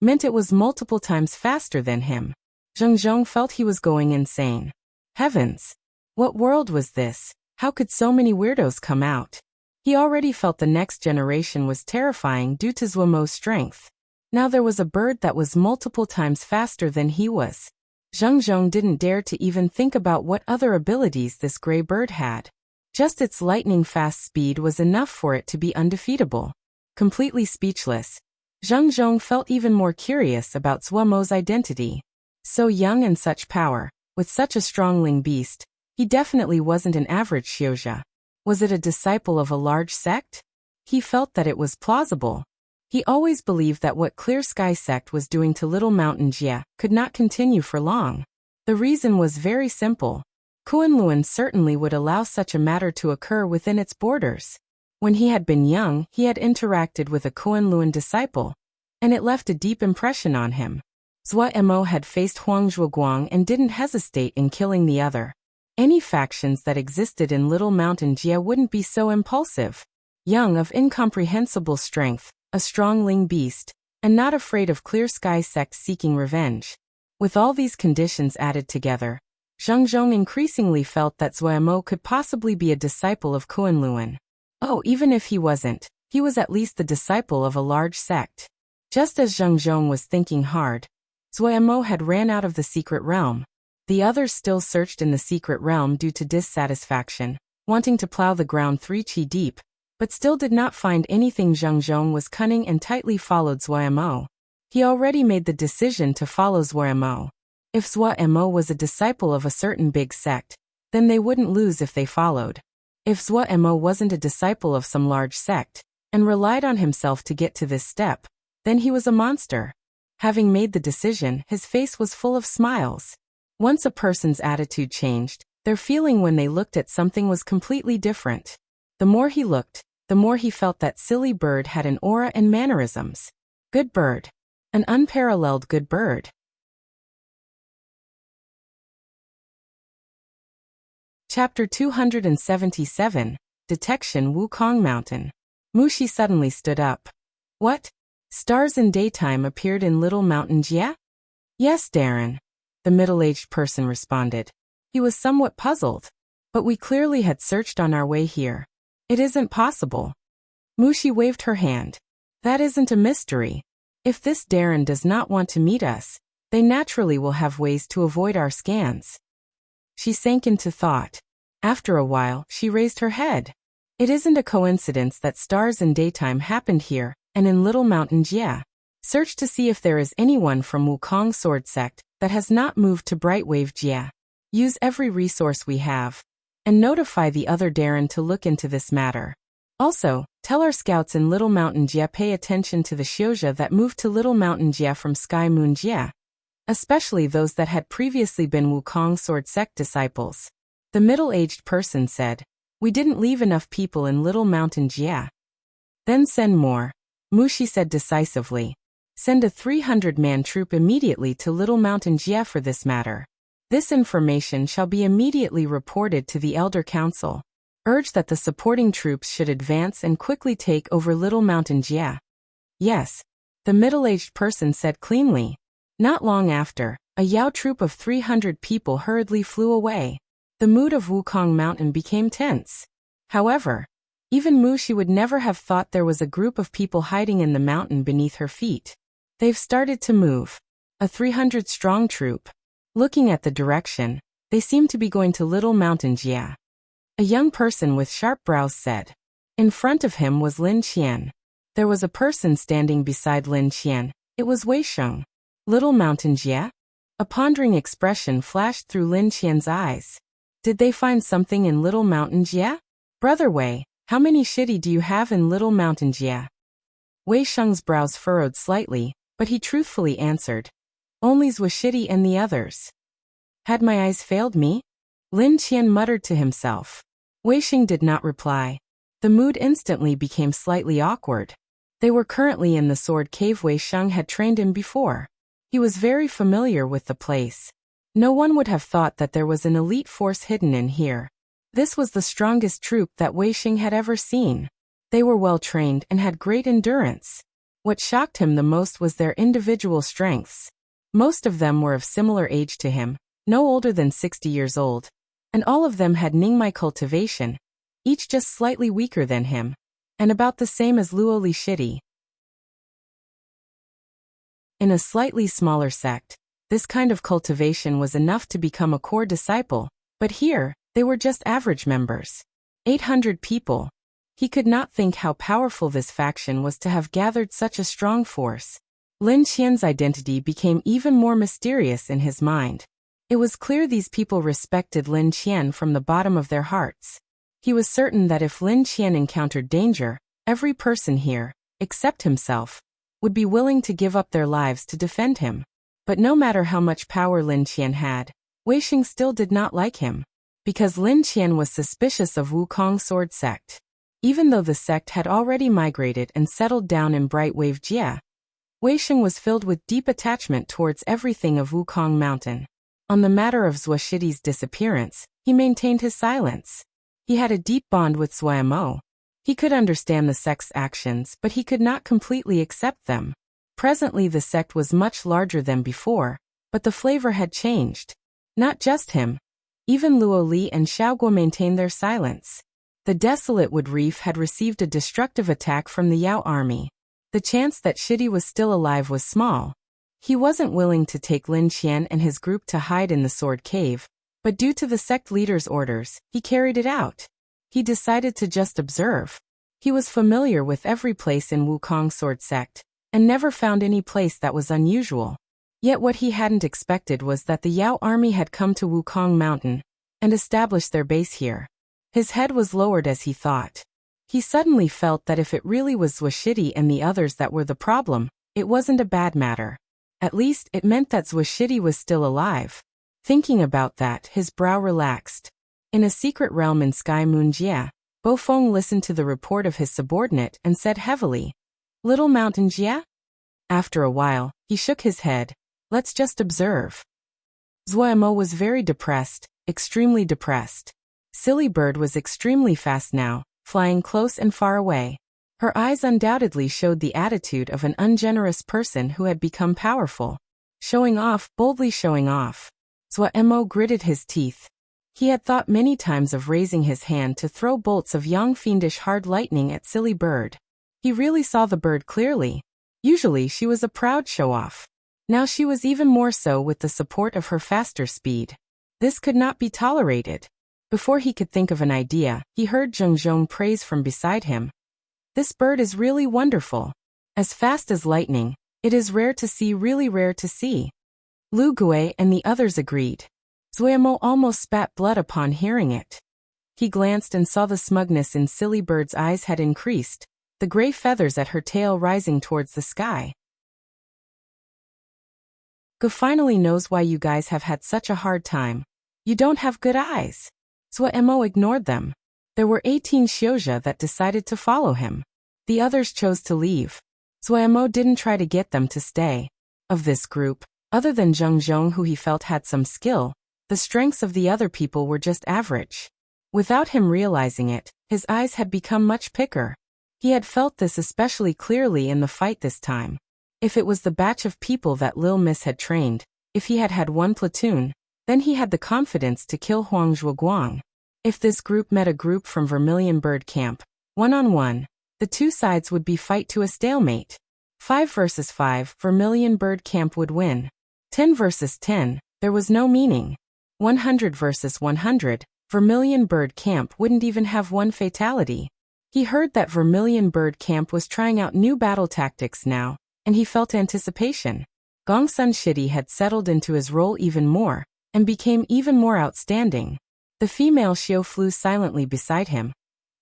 meant it was multiple times faster than him. Zheng Zhong felt he was going insane. Heavens! What world was this? How could so many weirdos come out? He already felt the next generation was terrifying due to Zuomo's strength. Now there was a bird that was multiple times faster than he was. Zheng Zhong didn't dare to even think about what other abilities this gray bird had. Just its lightning-fast speed was enough for it to be undefeatable. Completely speechless, Zheng Zhong felt even more curious about Zuomo's identity. So young and such power, with such a strong ling beast, he definitely wasn't an average Xiuzha. Was it a disciple of a large sect? He felt that it was plausible. He always believed that what Clear Sky sect was doing to Little Mountain Jia could not continue for long. The reason was very simple. Kunlun certainly would allow such a matter to occur within its borders. When he had been young, he had interacted with a Kunlun disciple, and it left a deep impression on him. Zuo had faced Huang Zhuoguang and didn't hesitate in killing the other. Any factions that existed in Little Mountain Jia wouldn't be so impulsive. Young, of incomprehensible strength, a strong ling beast, and not afraid of Clear Sky sect seeking revenge. With all these conditions added together, Zheng Zhong increasingly felt that Zuo could possibly be a disciple of Kunlun. Oh, even if he wasn't, he was at least the disciple of a large sect. Just as Zheng Zhong was thinking hard, Zuo had ran out of the secret realm. The others still searched in the secret realm due to dissatisfaction, wanting to plow the ground 3 chi deep, but still did not find anything. Zheng Zhong was cunning and tightly followed Zuo. He already made the decision to follow Zuo. If Zuo was a disciple of a certain big sect, then they wouldn't lose if they followed. If Zuo wasn't a disciple of some large sect, and relied on himself to get to this step, then he was a monster. Having made the decision, his face was full of smiles. Once a person's attitude changed, their feeling when they looked at something was completely different. The more he looked, the more he felt that Silly Bird had an aura and mannerisms. Good bird. An unparalleled good bird. Chapter 277, Detection. Wukong Mountain. Mushi suddenly stood up. What? Stars in daytime appeared in Little Mountain Jia? Yes, Darren. The middle-aged person responded. He was somewhat puzzled. But we clearly had searched on our way here. It isn't possible. Mushi waved her hand. That isn't a mystery. If this Darren does not want to meet us, they naturally will have ways to avoid our scans. She sank into thought. After a while, she raised her head. It isn't a coincidence that stars in daytime happened here, and in Little Mountain Jia. Search to see if there is anyone from Wukong Sword Sect that has not moved to Brightwave Jia. Use every resource we have. And notify the other Darren to look into this matter. Also, tell our scouts in Little Mountain Jia pay attention to the Xiuzha that moved to Little Mountain Jia from Sky Moon Jia. Especially those that had previously been Wukong Sword Sect disciples. The middle-aged person said, we didn't leave enough people in Little Mountain Jia. Then send more. Mushi said decisively. Send a 300-man troop immediately to Little Mountain Jia for this matter. This information shall be immediately reported to the Elder Council. Urge that the supporting troops should advance and quickly take over Little Mountain Jia. Yes, the middle-aged person said cleanly. Not long after, a Yao troop of 300 people hurriedly flew away. The mood of Wukong Mountain became tense. However, even Mushi would never have thought there was a group of people hiding in the mountain beneath her feet. They've started to move. A 300-strong troop. Looking at the direction, they seem to be going to Little Mountain Jia. A young person with sharp brows said. In front of him was Lin Qian. There was a person standing beside Lin Qian. It was Wei Sheng. Little Mountain Jia? A pondering expression flashed through Lin Qian's eyes. Did they find something in Little Mountain Jia? Brother Wei, how many shitty do you have in Little Mountain Jia? Wei Sheng's brows furrowed slightly, but he truthfully answered. Only Zwashiti and the others. Had my eyes failed me? Lin Qian muttered to himself. Wei Sheng did not reply. The mood instantly became slightly awkward. They were currently in the sword cave Wei Sheng had trained in before. He was very familiar with the place. No one would have thought that there was an elite force hidden in here. This was the strongest troop that Wei Sheng had ever seen. They were well trained and had great endurance. What shocked him the most was their individual strengths. Most of them were of similar age to him, no older than 60 years old. And all of them had Ningmai cultivation, each just slightly weaker than him, and about the same as Luo Li Shiti. In a slightly smaller sect, this kind of cultivation was enough to become a core disciple, but here, they were just average members. 800 people. He could not think how powerful this faction was to have gathered such a strong force. Lin Qian's identity became even more mysterious in his mind. It was clear these people respected Lin Qian from the bottom of their hearts. He was certain that if Lin Qian encountered danger, every person here, except himself, would be willing to give up their lives to defend him. But no matter how much power Lin Qian had, Wei Sheng still did not like him, because Lin Qian was suspicious of Wukong Sword Sect. Even though the sect had already migrated and settled down in Brightwave Jia, Wei Sheng was filled with deep attachment towards everything of Wukong Mountain. On the matter of Zwashiti's disappearance, he maintained his silence. He had a deep bond with Zhuamo. He could understand the sect's actions, but he could not completely accept them. Presently the sect was much larger than before, but the flavor had changed. Not just him. Even Luo Li and Xiaoguo maintained their silence. The desolate wood reef had received a destructive attack from the Yao army. The chance that Shiti was still alive was small. He wasn't willing to take Lin Qian and his group to hide in the sword cave, but due to the sect leader's orders, he carried it out. He decided to just observe. He was familiar with every place in Wukong Sword Sect, and never found any place that was unusual. Yet what he hadn't expected was that the Yao army had come to Wukong Mountain and established their base here. His head was lowered as he thought. He suddenly felt that if it really was Zwashiti and the others that were the problem, it wasn't a bad matter. At least, it meant that Zwashiti was still alive. Thinking about that, his brow relaxed. In a secret realm in Sky Moon Jia, Bo Feng listened to the report of his subordinate and said heavily, "Little Mountain Jia?" After a while, he shook his head. "Let's just observe." Zhuamo was very depressed, extremely depressed. Silly Bird was extremely fast now, flying close and far away. Her eyes undoubtedly showed the attitude of an ungenerous person who had become powerful. Showing off, boldly showing off. Zhuamo gritted his teeth. He had thought many times of raising his hand to throw bolts of young fiendish hard lightning at Silly Bird. He really saw the bird clearly. Usually she was a proud show-off. Now she was even more so with the support of her faster speed. This could not be tolerated. Before he could think of an idea, he heard Zheng praise from beside him. This bird is really wonderful. As fast as lightning. It is rare to see, really rare to see. Lu Gui and the others agreed. Zuemo almost spat blood upon hearing it. He glanced and saw the smugness in Silly Bird's eyes had increased, the gray feathers at her tail rising towards the sky. Gu finally knows why you guys have had such a hard time. You don't have good eyes. Zuemo ignored them. There were 18 Xiozha that decided to follow him. The others chose to leave. Zuemo didn't try to get them to stay. Of this group, other than Zheng who he felt had some skill, the strengths of the other people were just average. Without him realizing it, his eyes had become much picker. He had felt this especially clearly in the fight this time. If it was the batch of people that Lil Miss had trained, if he had had one platoon, then he had the confidence to kill Huang Zhuoguang. If this group met a group from Vermilion Bird Camp, one-on-one, the two sides would be fight to a stalemate. 5 versus 5, Vermilion Bird Camp would win. 10 versus 10, there was no meaning. 100 versus 100, Vermilion Bird Camp wouldn't even have one fatality. He heard that Vermilion Bird Camp was trying out new battle tactics now, and he felt anticipation. Gongsun Shidi had settled into his role even more, and became even more outstanding. The female Xiao flew silently beside him.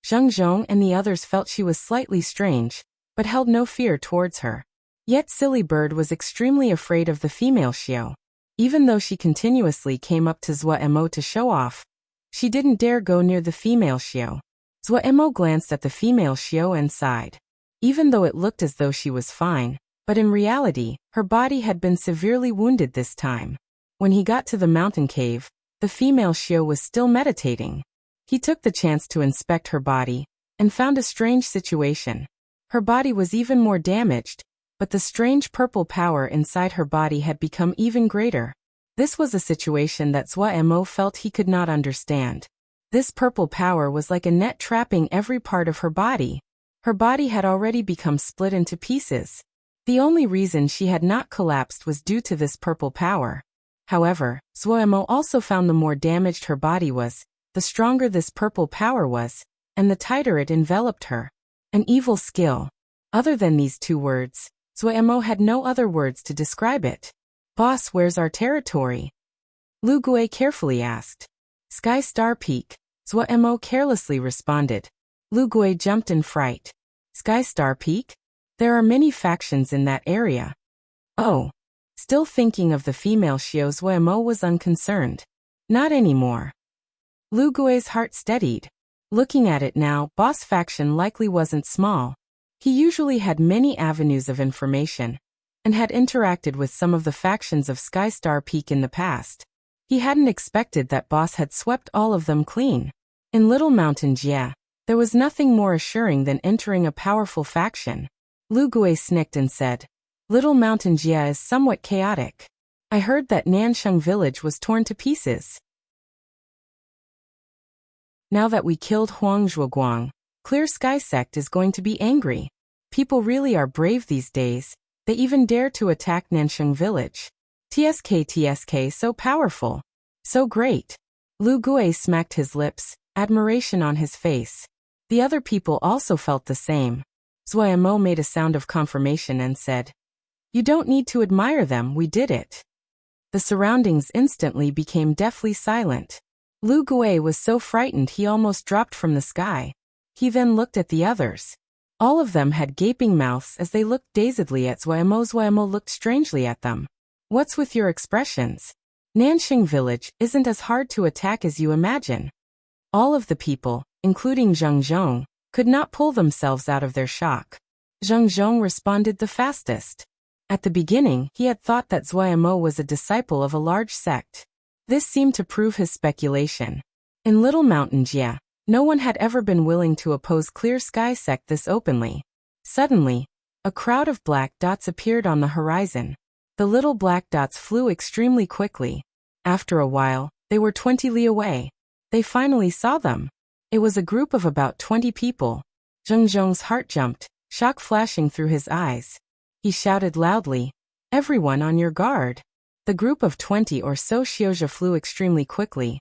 Zheng and the others felt she was slightly strange, but held no fear towards her. Yet Silly Bird was extremely afraid of the female Xiao. Even though she continuously came up to Zuemo to show off, she didn't dare go near the female Xiao. Zuemo glanced at the female Xiao and sighed. Even though it looked as though she was fine, but in reality, her body had been severely wounded this time. When he got to the mountain cave, the female Xiao was still meditating. He took the chance to inspect her body, and found a strange situation. Her body was even more damaged, but the strange purple power inside her body had become even greater. This was a situation that Zuemo felt he could not understand. This purple power was like a net trapping every part of her body. Her body had already become split into pieces. The only reason she had not collapsed was due to this purple power. However, Zuemo also found the more damaged her body was, the stronger this purple power was, and the tighter it enveloped her. An evil skill. Other than these two words, Zuemo had no other words to describe it. Boss, where's our territory? Lu Gui carefully asked. Sky Star Peak, Zuemo carelessly responded. Lu Gui jumped in fright. Sky Star Peak? There are many factions in that area. Oh. Still thinking of the female Xiao, Zuemo was unconcerned. Not anymore. Lu Gui's heart steadied. Looking at it now, boss faction likely wasn't small. He usually had many avenues of information, and had interacted with some of the factions of Sky Star Peak in the past. He hadn't expected that boss had swept all of them clean. In Little Mountain Jia, there was nothing more assuring than entering a powerful faction. Lu Gui snicked and said, Little Mountain Jia is somewhat chaotic. I heard that Nansheng village was torn to pieces. Now that we killed Huang Zhuoguang, Clear Sky Sect is going to be angry. People really are brave these days. They even dare to attack Nansheng village. TSK, so powerful. So great. Lu Gui smacked his lips, admiration on his face. The other people also felt the same. Zuemo made a sound of confirmation and said, You don't need to admire them, we did it. The surroundings instantly became deathly silent. Lu Gui was so frightened he almost dropped from the sky. He then looked at the others. All of them had gaping mouths as they looked dazedly at Zuemo. Zuemo looked strangely at them. What's with your expressions? Nansheng village isn't as hard to attack as you imagine. All of the people, including Zheng, could not pull themselves out of their shock. Zheng responded the fastest. At the beginning, he had thought that Zuemo was a disciple of a large sect. This seemed to prove his speculation. In Little Mountain Jia, no one had ever been willing to oppose Clear Sky Sect this openly. Suddenly, a crowd of black dots appeared on the horizon. The little black dots flew extremely quickly. After a while, they were 20 li away. They finally saw them. It was a group of about 20 people. Zheng's heart jumped. shock flashing through his eyes. He shouted loudly, "Everyone on your guard!" The group of 20 or so Xiozha flew extremely quickly.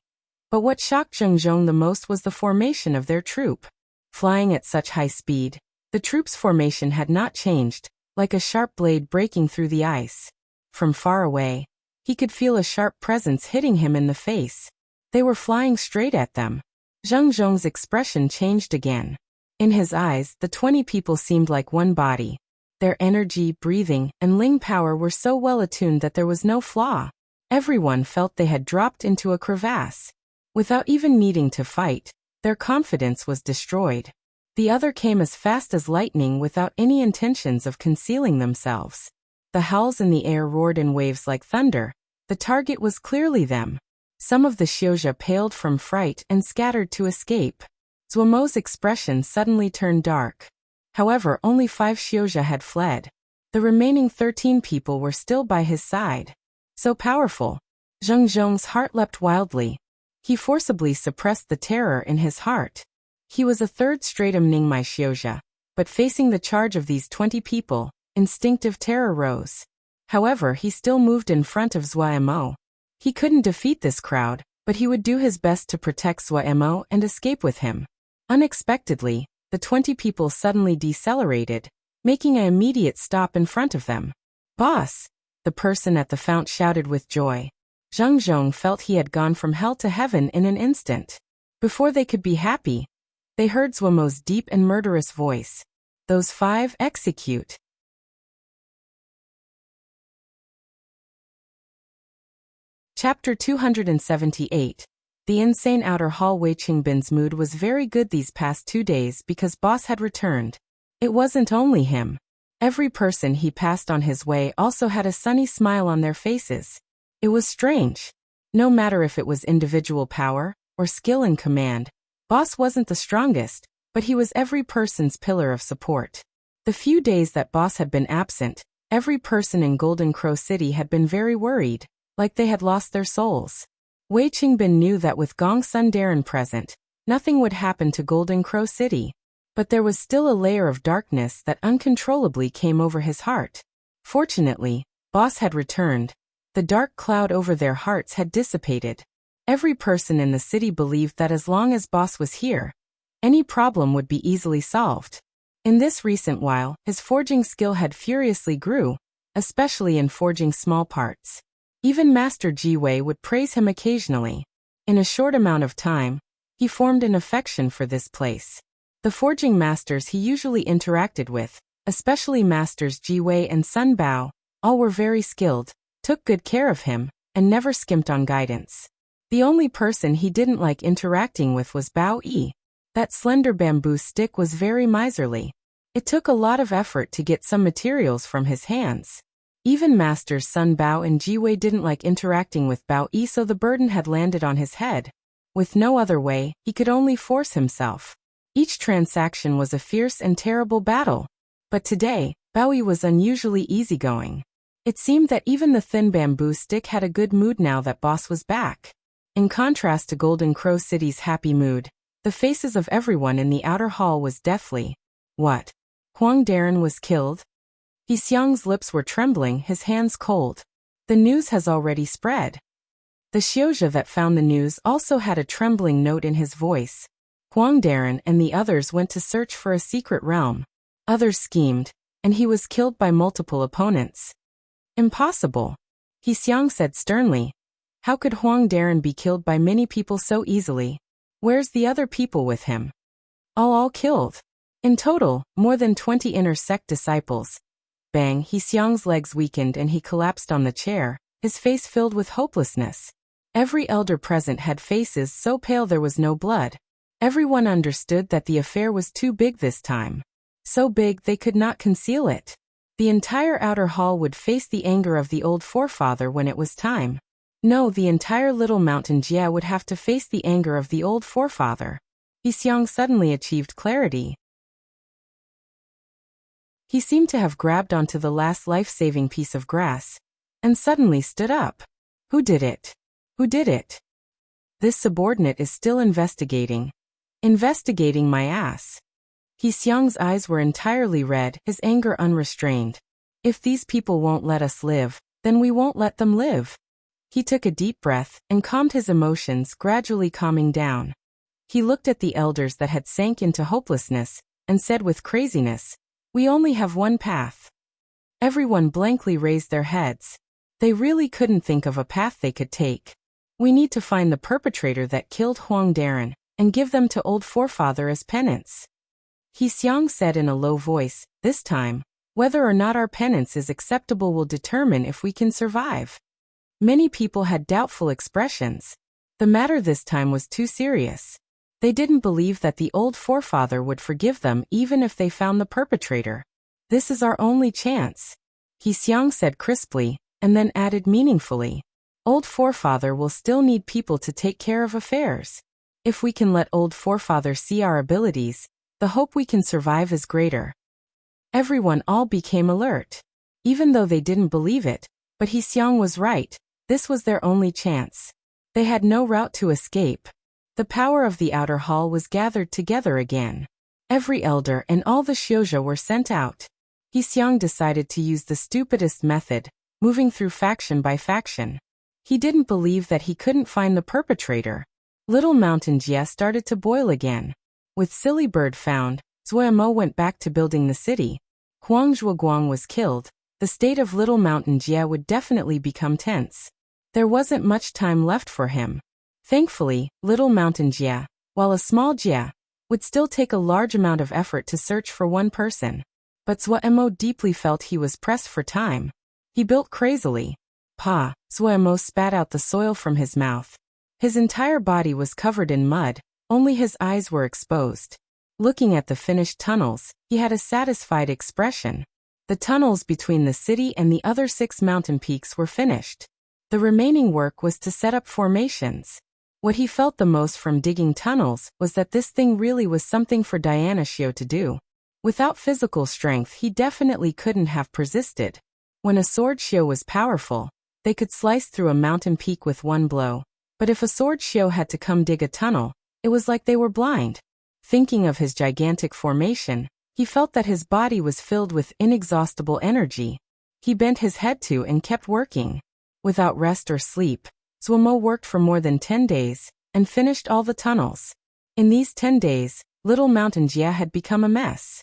But what shocked Zheng Zhong the most was the formation of their troop. Flying at such high speed, the troop's formation had not changed, like a sharp blade breaking through the ice. From far away, he could feel a sharp presence hitting him in the face. They were flying straight at them. Zheng Zhong's expression changed again. In his eyes, the 20 people seemed like one body. Their energy, breathing, and Ling power were so well attuned that there was no flaw. Everyone felt they had dropped into a crevasse. Without even needing to fight, their confidence was destroyed. The other came as fast as lightning without any intentions of concealing themselves. The howls in the air roared in waves like thunder. The target was clearly them. Some of the Xiozha paled from fright and scattered to escape. Zuomo's expression suddenly turned dark. However, only 5 Xiozha had fled. The remaining 13 people were still by his side. So powerful. Zheng Zhong's heart leapt wildly. He forcibly suppressed the terror in his heart. He was a third stratum Ningmai Xiozha, but facing the charge of these 20 people, instinctive terror rose. However, he still moved in front of Zuomo. He couldn't defeat this crowd, but he would do his best to protect Zuomo and escape with him. Unexpectedly, the 20 people suddenly decelerated, making an immediate stop in front of them. "Boss!" the person at the fount shouted with joy. Zheng Zhong felt he had gone from hell to heaven in an instant. Before they could be happy, they heard Zuomo's deep and murderous voice. "Those 5, execute." Chapter 278. The insane outer hall. Wei Qingbin's mood was very good these past 2 days because boss had returned. It wasn't only him. Every person he passed on his way also had a sunny smile on their faces. It was strange. No matter if it was individual power or skill in command, boss wasn't the strongest, but he was every person's pillar of support. The few days that boss had been absent, every person in Golden Crow City had been very worried, like they had lost their souls. Wei Qingbin knew that with Gong Sundarin present, nothing would happen to Golden Crow City. But there was still a layer of darkness that uncontrollably came over his heart. Fortunately, boss had returned. The dark cloud over their hearts had dissipated. Every person in the city believed that as long as boss was here, any problem would be easily solved. In this recent while, his forging skill had furiously grew, especially in forging small parts. Even Master Jiwei would praise him occasionally. In a short amount of time, he formed an affection for this place. The forging masters he usually interacted with, especially Masters Jiwei and Sun Bao, all were very skilled, took good care of him, and never skimped on guidance. The only person he didn't like interacting with was Bao Yi. That slender bamboo stick was very miserly. It took a lot of effort to get some materials from his hands. Even Masters Sun Bao and Jiwei didn't like interacting with Bao Yi, so the burden had landed on his head. With no other way, he could only force himself. Each transaction was a fierce and terrible battle. But today, Bao Yi was unusually easygoing. It seemed that even the thin bamboo stick had a good mood now that boss was back. In contrast to Golden Crow City's happy mood, the faces of everyone in the outer hall was deathly. What? Huang Darren was killed? He Xiang's lips were trembling, his hands cold. The news has already spread. The Xiozha that found the news also had a trembling note in his voice. Huang Darren and the others went to search for a secret realm. Others schemed, and he was killed by multiple opponents. Impossible. He Xiang said sternly. How could Huang Darren be killed by many people so easily? Where's the other people with him? All killed. In total, more than 20 inner sect disciples. Bang, He Xiang's legs weakened and he collapsed on the chair, his face filled with hopelessness. Every elder present had faces so pale there was no blood. Everyone understood that the affair was too big this time. So big they could not conceal it. The entire outer hall would face the anger of the old forefather when it was time. No, the entire little mountain Jia would have to face the anger of the old forefather. He Xiang suddenly achieved clarity. He seemed to have grabbed onto the last life-saving piece of grass, and suddenly stood up. Who did it? Who did it? This subordinate is still investigating. Investigating my ass. He Xiang's eyes were entirely red, his anger unrestrained. If these people won't let us live, then we won't let them live. He took a deep breath and calmed his emotions, gradually calming down. He looked at the elders that had sank into hopelessness and said with craziness, "We only have one path." Everyone blankly raised their heads. They really couldn't think of a path they could take. "We need to find the perpetrator that killed Huang Darren and give them to Old Forefather as penance." He Xiang said in a low voice, "This time, whether or not our penance is acceptable will determine if we can survive." Many people had doubtful expressions. The matter this time was too serious. They didn't believe that the Old Forefather would forgive them even if they found the perpetrator. "This is our only chance," He Xiang said crisply, and then added meaningfully. "Old Forefather will still need people to take care of affairs. If we can let Old Forefather see our abilities, the hope we can survive is greater." Everyone all became alert. Even though they didn't believe it, but He Xiang was right, this was their only chance. They had no route to escape. The power of the outer hall was gathered together again. Every elder and all the Xiuzha were sent out. He Xiang decided to use the stupidest method, moving through faction by faction. He didn't believe that he couldn't find the perpetrator. Little Mountain Jie started to boil again. With Silly Bird found, Zuemo went back to building the city. Huang Zhuoguang was killed. The state of Little Mountain Jie would definitely become tense. There wasn't much time left for him. Thankfully, Little Mountain Jie, while a small Jie, would still take a large amount of effort to search for one person. But Zuemo deeply felt he was pressed for time. He built crazily. Pa, Zuemo spat out the soil from his mouth. His entire body was covered in mud, only his eyes were exposed. Looking at the finished tunnels, he had a satisfied expression. The tunnels between the city and the other 6 mountain peaks were finished. The remaining work was to set up formations. What he felt the most from digging tunnels was that this thing really was something for Diana Xiu to do. Without physical strength, he definitely couldn't have persisted. When a sword Xiu was powerful, they could slice through a mountain peak with one blow. But if a sword Xiu had to come dig a tunnel, it was like they were blind. Thinking of his gigantic formation, he felt that his body was filled with inexhaustible energy. He bent his head to and kept working. Without rest or sleep, Zuemo worked for more than 10 days and finished all the tunnels. In these 10 days, Little Mountain Jie had become a mess.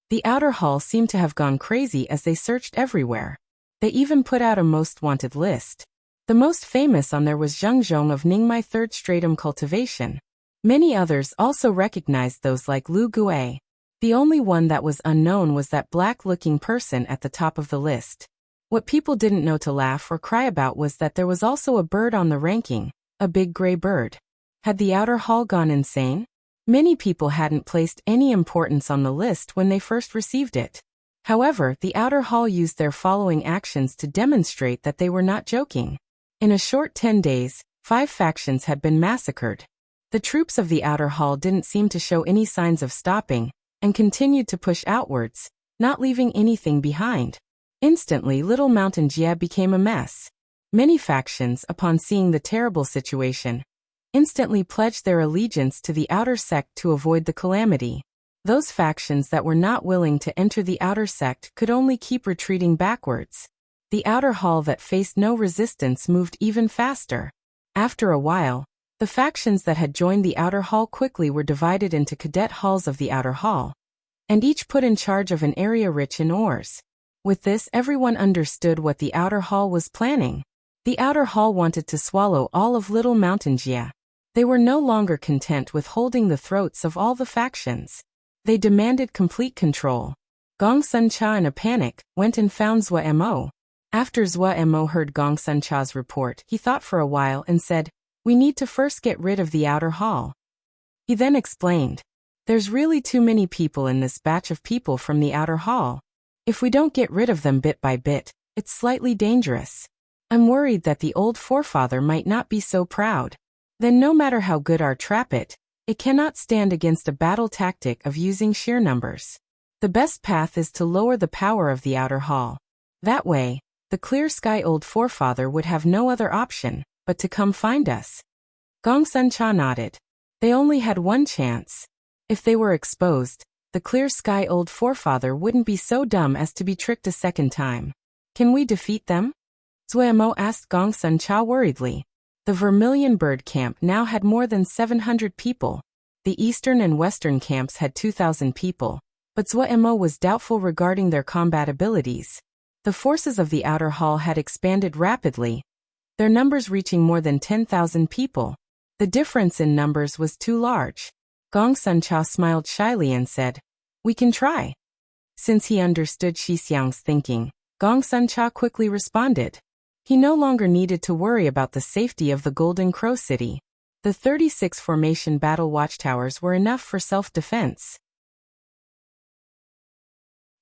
The outer hall seemed to have gone crazy as they searched everywhere. They even put out a most wanted list. The most famous on there was Zheng Zhong of Ningmai 3rd Stratum Cultivation. Many others also recognized those like Lu Gui. The only one that was unknown was that black-looking person at the top of the list. What people didn't know to laugh or cry about was that there was also a bird on the ranking, a big gray bird. Had the outer hall gone insane? Many people hadn't placed any importance on the list when they first received it. However, the outer hall used their following actions to demonstrate that they were not joking. In a short 10 days, 5 factions had been massacred. The troops of the outer hall didn't seem to show any signs of stopping, and continued to push outwards, not leaving anything behind. Instantly, Little Mountain Jie became a mess. Many factions, upon seeing the terrible situation, instantly pledged their allegiance to the outer sect to avoid the calamity. Those factions that were not willing to enter the outer sect could only keep retreating backwards. The outer hall that faced no resistance moved even faster. After a while, the factions that had joined the outer hall quickly were divided into cadet halls of the outer hall, and each put in charge of an area rich in ores. With this, everyone understood what the outer hall was planning. The outer hall wanted to swallow all of Little Mountain Jie. They were no longer content with holding the throats of all the factions. They demanded complete control. Gong Sun Cha, in a panic, went and found Zuemo. After Zuemo heard Gong Sun Cha's report, he thought for a while and said, "We need to first get rid of the outer hall." He then explained, "There's really too many people in this batch of people from the outer hall. If we don't get rid of them bit by bit, it's slightly dangerous. I'm worried that the Old Forefather might not be so proud. Then no matter how good our trap it cannot stand against a battle tactic of using sheer numbers. The best path is to lower the power of the outer hall. That way, the Clear Sky Old Forefather would have no other option but to come find us." Gong Sun Cha nodded. They only had one chance. If they were exposed, the clear sky old forefather wouldn't be so dumb as to be tricked a second time. Can we defeat them? Zuemo asked Gong Sun Cha worriedly. The Vermilion Bird camp now had more than 700 people. The eastern and western camps had 2,000 people, but Zuemo was doubtful regarding their combat abilities. The forces of the outer hall had expanded rapidly, their numbers reaching more than 10,000 people. The difference in numbers was too large. Gong Sun Cha smiled shyly and said, "We can try." Since he understood Shi Xiang's thinking, Gong Sun Cha quickly responded. He no longer needed to worry about the safety of the Golden Crow City. The 36 formation battle watchtowers were enough for self-defense.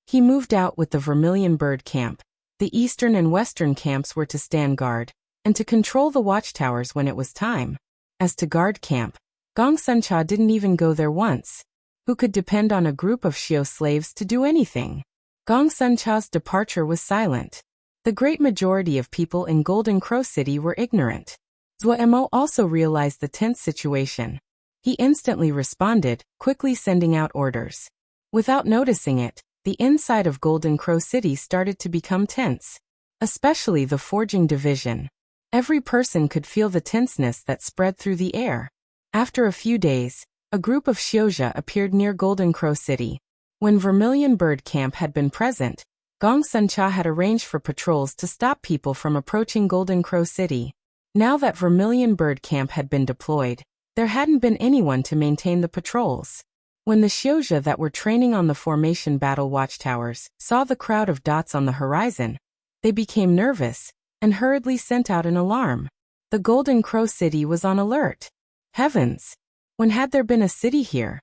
He moved out with the Vermilion Bird camp. The eastern and western camps were to stand guard, and to control the watchtowers when it was time. As to guard camp, Gong Sun Cha didn't even go there once. Who could depend on a group of Xiao slaves to do anything? Gong Sun Cha's departure was silent. The great majority of people in Golden Crow City were ignorant. Zuemo also realized the tense situation. He instantly responded, quickly sending out orders. Without noticing it, the inside of Golden Crow City started to become tense. Especially the forging division. Every person could feel the tenseness that spread through the air. After a few days, a group of Xiozha appeared near Golden Crow City. When Vermilion Bird Camp had been present, Gong Sun Cha had arranged for patrols to stop people from approaching Golden Crow City. Now that Vermilion Bird Camp had been deployed, there hadn't been anyone to maintain the patrols. When the Xiozha that were training on the formation battle watchtowers saw the crowd of dots on the horizon, they became nervous and hurriedly sent out an alarm. The Golden Crow City was on alert. Heavens! When had there been a city here?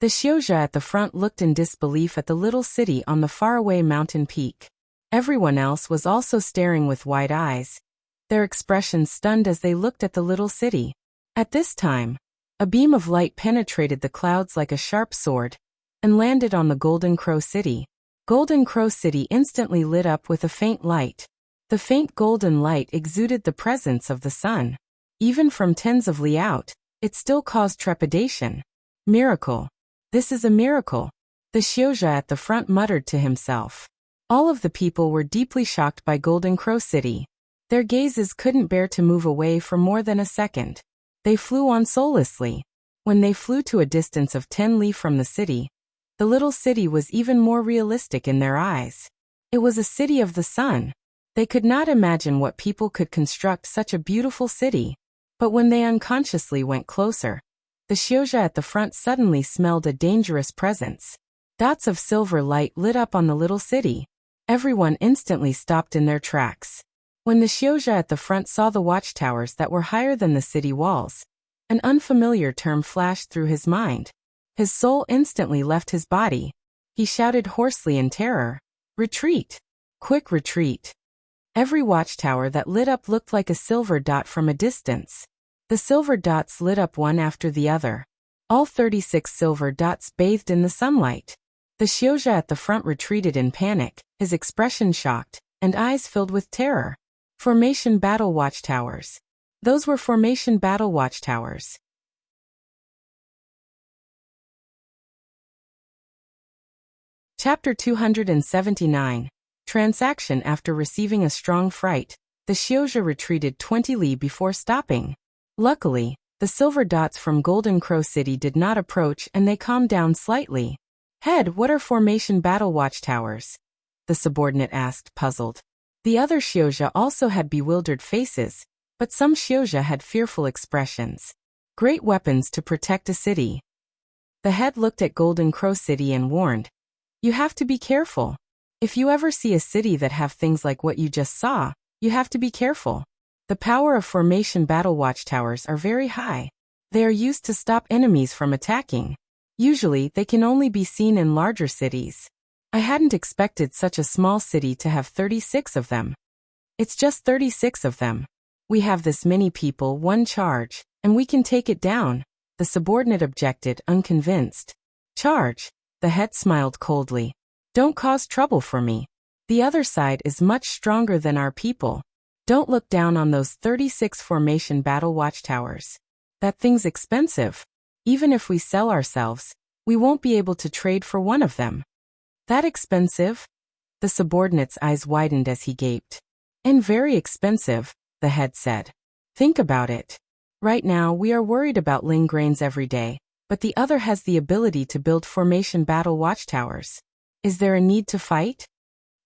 The Xiozha at the front looked in disbelief at the little city on the faraway mountain peak. Everyone else was also staring with wide eyes, their expressions stunned as they looked at the little city. At this time, a beam of light penetrated the clouds like a sharp sword and landed on the Golden Crow City. Golden Crow City instantly lit up with a faint light. The faint golden light exuded the presence of the sun. Even from tens of li out, it still caused trepidation. Miracle. This is a miracle. The Xiozha at the front muttered to himself. All of the people were deeply shocked by Golden Crow City. Their gazes couldn't bear to move away for more than a second. They flew on soullessly. When they flew to a distance of 10 li from the city, the little city was even more realistic in their eyes. It was a city of the sun. They could not imagine what people could construct such a beautiful city. But when they unconsciously went closer, the Xiozha at the front suddenly smelled a dangerous presence. Dots of silver light lit up on the little city. Everyone instantly stopped in their tracks. When the Xiozha at the front saw the watchtowers that were higher than the city walls, an unfamiliar term flashed through his mind. His soul instantly left his body. He shouted hoarsely in terror, "Retreat! Quick retreat!" Every watchtower that lit up looked like a silver dot from a distance. The silver dots lit up one after the other. All 36 silver dots bathed in the sunlight. The Xiozha at the front retreated in panic, his expression shocked, and eyes filled with terror. Formation battle watchtowers. Those were formation battle watchtowers. Chapter 279. Transaction. After receiving a strong fright, the Xiozha retreated 20 li before stopping. Luckily, the silver dots from Golden Crow City did not approach and they calmed down slightly. "Head, what are formation battle watchtowers?" the subordinate asked, puzzled. The other Xiozha also had bewildered faces, but some Xiozha had fearful expressions. "Great weapons to protect a city." The head looked at Golden Crow City and warned, "You have to be careful. If you ever see a city that have things like what you just saw, you have to be careful. The power of formation battle watchtowers are very high. They are used to stop enemies from attacking. Usually, they can only be seen in larger cities. I hadn't expected such a small city to have 36 of them." "It's just 36 of them. We have this many people, one charge, and we can take it down," the subordinate objected, unconvinced. "Charge?" The head smiled coldly. "Don't cause trouble for me. The other side is much stronger than our people. Don't look down on those 36 formation battle watchtowers. That thing's expensive. Even if we sell ourselves, We won't be able to trade for one of them. That expensive? The subordinate's eyes widened as he gaped. And very expensive, the head said. Think about it. Right now we are worried about Ling grains every day, but the other has the ability to build formation battle watchtowers. Is there a need to fight?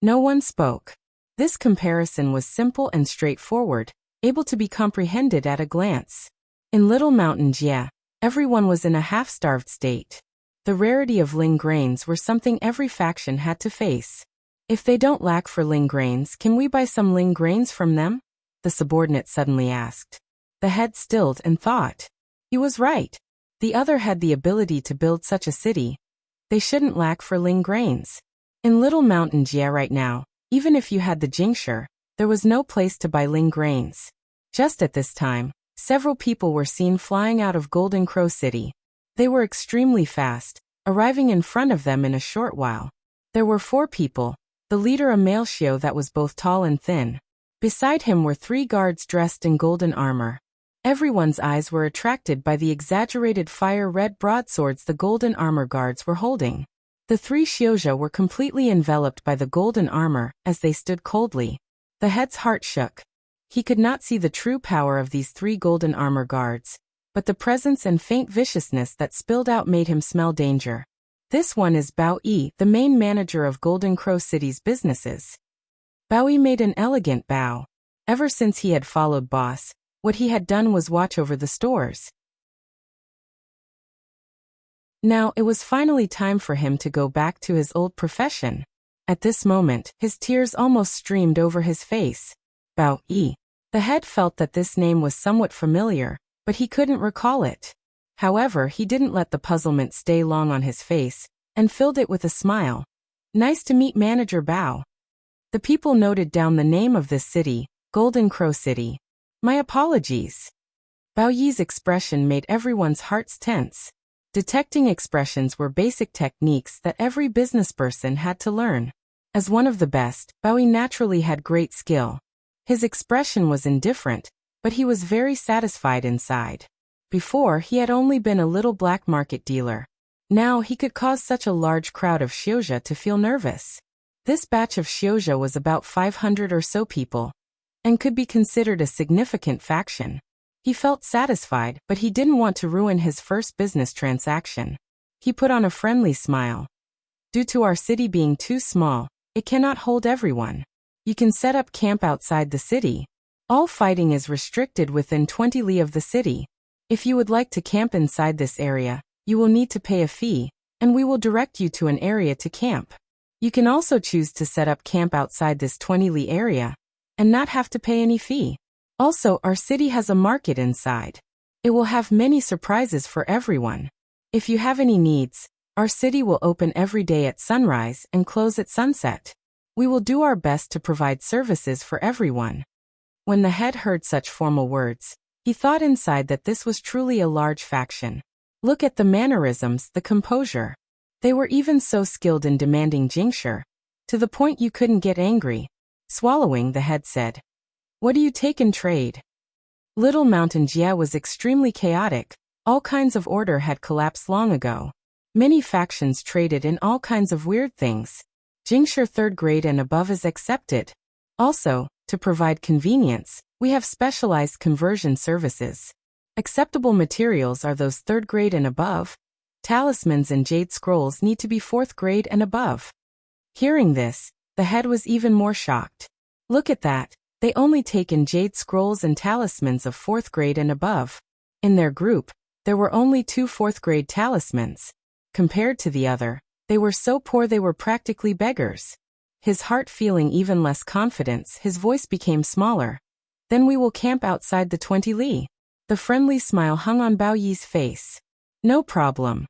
No one spoke. This comparison was simple and straightforward, able to be comprehended at a glance. In Little Mountain Jia, everyone was in a half-starved state. The rarity of Ling grains were something every faction had to face. If they don't lack for Ling grains, can we buy some Ling grains from them? The subordinate suddenly asked. The head stilled and thought. He was right. The other had the ability to build such a city. They shouldn't lack for Ling grains. In Little Mountain Jia right now, even if you had the Jingshi, there was no place to buy Ling grains. Just at this time, several people were seen flying out of Golden Crow City. They were extremely fast, arriving in front of them in a short while. There were 4 people, the leader a male Xiao that was both tall and thin. Beside him were 3 guards dressed in golden armor. Everyone's eyes were attracted by the exaggerated fire-red broadswords the golden armor guards were holding. The 3 Xiaozha were completely enveloped by the golden armor as they stood coldly. The head's heart shook. He could not see the true power of these 3 golden armor guards, but the presence and faint viciousness that spilled out made him smell danger. This one is Bao Yi, the main manager of Golden Crow City's businesses. Bao Yi made an elegant bow. Ever since he had followed boss, what he had done was watch over the stores. Now it was finally time for him to go back to his old profession. At this moment, his tears almost streamed over his face. Bao Yi. The head felt that this name was somewhat familiar, but he couldn't recall it. However, he didn't let the puzzlement stay long on his face, and filled it with a smile. Nice to meet Manager Bao. The people noted down the name of this city, Golden Crow City. My apologies. Bao Yi's expression made everyone's hearts tense. Detecting expressions were basic techniques that every businessperson had to learn. As one of the best, Bao Yi naturally had great skill. His expression was indifferent, but he was very satisfied inside. Before, he had only been a little black market dealer. Now he could cause such a large crowd of Xiaozha to feel nervous. This batch of Xiaozha was about 500 or so people, and could be considered a significant faction. He felt satisfied, but he didn't want to ruin his first business transaction. He put on a friendly smile. Due to our city being too small, it cannot hold everyone. You can set up camp outside the city. All fighting is restricted within 20 li of the city. If you would like to camp inside this area, you will need to pay a fee, and we will direct you to an area to camp. You can also choose to set up camp outside this 20 li area, and not have to pay any fee. Also, our city has a market inside. It will have many surprises for everyone. If you have any needs, our city will open every day at sunrise and close at sunset. We will do our best to provide services for everyone. When the head heard such formal words, he thought inside that this was truly a large faction. Look at the mannerisms, the composure. They were even so skilled in demanding Jingshi, to the point you couldn't get angry. Swallowing, the head said. What do you take in trade? Little Mountain Jia was extremely chaotic. All kinds of order had collapsed long ago. Many factions traded in all kinds of weird things. Jingshi 3rd grade and above is accepted. Also, to provide convenience, we have specialized conversion services. Acceptable materials are those 3rd grade and above. Talismans and jade scrolls need to be 4th grade and above. Hearing this, the head was even more shocked. Look at that, they only take in jade scrolls and talismans of 4th grade and above. In their group, there were only 2 4th grade talismans. Compared to the other, they were so poor they were practically beggars. His heart feeling even less confidence, his voice became smaller. Then we will camp outside the 20 li. The friendly smile hung on Bao Yi's face. No problem.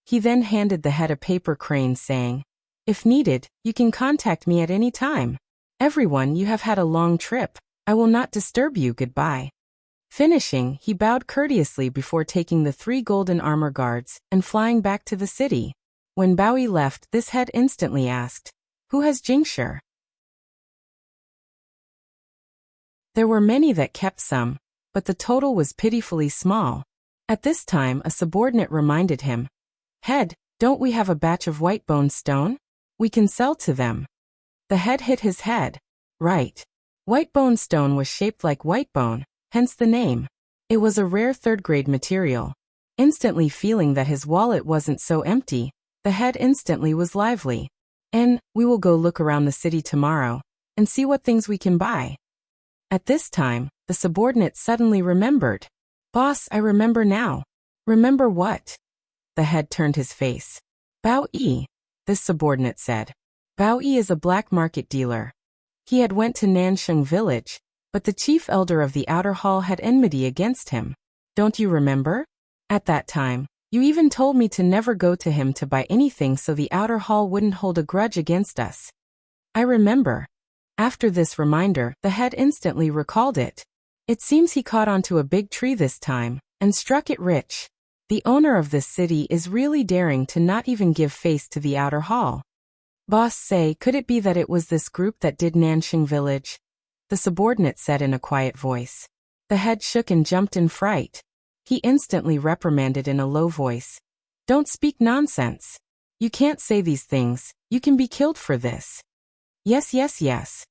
He then handed the head a paper crane saying, if needed, you can contact me at any time. Everyone, you have had a long trip. I will not disturb you, goodbye. Finishing, he bowed courteously before taking the 3 golden armor guards and flying back to the city. When Bao Yi left, this head instantly asked, who has Jingshi? There were many that kept some, but the total was pitifully small. At this time, a subordinate reminded him, Head, don't we have a batch of white bone stone? We can sell to them. The head hit his head. Right. White bone stone was shaped like white bone, hence the name. It was a rare third-grade material. Instantly feeling that his wallet wasn't so empty, the head instantly was lively. And we will go look around the city tomorrow and see what things we can buy. At this time, the subordinate suddenly remembered. Boss, I remember now. Remember what? The head turned his face. Bao Yi, this subordinate said. Bao Yi is a black market dealer. He had went to Nansheng village, but the chief elder of the outer hall had enmity against him. Don't you remember? At that time, you even told me to never go to him to buy anything so the outer hall wouldn't hold a grudge against us. I remember. After this reminder, the head instantly recalled it. It seems he caught onto a big tree this time, and struck it rich. The owner of this city is really daring to not even give face to the outer hall. Boss say, could it be that it was this group that did Nansheng village? The subordinate said in a quiet voice. The head shook and jumped in fright. He instantly reprimanded in a low voice. Don't speak nonsense. You can't say these things, you can be killed for this. Yes, yes, yes.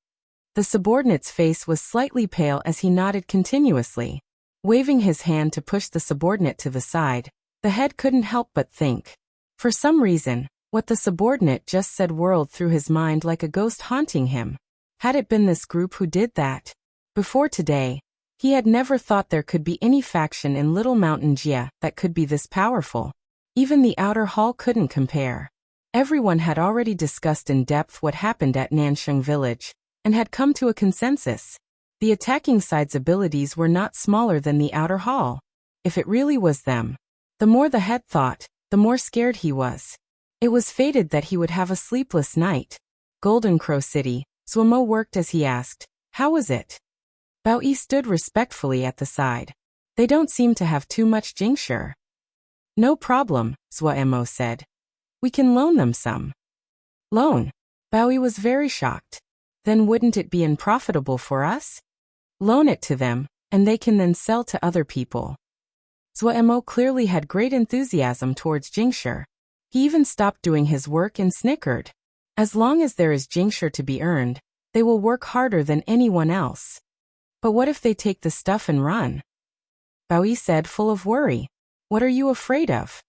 The subordinate's face was slightly pale as he nodded continuously. Waving his hand to push the subordinate to the side, the head couldn't help but think. For some reason, what the subordinate just said whirled through his mind like a ghost haunting him. Had it been this group who did that? Before today, he had never thought there could be any faction in Little Mountain Jia that could be this powerful. Even the outer hall couldn't compare. Everyone had already discussed in depth what happened at Nansheng village, and had come to a consensus. The attacking side's abilities were not smaller than the outer hall. If it really was them, the more the head thought, the more scared he was. It was fated that he would have a sleepless night. Golden Crow City, Suamo worked as he asked, how was it? Bao Yi stood respectfully at the side. They don't seem to have too much jingsher. No problem, Suamo said. We can loan them some. Loan? Bao Yi was very shocked. Then wouldn't it be unprofitable for us? Loan it to them, and they can then sell to other people. Suamo clearly had great enthusiasm towards jingsher. He even stopped doing his work and snickered. As long as there is jingsher to be earned, they will work harder than anyone else. But what if they take the stuff and run? Bao Yi said, full of worry. What are you afraid of?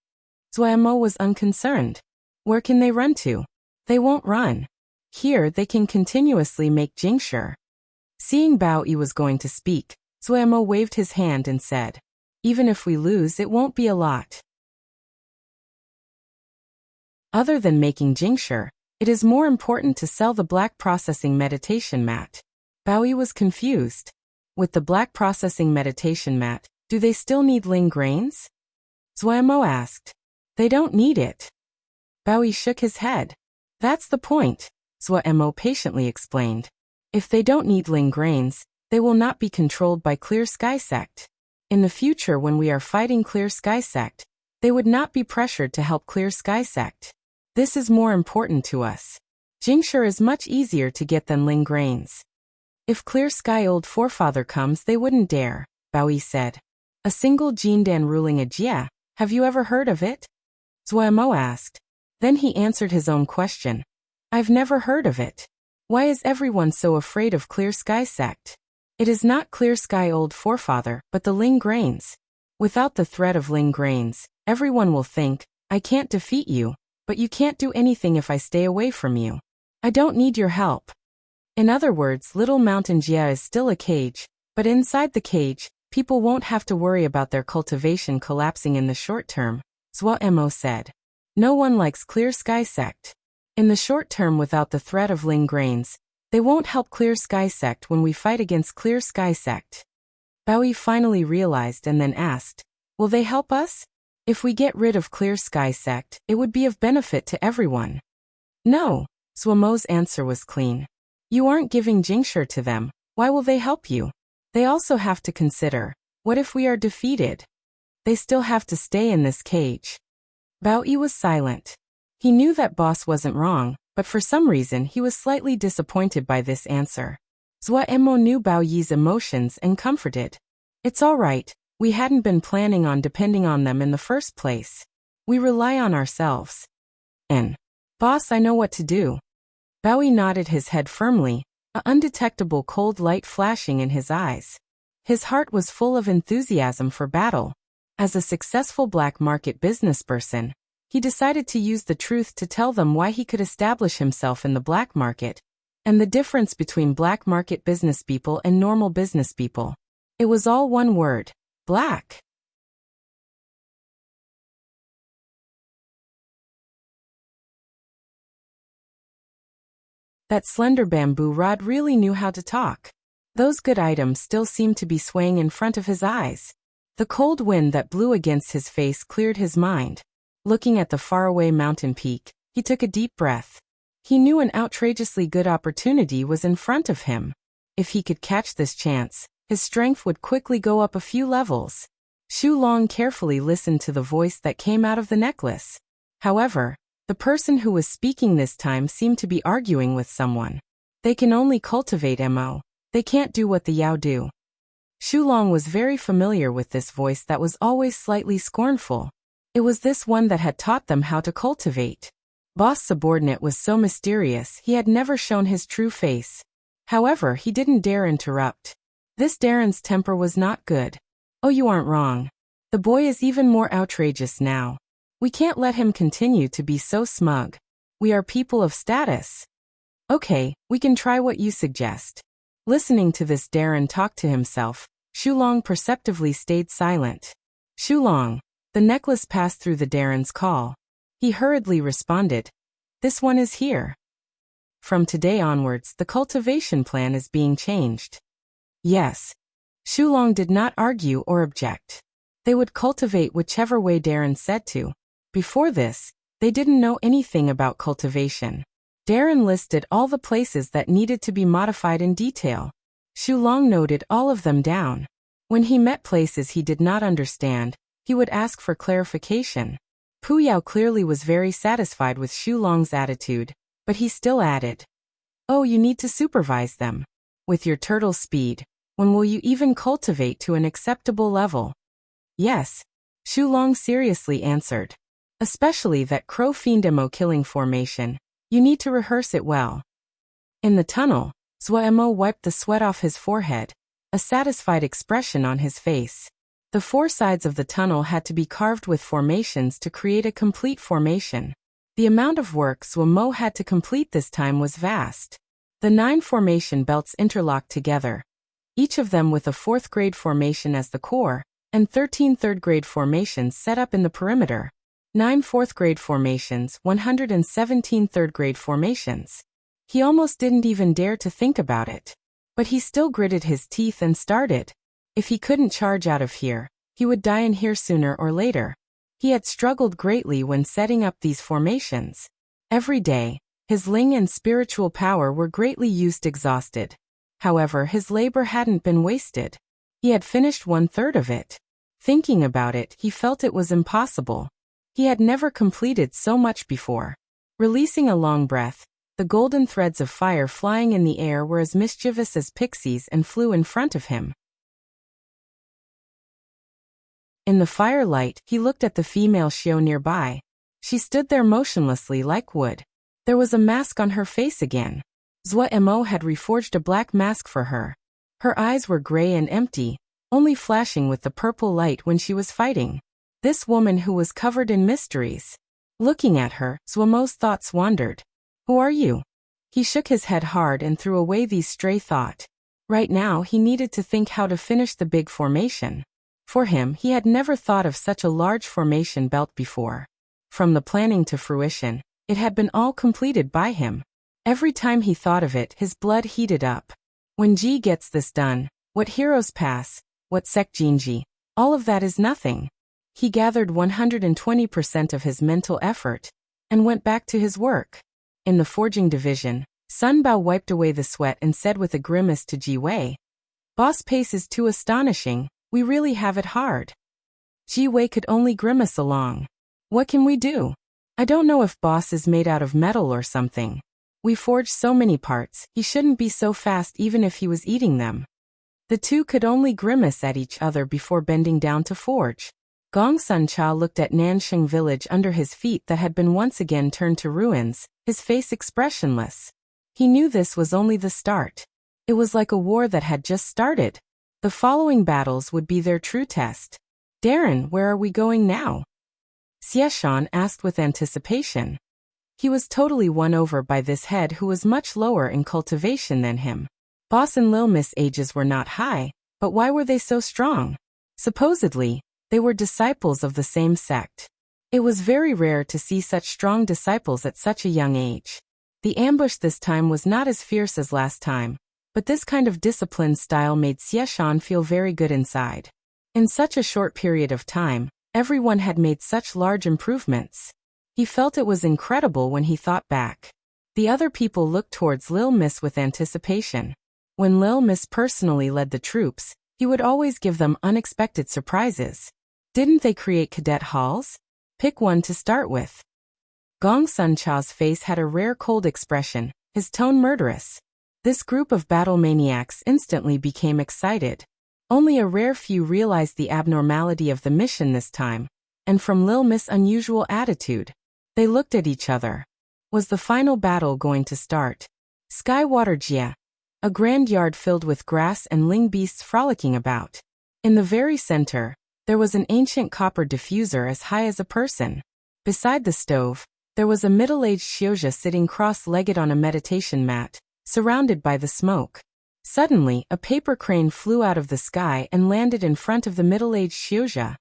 Suamo was unconcerned. Where can they run to? They won't run. Here they can continuously make jingsher. Seeing Bao Yi was going to speak, Suamo waved his hand and said, even if we lose, it won't be a lot. Other than making jingsher, it is more important to sell the black processing meditation mat. Bao Yi was confused. With the black processing meditation mat, do they still need ling grains? Suamo asked. They don't need it. Bao Yi shook his head. That's the point, Suamo patiently explained. If they don't need ling grains, they will not be controlled by Clear Sky Sect. In the future when we are fighting Clear Sky Sect, they would not be pressured to help Clear Sky Sect. This is more important to us. Jingsher is much easier to get than ling grains. If Clear Sky Old Forefather comes, they wouldn't dare, Bao Yi said. A single Jindan ruling a Jia, have you ever heard of it? Suamo asked. Then he answered his own question. I've never heard of it. Why is everyone so afraid of Clear Sky Sect? It is not Clear Sky Old Forefather, but the ling grains. Without the threat of ling grains, everyone will think, I can't defeat you, but you can't do anything if I stay away from you. I don't need your help. In other words, Little Mountain Jia is still a cage, but inside the cage, people won't have to worry about their cultivation collapsing in the short term, Suamo said. No one likes Clear Sky Sect. In the short term without the threat of ling grains, they won't help Clear Sky Sect when we fight against Clear Sky Sect. Bao Yi finally realized and then asked, will they help us? If we get rid of Clear Sky Sect, it would be of benefit to everyone. No, Suamo's answer was clean. You aren't giving jingsher to them, why will they help you? They also have to consider, what if we are defeated? They still have to stay in this cage. Bao Yi was silent. He knew that boss wasn't wrong, but for some reason he was slightly disappointed by this answer. Suamo knew Bao Yi's emotions and comforted. It's all right, we hadn't been planning on depending on them in the first place. We rely on ourselves. And, boss, I know what to do. Bowie nodded his head firmly, an undetectable cold light flashing in his eyes. His heart was full of enthusiasm for battle. As a successful black market businessperson, he decided to use the truth to tell them why he could establish himself in the black market, and the difference between black market businesspeople and normal businesspeople. It was all one word: black. That slender bamboo rod really knew how to talk. Those good items still seemed to be swaying in front of his eyes. The cold wind that blew against his face cleared his mind. Looking at the faraway mountain peak, he took a deep breath. He knew an outrageously good opportunity was in front of him. If he could catch this chance, his strength would quickly go up a few levels. Xu Long carefully listened to the voice that came out of the necklace. However, the person who was speaking this time seemed to be arguing with someone. They can only cultivate Mo. They can't do what the Yao do. Xu Long was very familiar with this voice that was always slightly scornful. It was this one that had taught them how to cultivate. Boss subordinate was so mysterious he had never shown his true face. However, he didn't dare interrupt. This Darren's temper was not good. Oh, you aren't wrong. The boy is even more outrageous now. We can't let him continue to be so smug. We are people of status. Okay, we can try what you suggest. Listening to this Darren talk to himself, Xu Long perceptively stayed silent. Xu Long. The necklace passed through the Darren's call. He hurriedly responded. This one is here. From today onwards, the cultivation plan is being changed. Yes. Xu Long did not argue or object. They would cultivate whichever way Darren said to. Before this, they didn't know anything about cultivation. Darren listed all the places that needed to be modified in detail. Xu Long noted all of them down. When he met places he did not understand, he would ask for clarification. Pu Yao clearly was very satisfied with Xu Long's attitude, but he still added, "Oh, you need to supervise them. With your turtle speed, when will you even cultivate to an acceptable level?" "Yes," Xu Long seriously answered. "Especially that crow fiend Mo killing formation. You need to rehearse it well." In the tunnel, Mo wiped the sweat off his forehead, a satisfied expression on his face. The four sides of the tunnel had to be carved with formations to create a complete formation. The amount of work Mo had to complete this time was vast. The 9 formation belts interlocked together, each of them with a 4th grade formation as the core, and 13 3rd grade formations set up in the perimeter. 9 4th grade formations, 117 3rd grade formations. He almost didn't even dare to think about it. But he still gritted his teeth and started. If he couldn't charge out of here, he would die in here sooner or later. He had struggled greatly when setting up these formations. Every day, his ling and spiritual power were greatly used exhausted. However, his labor hadn't been wasted. He had finished 1/3 of it. Thinking about it, he felt it was impossible. He had never completed so much before. Releasing a long breath, the golden threads of fire flying in the air were as mischievous as pixies and flew in front of him. In the firelight, he looked at the female Xiao nearby. She stood there motionlessly like wood. There was a mask on her face again. Mo had reforged a black mask for her. Her eyes were gray and empty, only flashing with the purple light when she was fighting. This woman who was covered in mysteries. Looking at her, Mo's thoughts wandered. Who are you? He shook his head hard and threw away these stray thoughts. Right now he needed to think how to finish the big formation. For him, he had never thought of such a large formation belt before. From the planning to fruition, it had been all completed by him. Every time he thought of it, his blood heated up. When Ji gets this done, what heroes pass, what Sek Jinji, all of that is nothing. He gathered 120% of his mental effort and went back to his work. In the forging division, Sun Bao wiped away the sweat and said with a grimace to Ji Wei, "Boss pace is too astonishing, we really have it hard." Ji Wei could only grimace along. "What can we do? I don't know if boss is made out of metal or something. We forged so many parts, he shouldn't be so fast even if he was eating them." The two could only grimace at each other before bending down to forge. Gongsun Cha looked at Nansheng village under his feet that had been once again turned to ruins, his face expressionless. He knew this was only the start. It was like a war that had just started. The following battles would be their true test. Darren, where are we going now? Xieshan asked with anticipation. He was totally won over by this head who was much lower in cultivation than him. Boss and Lil Miss ages were not high, but why were they so strong? Supposedly, they were disciples of the same sect. It was very rare to see such strong disciples at such a young age. The ambush this time was not as fierce as last time, but this kind of disciplined style made Xieshan feel very good inside. In such a short period of time, everyone had made such large improvements. He felt it was incredible when he thought back. The other people looked towards Lil Miss with anticipation. When Lil Miss personally led the troops, he would always give them unexpected surprises. Didn't they create cadet halls? Pick one to start with. Gongsun Cha's face had a rare cold expression, his tone murderous. This group of battle maniacs instantly became excited. Only a rare few realized the abnormality of the mission this time, and from Lil Miss' unusual attitude, they looked at each other. Was the final battle going to start? Skywater Jia. A grand yard filled with grass and ling beasts frolicking about. In the very center, there was an ancient copper diffuser as high as a person. Beside the stove, there was a middle-aged Xiozha sitting cross-legged on a meditation mat, surrounded by the smoke. Suddenly, a paper crane flew out of the sky and landed in front of the middle-aged Xiozha.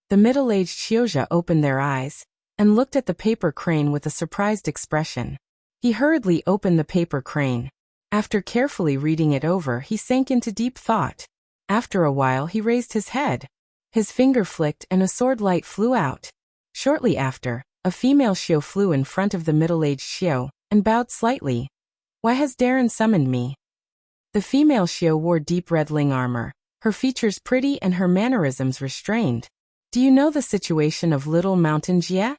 The middle-aged Xiozha opened their eyes and looked at the paper crane with a surprised expression. He hurriedly opened the paper crane. After carefully reading it over, he sank into deep thought. After a while he raised his head. His finger flicked and a sword light flew out. Shortly after, a female Xiao flew in front of the middle-aged Xiao and bowed slightly. Why has Darren summoned me? The female Xiao wore deep red ling armor, her features pretty and her mannerisms restrained. Do you know the situation of Little Mountain Jia?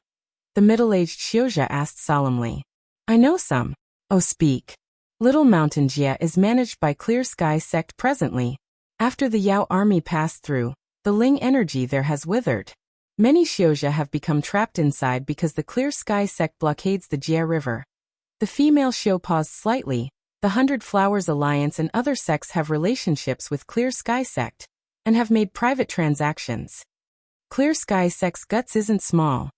The middle-aged Xiozha asked solemnly. I know some. Oh, speak. Little Mountain Jia is managed by Clear Sky sect presently. After the Yao army passed through, the Ling energy there has withered. Many Xiozha have become trapped inside because the Clear Sky sect blockades the Jia River. The female Xiao paused slightly. The 100 Flowers Alliance and other sects have relationships with Clear Sky sect and have made private transactions. Clear Sky sect's guts isn't small.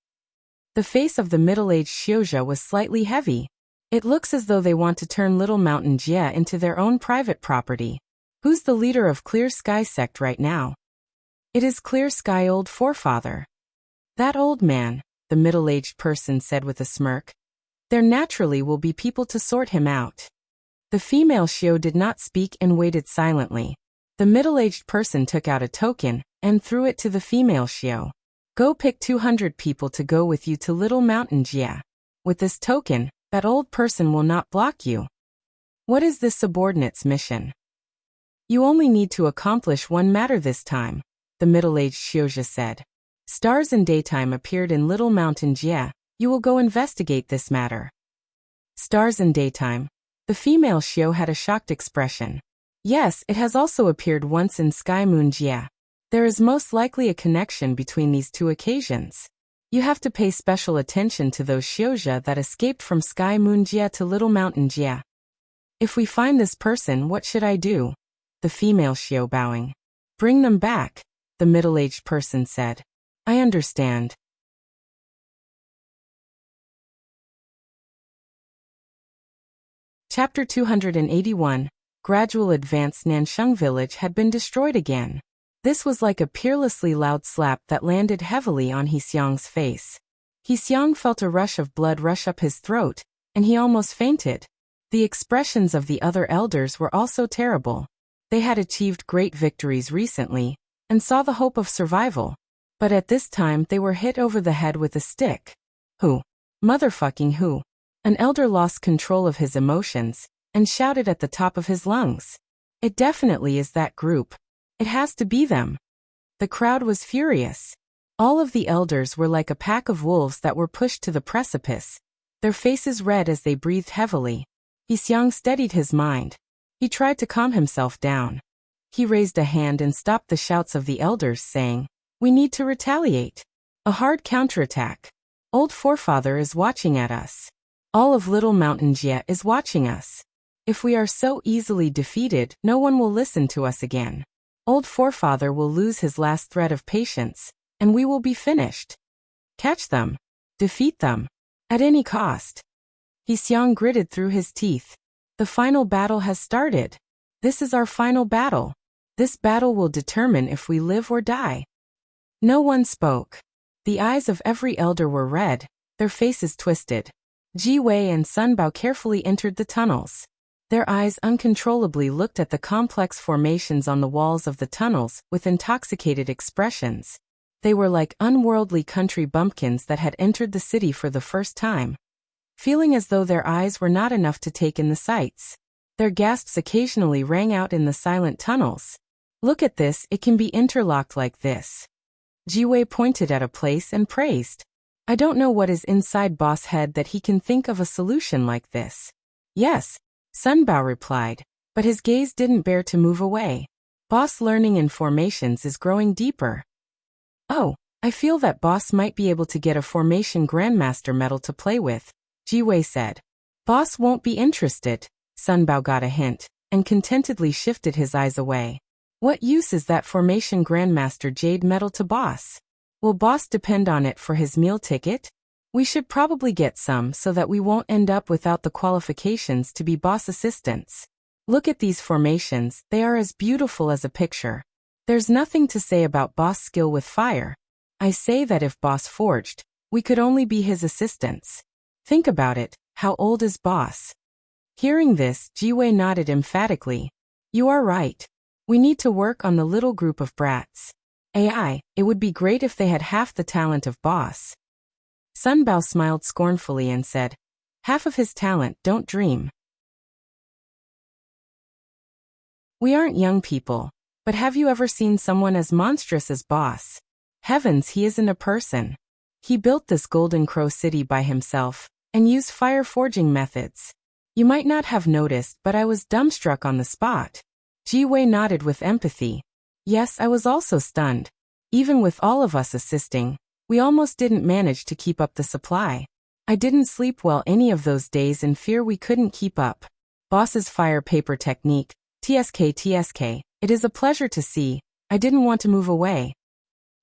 The face of the middle-aged Xiozha was slightly heavy. It looks as though they want to turn Little Mountain Jia into their own private property. Who's the leader of Clear Sky sect right now? It is Clear Sky old forefather. That old man, the middle-aged person said with a smirk. There naturally will be people to sort him out. The female Xiao did not speak and waited silently. The middle-aged person took out a token and threw it to the female Xiao. Go pick 200 people to go with you to Little Mountain Jia. With this token, that old person will not block you. What is this subordinate's mission? You only need to accomplish one matter this time, the middle-aged Xiozha said. Stars in daytime appeared in Little Mountain Jia. You will go investigate this matter. Stars in daytime. The female Xiao had a shocked expression. Yes, it has also appeared once in Sky Moon Jia. There is most likely a connection between these two occasions. You have to pay special attention to those Xiozha that escaped from Sky Moon Jia to Little Mountain Jia. If we find this person, what should I do? The female Xiao bowing. Bring them back, the middle-aged person said. I understand. Chapter 281. Gradual advance. Nansheng village had been destroyed again. This was like a peerlessly loud slap that landed heavily on Xiang's face. Xiang felt a rush of blood rush up his throat, and he almost fainted. The expressions of the other elders were also terrible. They had achieved great victories recently, and saw the hope of survival. But at this time they were hit over the head with a stick. Who? Motherfucking who? An elder lost control of his emotions, and shouted at the top of his lungs. It definitely is that group. It has to be them. The crowd was furious. All of the elders were like a pack of wolves that were pushed to the precipice, their faces red as they breathed heavily. Xiang steadied his mind. He tried to calm himself down. He raised a hand and stopped the shouts of the elders, saying, "We need to retaliate. A hard counterattack. Old Forefather is watching at us. All of Little Mountain Jia is watching us. If we are so easily defeated, no one will listen to us again. Old Forefather will lose his last thread of patience, and we will be finished. Catch them. Defeat them. At any cost." He Xiang gritted through his teeth. "The final battle has started. This is our final battle. This battle will determine if we live or die." No one spoke. The eyes of every elder were red, their faces twisted. Ji Wei and Sun Bao carefully entered the tunnels. Their eyes uncontrollably looked at the complex formations on the walls of the tunnels with intoxicated expressions. They were like unworldly country bumpkins that had entered the city for the first time. Feeling as though their eyes were not enough to take in the sights, their gasps occasionally rang out in the silent tunnels. "Look at this, it can be interlocked like this." Ji Wei pointed at a place and praised. "I don't know what is inside Boss' head that he can think of a solution like this." "Yes," Sun Bao replied, but his gaze didn't bear to move away. "Boss learning in formations is growing deeper." "Oh, I feel that Boss might be able to get a formation Grandmaster medal to play with," Ji Wei said. "Boss won't be interested," Sun Bao got a hint, and contentedly shifted his eyes away. "What use is that formation Grandmaster Jade medal to Boss? Will Boss depend on it for his meal ticket? We should probably get some so that we won't end up without the qualifications to be Boss assistants. Look at these formations, they are as beautiful as a picture. There's nothing to say about Boss' skill with fire. I say that if Boss forged, we could only be his assistants. Think about it, how old is Boss?" Hearing this, Ji Wei nodded emphatically. "You are right. We need to work on the little group of brats. AI, it would be great if they had half the talent of Boss." Sun Bao smiled scornfully and said, "Half of his talent, don't dream. We aren't young people, but have you ever seen someone as monstrous as Boss? Heavens, he isn't a person. He built this Golden Crow city by himself, and used fire forging methods. You might not have noticed, but I was dumbstruck on the spot." Ji Wei nodded with empathy. "Yes, I was also stunned. Even with all of us assisting, we almost didn't manage to keep up the supply. I didn't sleep well any of those days in fear we couldn't keep up. Boss's fire paper technique, TSK, it is a pleasure to see. I didn't want to move away."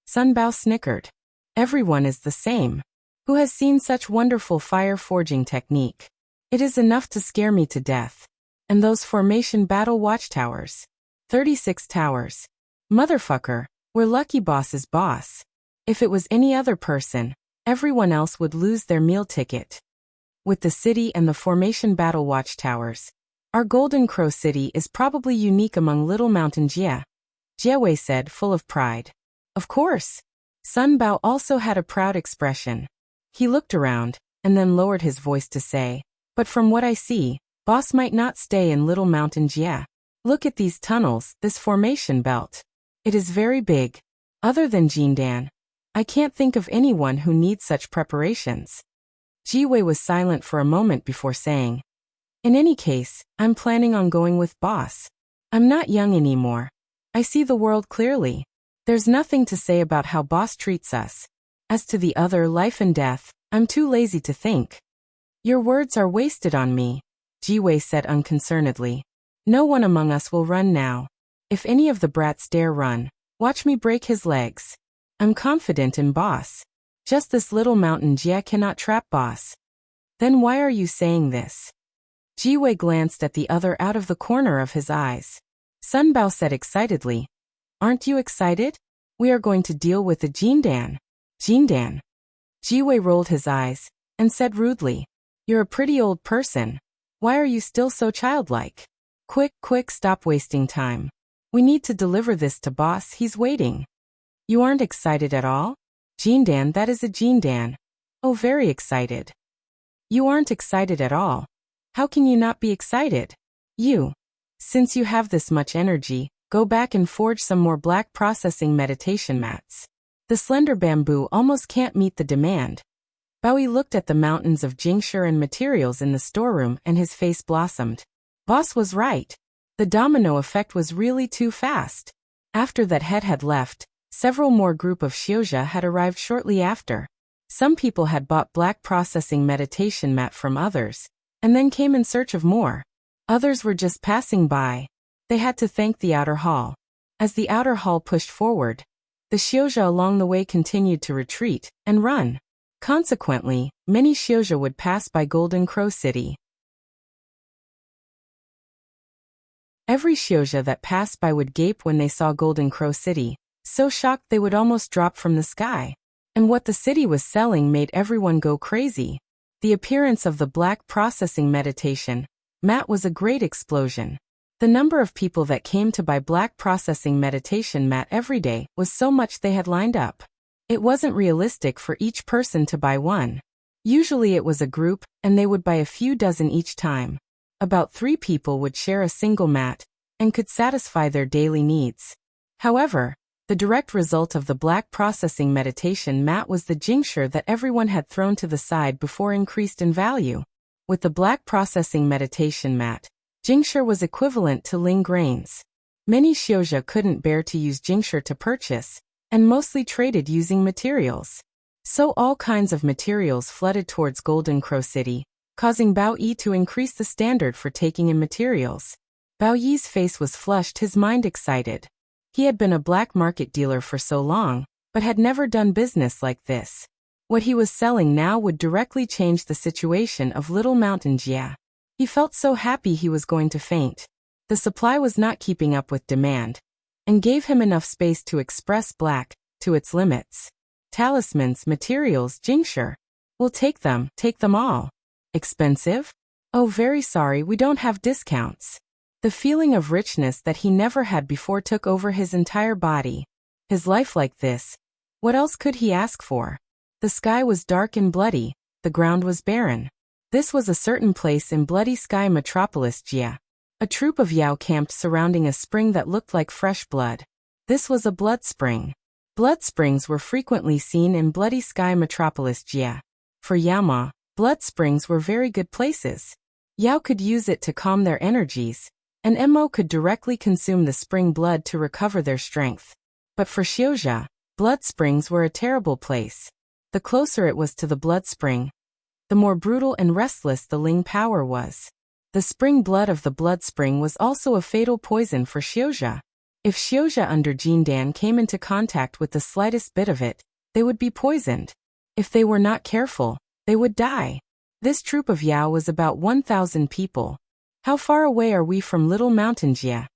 Sun Bao snickered. "Everyone is the same. Who has seen such wonderful fire forging technique? It is enough to scare me to death. And those formation battle watchtowers. 36 towers. Motherfucker, we're lucky Boss is Boss. If it was any other person, everyone else would lose their meal ticket. With the city and the formation battle watchtowers, our Golden Crow city is probably unique among Little Mountain Jia," Jie Wei said, full of pride. "Of course." Sun Bao also had a proud expression. He looked around, and then lowered his voice to say, "But from what I see, Boss might not stay in Little Mountain Jia. Look at these tunnels, this formation belt. It is very big. Other than Jindan, I can't think of anyone who needs such preparations." Ji Wei was silent for a moment before saying, "In any case, I'm planning on going with Boss. I'm not young anymore. I see the world clearly. There's nothing to say about how Boss treats us. As to the other life and death, I'm too lazy to think." "Your words are wasted on me," Ji Wei said unconcernedly. "No one among us will run now. If any of the brats dare run, watch me break his legs. I'm confident in Boss. Just this Little Mountain Jia cannot trap Boss." "Then why are you saying this?" Ji Wei glanced at the other out of the corner of his eyes. Sun Bao said excitedly, "Aren't you excited? We are going to deal with the Jindan." "Jindan?" Ji Wei rolled his eyes, and said rudely, "You're a pretty old person. Why are you still so childlike? Quick, stop wasting time. We need to deliver this to Boss, he's waiting." "You aren't excited at all?" "Jindan, that is a Jindan. Oh, very excited." "You aren't excited at all. How can you not be excited? Since you have this much energy, go back and forge some more black processing meditation mats. The slender bamboo almost can't meet the demand." Bowie looked at the mountains of Jingshur and materials in the storeroom and his face blossomed. Boss was right. The domino effect was really too fast. After that head had left, several more group of Xiuzha had arrived shortly after. Some people had bought black processing meditation mat from others, and then came in search of more. Others were just passing by. They had to thank the outer hall. As the outer hall pushed forward, the Xiuzha along the way continued to retreat and run. Consequently, many Xiuzha would pass by Golden Crow City. Every Xiuzha that passed by would gape when they saw Golden Crow City, so shocked they would almost drop from the sky. And what the city was selling made everyone go crazy. The appearance of the black processing meditation mat was a great explosion. The number of people that came to buy black processing meditation mat every day was so much they had lined up. It wasn't realistic for each person to buy one. Usually it was a group, and they would buy a few dozen each time. About 3 people would share a single mat, and could satisfy their daily needs. However, the direct result of the black processing meditation mat was the jingsher that everyone had thrown to the side before increased in value. With the black processing meditation mat, jingsher was equivalent to ling grains. Many Xiuzha couldn't bear to use jingsher to purchase, and mostly traded using materials. So all kinds of materials flooded towards Golden Crow City, causing Bao Yi to increase the standard for taking in materials. Bao Yi's face was flushed, his mind excited. He had been a black market dealer for so long, but had never done business like this. What he was selling now would directly change the situation of Little Mountain Jia. He felt so happy he was going to faint. The supply was not keeping up with demand, and gave him enough space to express black to its limits. Talismans, materials, jingsher. We'll take them all. Expensive? Oh, very sorry, we don't have discounts. The feeling of richness that he never had before took over his entire body. His life like this. What else could he ask for? The sky was dark and bloody, the ground was barren. This was a certain place in Bloody Sky Metropolis Jia. A troop of Yao camped surrounding a spring that looked like fresh blood. This was a blood spring. Blood springs were frequently seen in Bloody Sky Metropolis Jia. For Yaoma, blood springs were very good places. Yao could use it to calm their energies, and Mo could directly consume the spring blood to recover their strength. But for Xiuzha, blood springs were a terrible place. The closer it was to the blood spring, the more brutal and restless the Ling power was. The spring blood of the blood spring was also a fatal poison for Xiuzha. If Xiuzha under Jindan came into contact with the slightest bit of it, they would be poisoned. If they were not careful, they would die. This troop of Yao was about 1,000 people. How far away are we from Little Mountain Jia?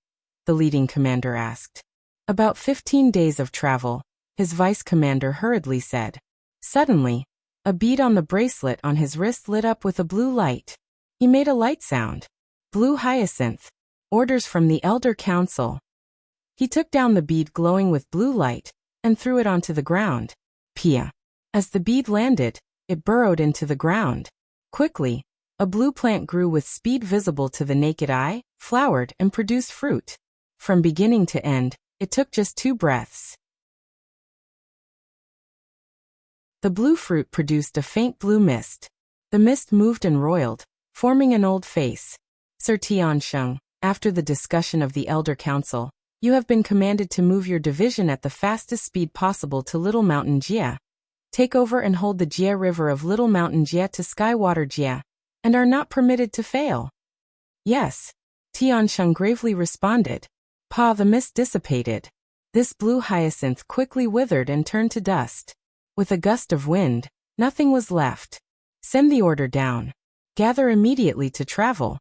The leading commander asked. About 15 days of travel, his vice commander hurriedly said. Suddenly, a bead on the bracelet on his wrist lit up with a blue light. He made a light sound. Blue hyacinth. Orders from the Elder Council. He took down the bead glowing with blue light, and threw it onto the ground. Pia. As the bead landed, it burrowed into the ground. Quickly, a blue plant grew with speed visible to the naked eye, flowered, and produced fruit. From beginning to end, it took just 2 breaths. The blue fruit produced a faint blue mist. The mist moved and roiled, forming an old face. Sir Tiansheng, after the discussion of the Elder Council, you have been commanded to move your division at the fastest speed possible to Little Mountain Jia. Take over and hold the Jia River of Little Mountain Jia to Skywater Jia, and are not permitted to fail. Yes, Tiansheng gravely responded. Pa, the mist dissipated. This blue hyacinth quickly withered and turned to dust. With a gust of wind, nothing was left. Send the order down. Gather immediately to travel.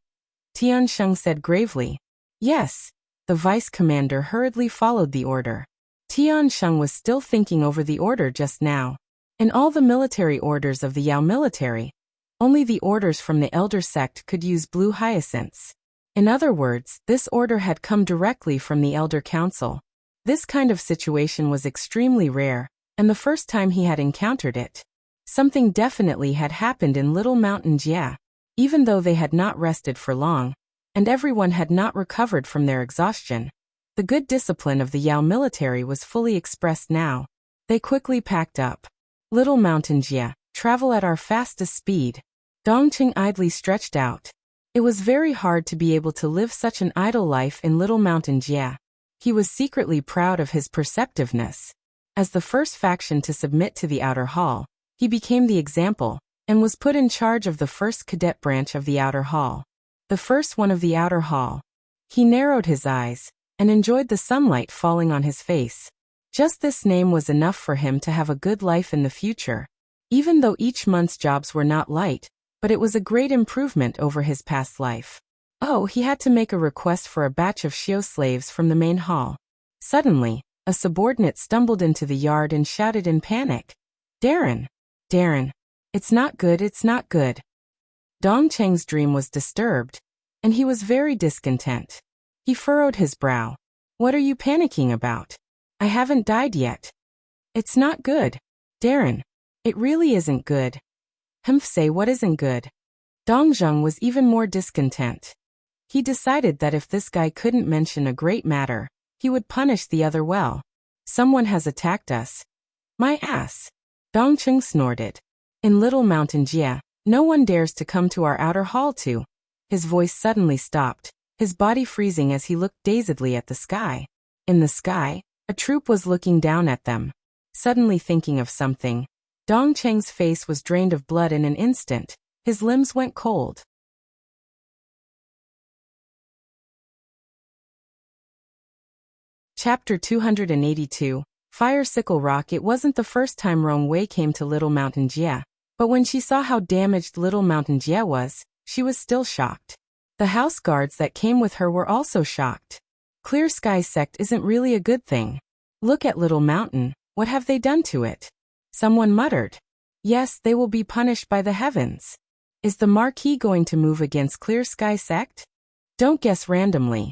Tiansheng said gravely. Yes. The vice commander hurriedly followed the order. Tiansheng was still thinking over the order just now. In all the military orders of the Yao military, only the orders from the elder sect could use blue hyacinths. In other words, this order had come directly from the Elder Council. This kind of situation was extremely rare, and the first time he had encountered it. Something definitely had happened in Little Mountain Jia. Even though they had not rested for long, and everyone had not recovered from their exhaustion, the good discipline of the Yao military was fully expressed now. They quickly packed up. Little Mountain Jia, travel at our fastest speed. Dongqing idly stretched out. It was very hard to be able to live such an idle life in Little Mountain Jia. He was secretly proud of his perceptiveness. As the first faction to submit to the Outer Hall, he became the example, and was put in charge of the first cadet branch of the Outer Hall. The first one of the Outer Hall. He narrowed his eyes, and enjoyed the sunlight falling on his face. Just this name was enough for him to have a good life in the future. Even though each month's jobs were not light, but it was a great improvement over his past life. Oh, he had to make a request for a batch of Xiao slaves from the main hall. Suddenly, a subordinate stumbled into the yard and shouted in panic. Darren! Darren! It's not good, it's not good. Dong Cheng's dream was disturbed, and he was very discontent. He furrowed his brow. What are you panicking about? I haven't died yet. It's not good. Darren. It really isn't good. Say what isn't good? Dong Zheng was even more discontent. He decided that if this guy couldn't mention a great matter, he would punish the other well. Someone has attacked us. My ass. Dong Cheng snorted. In Little Mountain Jia, no one dares to come to our outer hall too. His voice suddenly stopped, his body freezing as he looked dazedly at the sky. In the sky, a troop was looking down at them. Suddenly thinking of something, Dong Cheng's face was drained of blood in an instant. His limbs went cold. Chapter 282, Fire Sickle Rock. It wasn't the first time Rong Wei came to Little Mountain Jia, but when she saw how damaged Little Mountain Jia was, she was still shocked. The house guards that came with her were also shocked. Clear Sky Sect isn't really a good thing. Look at Little Mountain, what have they done to it? Someone muttered. Yes, they will be punished by the heavens. Is the Marquis going to move against Clear Sky Sect? Don't guess randomly.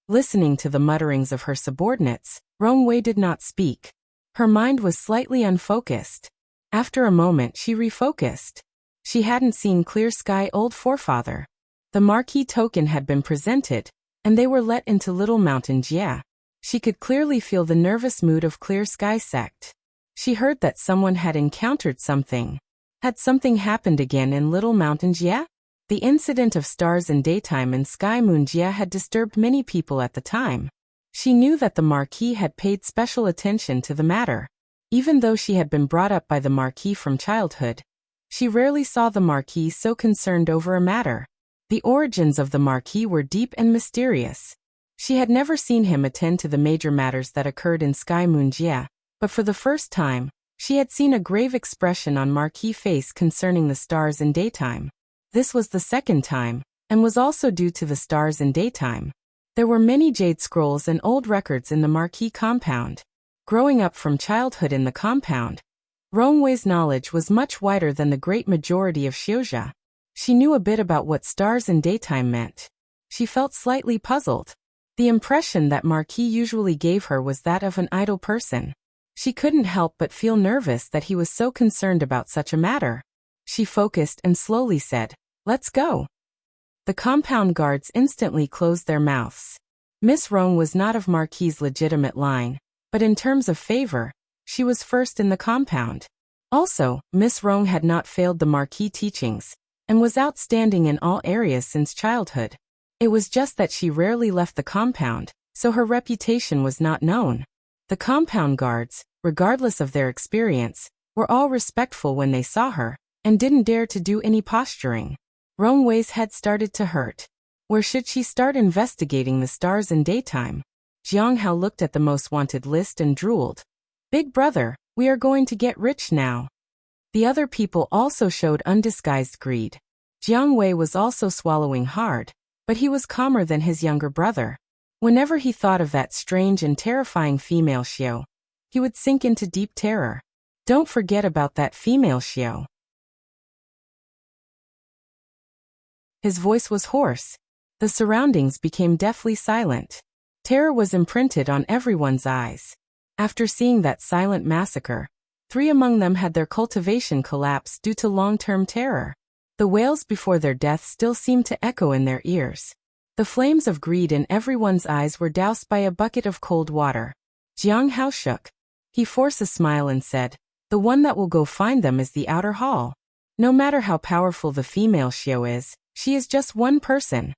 Listening to the mutterings of her subordinates, Rong Wei did not speak. Her mind was slightly unfocused. After a moment she refocused. She hadn't seen Clear Sky Old Forefather. The Marquis token had been presented, and they were let into Little Mountain Jia. She could clearly feel the nervous mood of Clear Sky Sect. She heard that someone had encountered something. Had something happened again in Little Mountain Jia? The incident of stars in daytime in Sky Moon Jia had disturbed many people at the time. She knew that the Marquis had paid special attention to the matter. Even though she had been brought up by the Marquis from childhood, she rarely saw the Marquis so concerned over a matter. The origins of the Marquis were deep and mysterious. She had never seen him attend to the major matters that occurred in Sky Moon Jia, but for the first time, she had seen a grave expression on Marquis' face concerning the stars in daytime. This was the second time, and was also due to the stars in daytime. There were many jade scrolls and old records in the Marquis compound. Growing up from childhood in the compound, Rong Wei's knowledge was much wider than the great majority of Xiuzhia. She knew a bit about what stars in daytime meant. She felt slightly puzzled. The impression that Marquis usually gave her was that of an idle person. She couldn't help but feel nervous that he was so concerned about such a matter. She focused and slowly said, "Let's go." The compound guards instantly closed their mouths. Miss Rong was not of Marquis' legitimate line, but in terms of favor, she was first in the compound. Also, Miss Rong had not failed the Marquis teachings, and was outstanding in all areas since childhood. It was just that she rarely left the compound, so her reputation was not known. The compound guards, regardless of their experience, were all respectful when they saw her, and didn't dare to do any posturing. Rong Wei's head started to hurt. Where should she start investigating the stars in daytime? Jiang Hao looked at the most wanted list and drooled. Big brother, we are going to get rich now. The other people also showed undisguised greed. Jiang Wei was also swallowing hard, but he was calmer than his younger brother. Whenever he thought of that strange and terrifying female Xiao, he would sink into deep terror. Don't forget about that female Xiao. His voice was hoarse. The surroundings became deathly silent. Terror was imprinted on everyone's eyes. After seeing that silent massacre, 3 among them had their cultivation collapse due to long-term terror. The wails before their death still seemed to echo in their ears. The flames of greed in everyone's eyes were doused by a bucket of cold water. Jiang Hao shook. He forced a smile and said, "The one that will go find them is the outer hall. No matter how powerful the female Xiao is, She is just one person.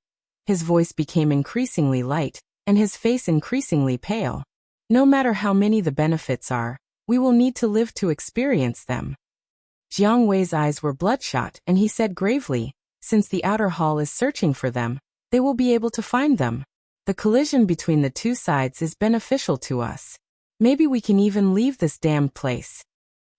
His voice became increasingly light, and his face increasingly pale. No matter how many the benefits are, we will need to live to experience them. Jiang Wei's eyes were bloodshot, and he said gravely, since the outer hall is searching for them, they will be able to find them. The collision between the two sides is beneficial to us. Maybe we can even leave this damned place.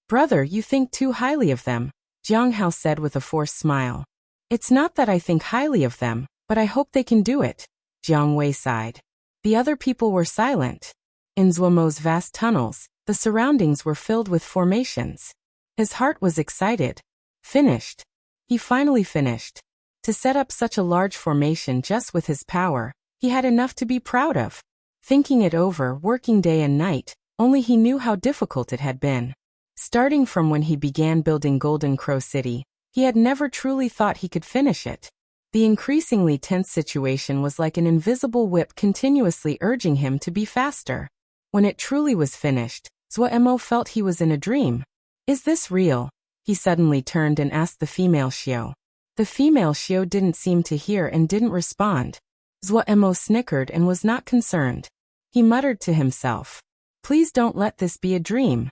Brother, you think too highly of them, Jiang Hao said with a forced smile. It's not that I think highly of them, but I hope they can do it, Jiang Wei sighed. The other people were silent. In Zuomo's vast tunnels, the surroundings were filled with formations. His heart was excited. Finished. He finally finished. To set up such a large formation just with his power, he had enough to be proud of. Thinking it over, working day and night, only he knew how difficult it had been. Starting from when he began building Golden Crow City, he had never truly thought he could finish it. The increasingly tense situation was like an invisible whip continuously urging him to be faster. When it truly was finished, Zuo felt he was in a dream. Is this real? He suddenly turned and asked the female Xiao. The female Xiao didn't seem to hear and didn't respond. Zuo snickered and was not concerned. He muttered to himself, "Please don't let this be a dream."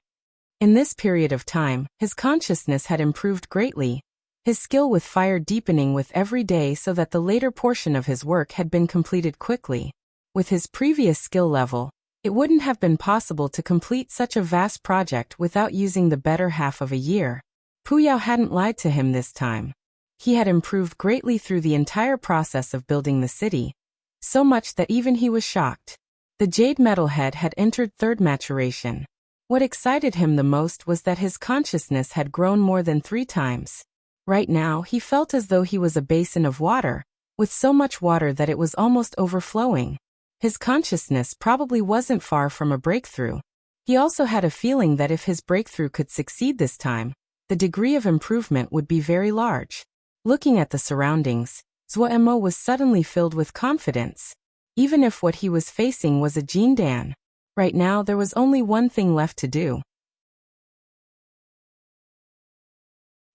In this period of time, his consciousness had improved greatly. His skill with fire deepening with every day so that the later portion of his work had been completed quickly. With his previous skill level, it wouldn't have been possible to complete such a vast project without using the better half of a year. Puyao hadn't lied to him this time. He had improved greatly through the entire process of building the city, so much that even he was shocked. The jade metalhead had entered third maturation. What excited him the most was that his consciousness had grown more than 3 times. Right now, he felt as though he was a basin of water, with so much water that it was almost overflowing. His consciousness probably wasn't far from a breakthrough. He also had a feeling that if his breakthrough could succeed this time, the degree of improvement would be very large. Looking at the surroundings, Zuo was suddenly filled with confidence. Even if what he was facing was a Jindan, right now there was only one thing left to do.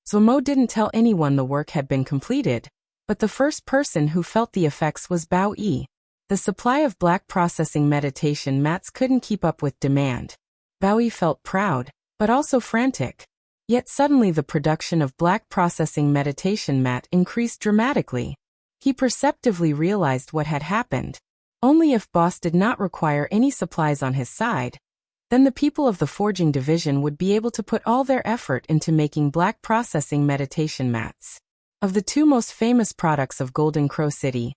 Zuo didn't tell anyone the work had been completed, but the first person who felt the effects was Bao Yi. The supply of black processing meditation mats couldn't keep up with demand. Bao Yi felt proud, but also frantic. Yet suddenly the production of black processing meditation mat increased dramatically. He perceptively realized what had happened. Only if Boss did not require any supplies on his side, then the people of the forging division would be able to put all their effort into making black processing meditation mats. Of the 2 most famous products of Golden Crow City,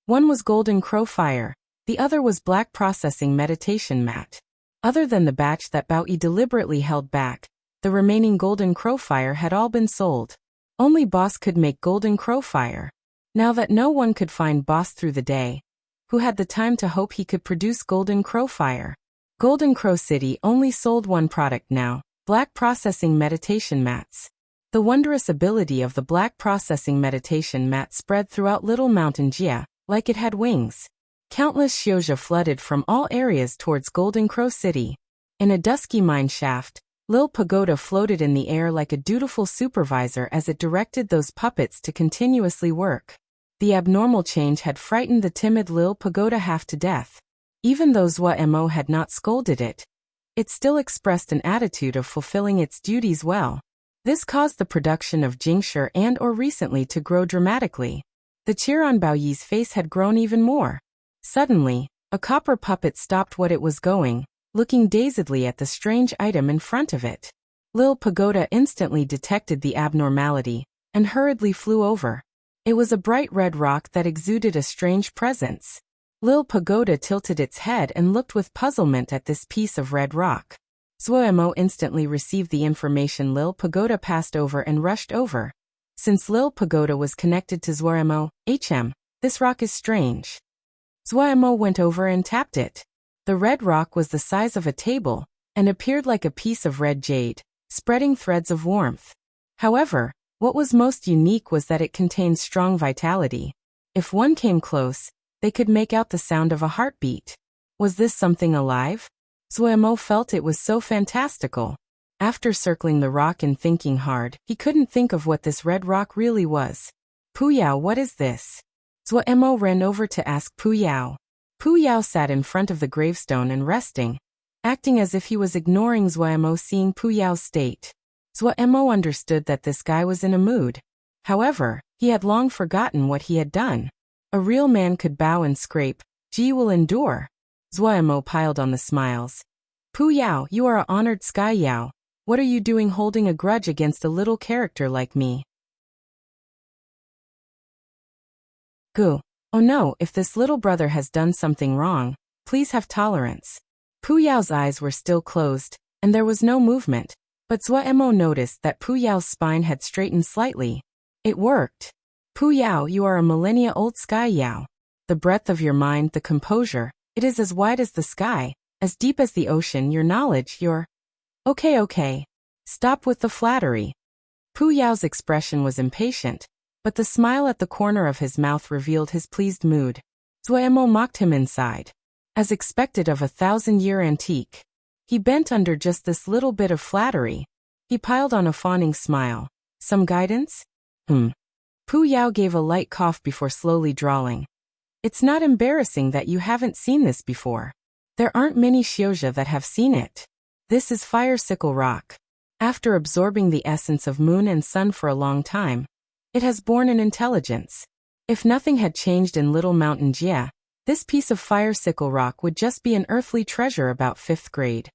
one was Golden Crow Fire, the other was black processing meditation mat. Other than the batch that Bao Yi deliberately held back, the remaining Golden Crow Fire had all been sold. Only Boss could make Golden Crow Fire. Now that no one could find Boss through the day, who had the time to hope he could produce Golden Crow Fire? Golden Crow City only sold one product now, black processing meditation mats. The wondrous ability of the black processing meditation mat spread throughout Little Mountain Jia, like it had wings. Countless xiuzha flooded from all areas towards Golden Crow City. In a dusky mine shaft, Lil Pagoda floated in the air like a dutiful supervisor as it directed those puppets to continuously work. The abnormal change had frightened the timid Lil Pagoda half to death. Even though Zuo had not scolded it, it still expressed an attitude of fulfilling its duties well. This caused the production of Jingshi and/or recently to grow dramatically. The cheer on Bao Yi's face had grown even more. Suddenly, a copper puppet stopped what it was going, looking dazedly at the strange item in front of it. Lil Pagoda instantly detected the abnormality and hurriedly flew over. It was a bright red rock that exuded a strange presence. Lil Pagoda tilted its head and looked with puzzlement at this piece of red rock. Zuo instantly received the information Lil Pagoda passed over and rushed over. Since Lil Pagoda was connected to Zuo, this rock is strange. Zuo went over and tapped it. The red rock was the size of a table and appeared like a piece of red jade, spreading threads of warmth. However, what was most unique was that it contained strong vitality. If one came close, they could make out the sound of a heartbeat. Was this something alive? Zuo felt it was so fantastical. After circling the rock and thinking hard, he couldn't think of what this red rock really was. Pu Yao, what is this? Zhuo Emo ran over to ask Pu Yao. Pu Yao sat in front of the gravestone and resting, acting as if he was ignoring Zhuo Emo. Seeing Pu Yao's state, Zhuo Emo understood that this guy was in a mood. However, he had long forgotten what he had done. A real man could bow and scrape. Ji will endure. Zhuo Emo piled on the smiles. Pu Yao, you are a honored Sky Yao. What are you doing holding a grudge against a little character like me? Gu. Oh no, if this little brother has done something wrong, please have tolerance. Pu Yao's eyes were still closed, and there was no movement, but Zhuo Emo noticed that Pu Yao's spine had straightened slightly. It worked. Pu Yao, you are a millennia-old Sky Yao. The breadth of your mind, the composure, it is as wide as the sky, as deep as the ocean, your knowledge, your... Okay. Stop with the flattery. Pu Yao's expression was impatient, but the smile at the corner of his mouth revealed his pleased mood. Zhuo Emo mocked him inside. As expected of a 1,000-year antique. He bent under just this little bit of flattery. He piled on a fawning smile. Some guidance? Pu Yao gave a light cough before slowly drawling. It's not embarrassing that you haven't seen this before. There aren't many Xiuzha that have seen it. This is fire sickle rock. After absorbing the essence of moon and sun for a long time, it has borne an intelligence. If nothing had changed in Little Mountain Jia, this piece of fire sickle rock would just be an earthly treasure about 5th grade.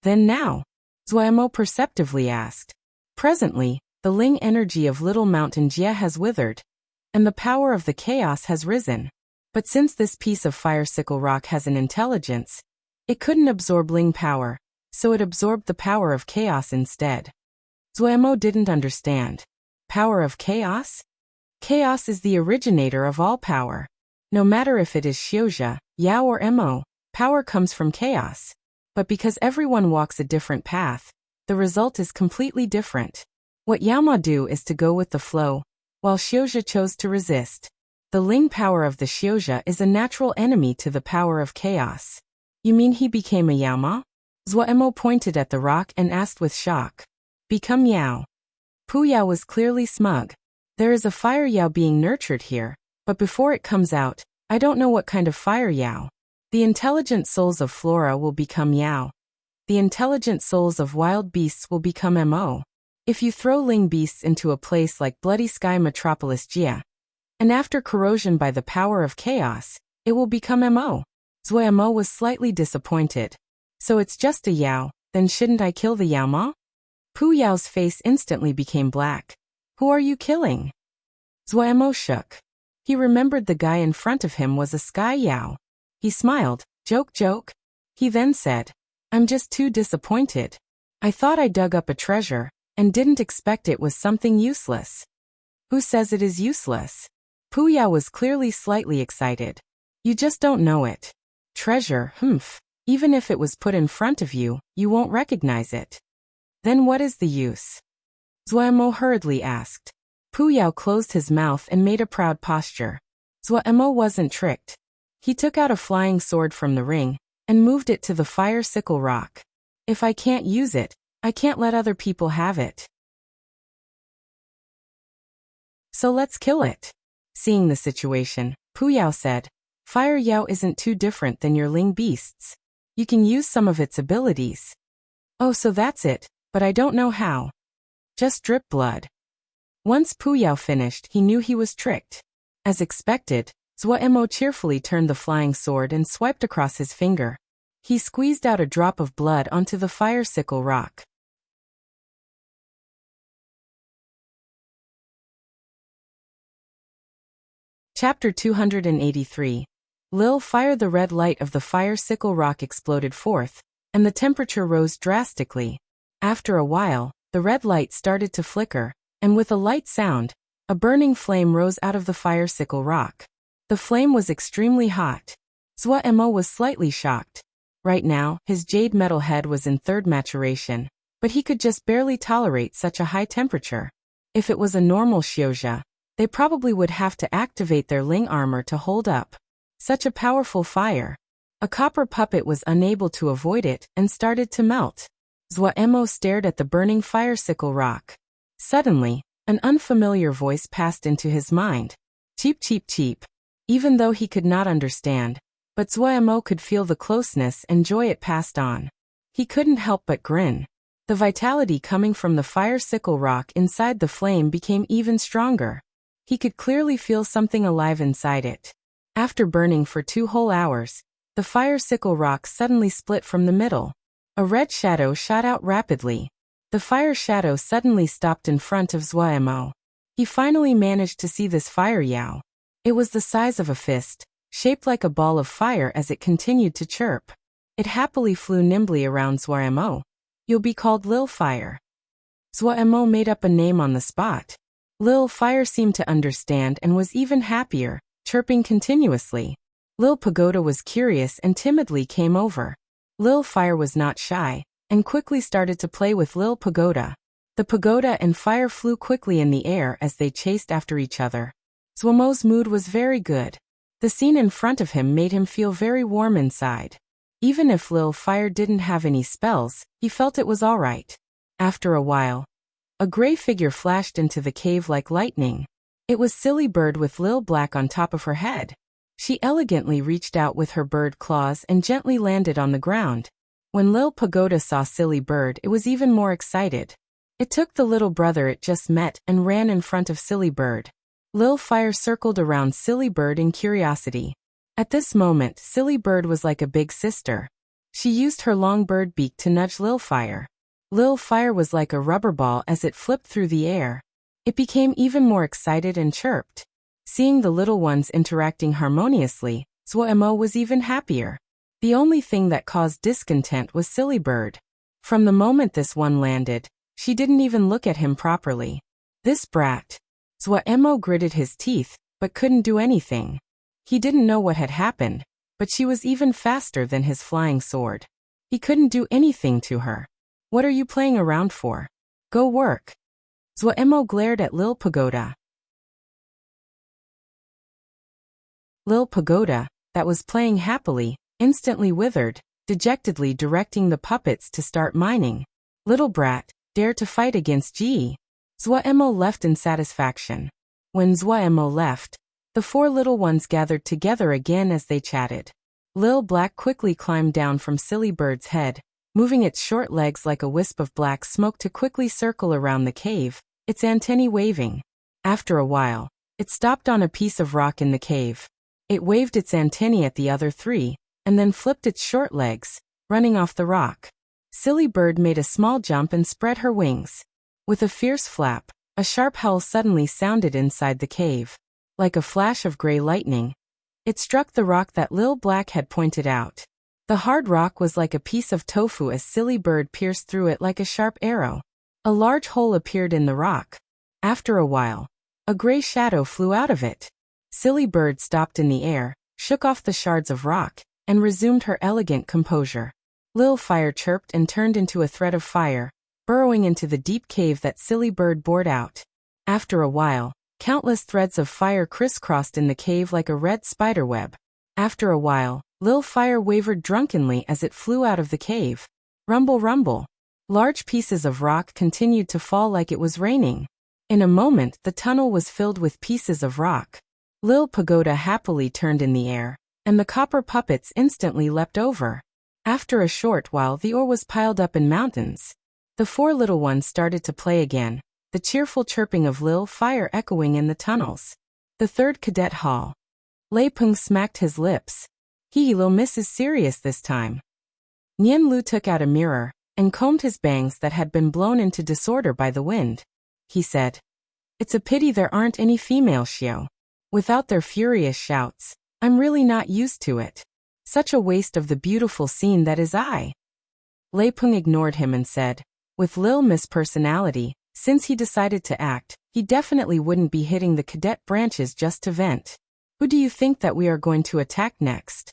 Then now? Zhuo Emo perceptively asked. Presently, the Ling energy of Little Mountain Jia has withered, and the power of the chaos has risen. But since this piece of fire sickle rock has an intelligence, it couldn't absorb Ling power, so it absorbed the power of chaos instead. Zhuo Emo didn't understand. Power of chaos? Chaos is the originator of all power. No matter if it is Xiuzha, Yao or Emo, power comes from chaos. But because everyone walks a different path, the result is completely different. What Yaoma do is to go with the flow, while Xiuzha chose to resist. The Ling power of the Xiuzha is a natural enemy to the power of chaos. You mean he became a Yaoma? Zhuo Emo pointed at the rock and asked with shock. Become Yao. Pu Yao was clearly smug. There is a fire Yao being nurtured here, but before it comes out, I don't know what kind of fire Yao. The intelligent souls of flora will become Yao. The intelligent souls of wild beasts will become Mo. If you throw Ling beasts into a place like Bloody Sky Metropolis Jia, and after corrosion by the power of chaos, it will become Mo. Zhuo Mo was slightly disappointed. So it's just a Yao, then shouldn't I kill the Yaoma? Pu Yao's face instantly became black. Who are you killing? Zhuo Mo shook. He remembered the guy in front of him was a Sky Yao. He smiled. Joke. He then said, I'm just too disappointed. I thought I dug up a treasure, and didn't expect it was something useless. Who says it is useless? Pu Yao was clearly slightly excited. You just don't know it. Treasure, even if it was put in front of you, you won't recognize it. Then what is the use? Zhuo Mo hurriedly asked. Pu Yao closed his mouth and made a proud posture. Zhuo Mo wasn't tricked. He took out a flying sword from the ring, and moved it to the fire sickle rock. If I can't use it, I can't let other people have it. So let's kill it. Seeing the situation, Pu Yao said, Fire Yao isn't too different than your Ling beasts. You can use some of its abilities. Oh, so that's it, but I don't know how. Just drip blood. Once Pu Yao finished, he knew he was tricked. As expected, Zhuo Mo cheerfully turned the flying sword and swiped across his finger. He squeezed out a drop of blood onto the fire sickle rock. Chapter 283. Lil fire. The red light of the fire sickle rock exploded forth, and the temperature rose drastically. After a while, the red light started to flicker, and with a light sound, a burning flame rose out of the fire sickle rock. The flame was extremely hot. Zhuo Mo was slightly shocked. Right now, his jade metal head was in 3rd maturation, but he could just barely tolerate such a high temperature. If it was a normal Xiuzha, they probably would have to activate their Ling armor to hold up such a powerful fire. A copper puppet was unable to avoid it and started to melt. Zhuo Mo stared at the burning fire sickle rock. Suddenly, An unfamiliar voice passed into his mind. Cheep cheep cheep. Even though he could not understand, but Zuoemo could feel the closeness and joy it passed on. He couldn't help but grin. The vitality coming from the fire sickle rock inside the flame became even stronger. He could clearly feel something alive inside it. After burning for 2 whole hours, the fire sickle rock suddenly split from the middle. A red shadow shot out rapidly. The fire shadow suddenly stopped in front of Zuoemo. He finally managed to see this fire Yao. It was the size of a fist, shaped like a ball of fire as it continued to chirp. It happily flew nimbly around Zuoemo. You'll be called Lil Fire. Zuoemo made up a name on the spot. Lil Fire seemed to understand and was even happier, chirping continuously. Lil Pagoda was curious and timidly came over. Lil Fire was not shy, and quickly started to play with Lil Pagoda. The pagoda and fire flew quickly in the air as they chased after each other. Zuoemo's mood was very good. The scene in front of him made him feel very warm inside. Even if Lil Fire didn't have any spells, he felt it was alright. After a while, a gray figure flashed into the cave like lightning. It was Silly Bird with Lil Black on top of her head. She elegantly reached out with her bird claws and gently landed on the ground. When Lil Pagoda saw Silly Bird, it was even more excited. It took the little brother it just met and ran in front of Silly Bird. Lil Fire circled around Silly Bird in curiosity. At this moment, Silly Bird was like a big sister. She used her long bird beak to nudge Lil Fire. Lil Fire was like a rubber ball as it flipped through the air. It became even more excited and chirped. Seeing the little ones interacting harmoniously, Zuoemo was even happier. The only thing that caused discontent was Silly Bird. From the moment this one landed, she didn't even look at him properly. This brat. Zuoemo gritted his teeth, but couldn't do anything. He didn't know what had happened, but she was even faster than his flying sword. He couldn't do anything to her. What are you playing around for? Go work. Zuoemo glared at Lil Pagoda. Lil Pagoda, that was playing happily, instantly withered, dejectedly directing the puppets to start mining. Little brat, dare to fight against Ji. Zuoemo left in satisfaction. When Zuoemo left, the 4 little ones gathered together again as they chatted. Lil Black quickly climbed down from Silly Bird's head, moving its short legs like a wisp of black smoke to quickly circle around the cave, its antennae waving. After a while, it stopped on a piece of rock in the cave. It waved its antennae at the other 3, and then flipped its short legs, running off the rock. Silly Bird made a small jump and spread her wings. With a fierce flap, a sharp howl suddenly sounded inside the cave. Like a flash of gray lightning, it struck the rock that Lil Black had pointed out. The hard rock was like a piece of tofu as Silly Bird pierced through it like a sharp arrow. A large hole appeared in the rock. After a while, a gray shadow flew out of it. Silly Bird stopped in the air, shook off the shards of rock, and resumed her elegant composure. Lil Fire chirped and turned into a thread of fire, burrowing into the deep cave that Silly Bird bored out. After a while, countless threads of fire crisscrossed in the cave like a red spiderweb. After a while, Lil Fire wavered drunkenly as it flew out of the cave. Rumble rumble. Large pieces of rock continued to fall like it was raining. In a moment, the tunnel was filled with pieces of rock. Lil Pagoda happily turned in the air, and the copper puppets instantly leapt over. After a short while, the ore was piled up in mountains. The 4 little ones started to play again, the cheerful chirping of Lil Fire echoing in the tunnels. The 3rd Cadet Hall. Lei Peng smacked his lips. Lil Miss is serious this time. Nian Lu took out a mirror, and combed his bangs that had been blown into disorder by the wind. He said, "It's a pity there aren't any female Xiao. Without their furious shouts, I'm really not used to it. Such a waste of the beautiful scene that is I." Lei Peng ignored him and said, with Lil Miss' personality, since he decided to act, he definitely wouldn't be hitting the cadet branches just to vent. Who do you think that we are going to attack next?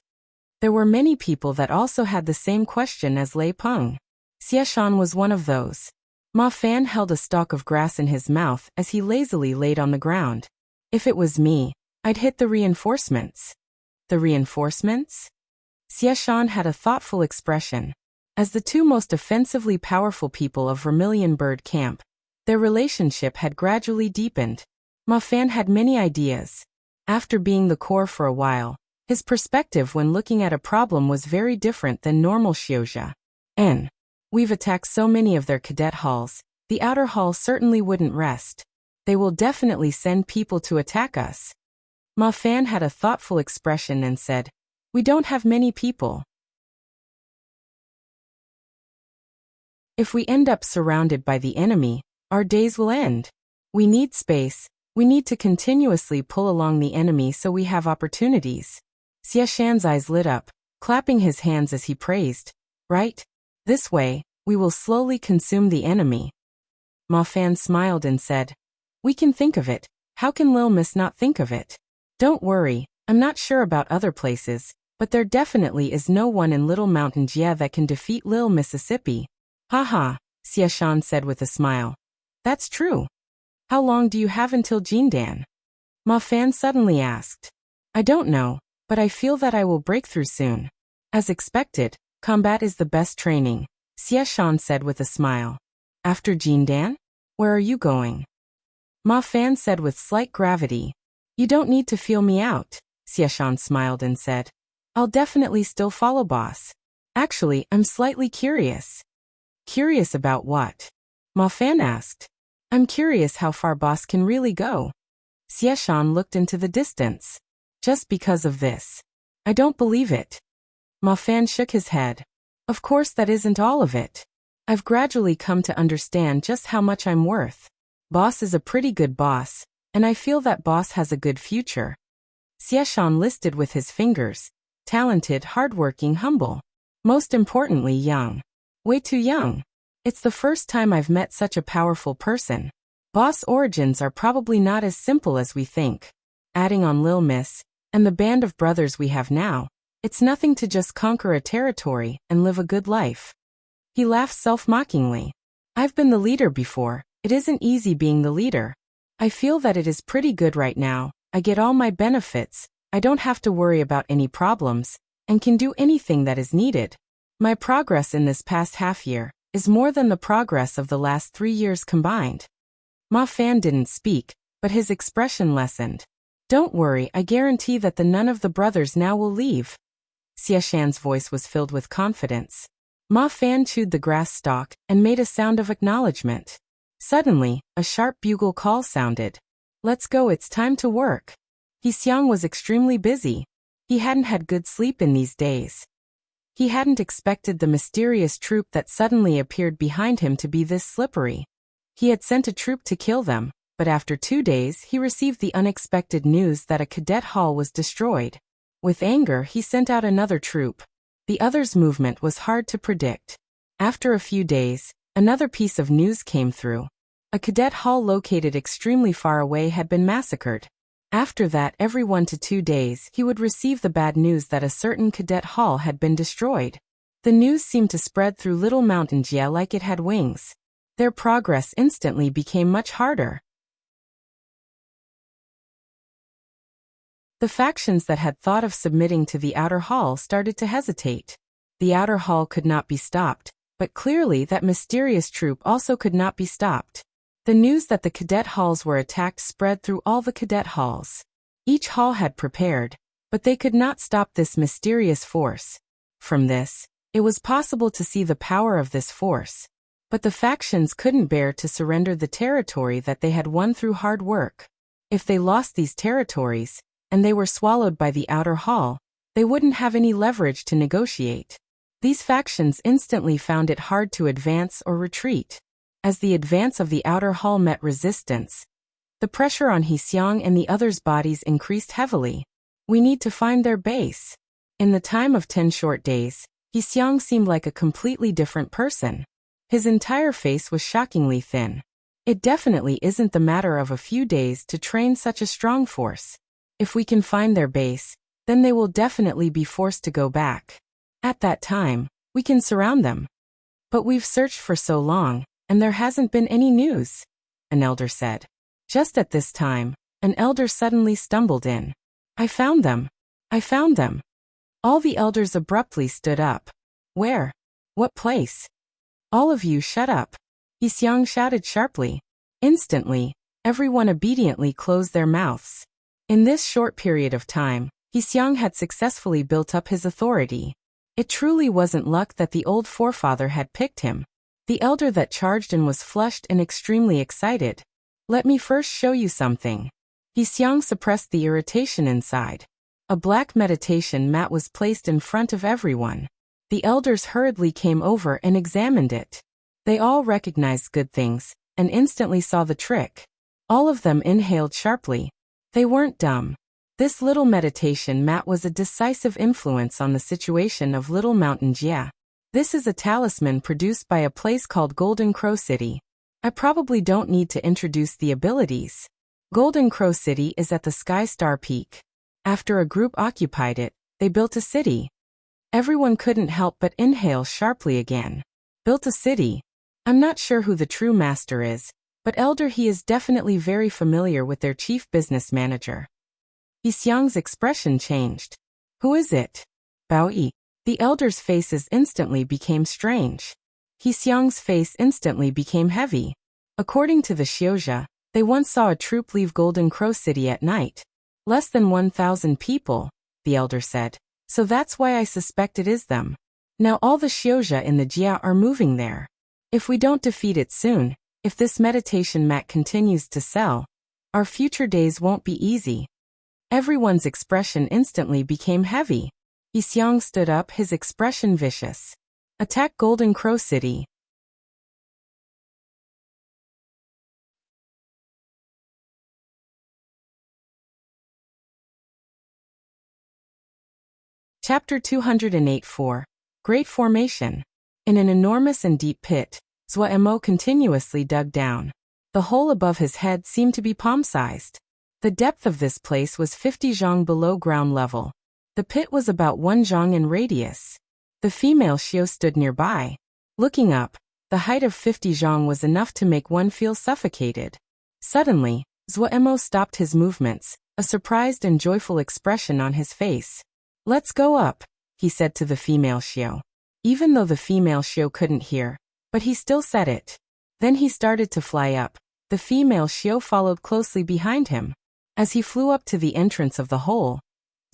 There were many people that also had the same question as Lei Peng. Xieshan was one of those. Ma Fan held a stalk of grass in his mouth as he lazily laid on the ground. If it was me, I'd hit the reinforcements. The reinforcements? Xieshan had a thoughtful expression. As the 2 most offensively powerful people of Vermilion Bird Camp, Their relationship had gradually deepened. Ma Fan had many ideas. After being the core for a while, his perspective when looking at a problem was very different than normal Xiuzha. We've attacked so many of their cadet halls, the outer hall certainly wouldn't rest. They will definitely send people to attack us. Ma Fan had a thoughtful expression and said, "We don't have many people. If we end up surrounded by the enemy, our days will end. We need space. We need to continuously pull along the enemy so we have opportunities." Xie Shan's eyes lit up, clapping his hands as he praised. "Right? This way, we will slowly consume the enemy." Ma Fan smiled and said, "We can think of it. How can Lil Miss not think of it? Don't worry, I'm not sure about other places, but there definitely is no one in Little Mountain Jie that can defeat Lil Mississippi." "Haha," Xie Shan said with a smile. "That's true. How long do you have until Jindan?" Ma Fan suddenly asked. "I don't know, but I feel that I will break through soon." "As expected, combat is the best training," Xie Shan said with a smile. "After Jindan? Where are you going?" Ma Fan said with slight gravity. "You don't need to feel me out," Xie Shan smiled and said. "I'll definitely still follow boss. Actually, I'm slightly curious." "Curious about what?" Ma Fan asked. "I'm curious how far boss can really go." Xie Shan looked into the distance. "Just because of this? I don't believe it." Ma Fan shook his head. "Of course that isn't all of it. I've gradually come to understand just how much I'm worth. Boss is a pretty good boss, and I feel that boss has a good future." Xie Shan listed with his fingers. Talented, hardworking, humble. Most importantly, young. Way too young. It's the first time I've met such a powerful person. Boss origins are probably not as simple as we think. Adding on Lil Miss, and the band of brothers we have now, it's nothing to just conquer a territory and live a good life. He laughed self-mockingly. "I've been the leader before. It isn't easy being the leader. I feel that it is pretty good right now. I get all my benefits, I don't have to worry about any problems, and can do anything that is needed. My progress in this past half year is more than the progress of the last 3 years combined." Ma Fan didn't speak, but his expression lessened. "Don't worry, I guarantee that none of the brothers now will leave." Xie Shan's voice was filled with confidence. Ma Fan chewed the grass stalk and made a sound of acknowledgement. Suddenly, a sharp bugle call sounded. "Let's go, it's time to work." He Xiang was extremely busy. He hadn't had good sleep in these days. He hadn't expected the mysterious troop that suddenly appeared behind him to be this slippery. He had sent a troop to kill them, but after 2 days he received the unexpected news that a cadet hall was destroyed. With anger, he sent out another troop. The other's movement was hard to predict. After a few days, another piece of news came through. A cadet hall located extremely far away had been massacred. After that, every 1 to 2 days, he would receive the bad news that a certain cadet hall had been destroyed. The news seemed to spread through Little Mountain Jie like it had wings. Their progress instantly became much harder. The factions that had thought of submitting to the outer hall started to hesitate. The outer hall could not be stopped, but clearly that mysterious troop also could not be stopped. The news that the cadet halls were attacked spread through all the cadet halls. Each hall had prepared, but they could not stop this mysterious force. From this, it was possible to see the power of this force. But the factions couldn't bear to surrender the territory that they had won through hard work. If they lost these territories, and they were swallowed by the outer hall, they wouldn't have any leverage to negotiate. These factions instantly found it hard to advance or retreat. As the advance of the outer hall met resistance, the pressure on He Xiang and the others' bodies increased heavily. "We need to find their base." In the time of 10 short days, He Xiang seemed like a completely different person. His entire face was shockingly thin. It definitely isn't the matter of a few days to train such a strong force. If we can find their base, then they will definitely be forced to go back. At that time, we can surround them. "But we've searched for so long, and there hasn't been any news," an elder said. Just at this time, an elder suddenly stumbled in. "I found them! I found them!" All the elders abruptly stood up. "Where? What place? All of you shut up!" He Xiang shouted sharply. Instantly, everyone obediently closed their mouths. In this short period of time, Xiang had successfully built up his authority. It truly wasn't luck that the old forefather had picked him. The elder that charged in was flushed and extremely excited. Let me first show you something. Xiang suppressed the irritation inside. A black meditation mat was placed in front of everyone. The elders hurriedly came over and examined it. They all recognized good things, and instantly saw the trick. All of them inhaled sharply. They weren't dumb. This little meditation mat was a decisive influence on the situation of Little Mountain Jia. This is a talisman produced by a place called Golden Crow City. I probably don't need to introduce the abilities. Golden Crow City is at the Sky Star Peak. After a group occupied it, they built a city. Everyone couldn't help but inhale sharply again. Built a city. I'm not sure who the true master is, but Elder He is definitely very familiar with their chief business manager. Xiang's expression changed. Who is it? Bao Yi. The elder's faces instantly became strange. Xiang's face instantly became heavy. According to the Xiuzha, they once saw a troop leave Golden Crow City at night. Less than 1,000 people, the elder said. So that's why I suspect it is them. Now all the Xiuzha in the Jia are moving there. If we don't defeat it soon, if this meditation mat continues to sell, our future days won't be easy. Everyone's expression instantly became heavy. Xiang stood up, his expression vicious. Attack Golden Crow City. Chapter 208-4. Great Formation. In an enormous and deep pit, Zhuo continuously dug down. The hole above his head seemed to be palm-sized. The depth of this place was 50 zhang below ground level. The pit was about 1 zhang in radius. The female Xiu stood nearby. Looking up, the height of 50 zhang was enough to make one feel suffocated. Suddenly, Zhuo stopped his movements, a surprised and joyful expression on his face. Let's go up, he said to the female Xiu. Even though the female Xiu couldn't hear, but he still said it. Then he started to fly up. The female Xiu followed closely behind him. As he flew up to the entrance of the hole,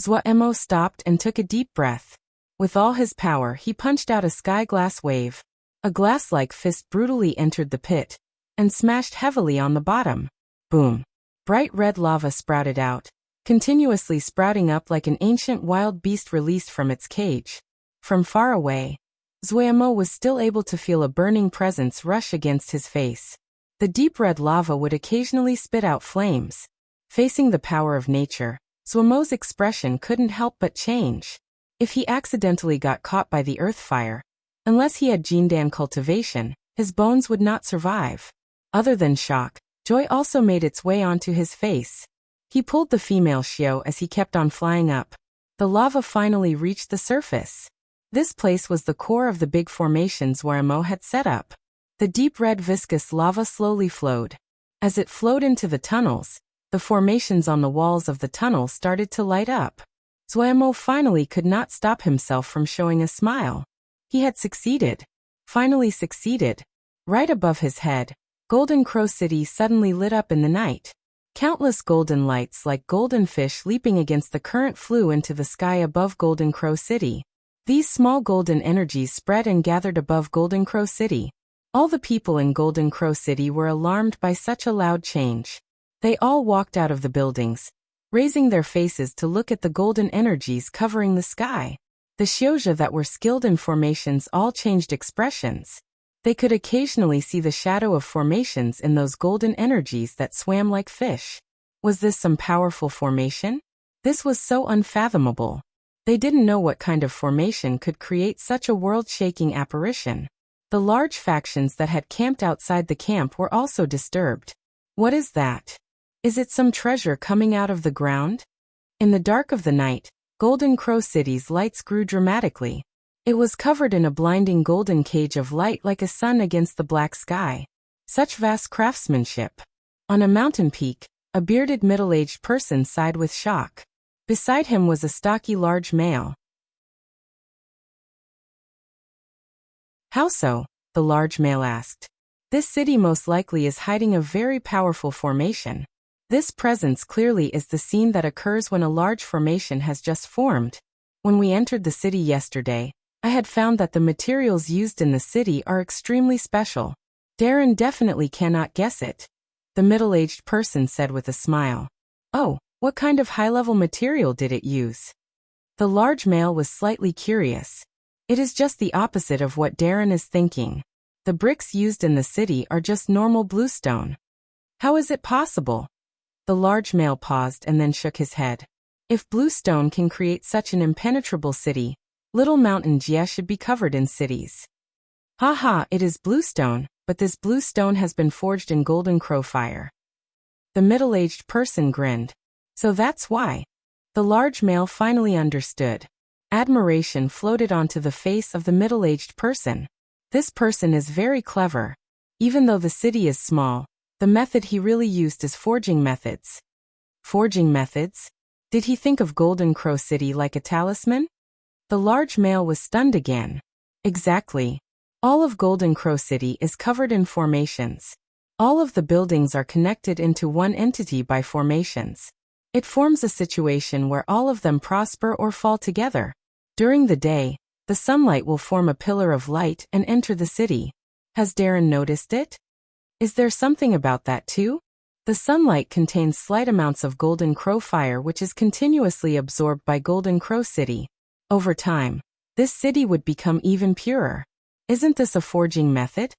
Zhuo stopped and took a deep breath. With all his power, he punched out a sky glass wave. A glass-like fist brutally entered the pit and smashed heavily on the bottom. Boom! Bright red lava sprouted out, continuously sprouting up like an ancient wild beast released from its cage. From far away, Zhuo was still able to feel a burning presence rush against his face. The deep red lava would occasionally spit out flames. Facing the power of nature, Zhuo's expression couldn't help but change. If he accidentally got caught by the earth fire, unless he had Jindan cultivation, his bones would not survive. Other than shock, joy also made its way onto his face. He pulled the female Xiu as he kept on flying up. The lava finally reached the surface. This place was the core of the big formation Zhuo had set up. The deep red viscous lava slowly flowed. As it flowed into the tunnels, the formations on the walls of the tunnel started to light up. Zhuo finally could not stop himself from showing a smile. He had succeeded. Finally succeeded. Right above his head, Golden Crow City suddenly lit up in the night. Countless golden lights like golden fish leaping against the current flew into the sky above Golden Crow City. These small golden energies spread and gathered above Golden Crow City. All the people in Golden Crow City were alarmed by such a loud change. They all walked out of the buildings, raising their faces to look at the golden energies covering the sky. The Xiuzha that were skilled in formations all changed expressions. They could occasionally see the shadow of formations in those golden energies that swam like fish. Was this some powerful formation? This was so unfathomable. They didn't know what kind of formation could create such a world-shaking apparition. The large factions that had camped outside the camp were also disturbed. What is that? Is it some treasure coming out of the ground? In the dark of the night, Golden Crow City's lights grew dramatically. It was covered in a blinding golden cage of light like a sun against the black sky. Such vast craftsmanship. On a mountain peak, a bearded middle-aged person sighed with shock. Beside him was a stocky large male. How so? The large male asked. This city most likely is hiding a very powerful formation. This presence clearly is the scene that occurs when a large formation has just formed. When we entered the city yesterday, I had found that the materials used in the city are extremely special. Darren definitely cannot guess it. The middle-aged person said with a smile. Oh, what kind of high-level material did it use? The large male was slightly curious. It is just the opposite of what Darren is thinking. The bricks used in the city are just normal bluestone. How is it possible? The large male paused and then shook his head. If bluestone can create such an impenetrable city, Little Mountain Jia should be covered in cities. Haha, it is bluestone, but this bluestone has been forged in golden crow fire. The middle-aged person grinned. So that's why. The large male finally understood. Admiration floated onto the face of the middle-aged person. This person is very clever. Even though the city is small, the method he really used is forging methods. Forging methods? Did he think of Golden Crow City like a talisman? The large male was stunned again. Exactly. All of Golden Crow City is covered in formations. All of the buildings are connected into one entity by formations. It forms a situation where all of them prosper or fall together. During the day, the sunlight will form a pillar of light and enter the city. Has Darren noticed it? Is there something about that too? The sunlight contains slight amounts of golden crow fire which is continuously absorbed by Golden Crow City. Over time, this city would become even purer. Isn't this a forging method?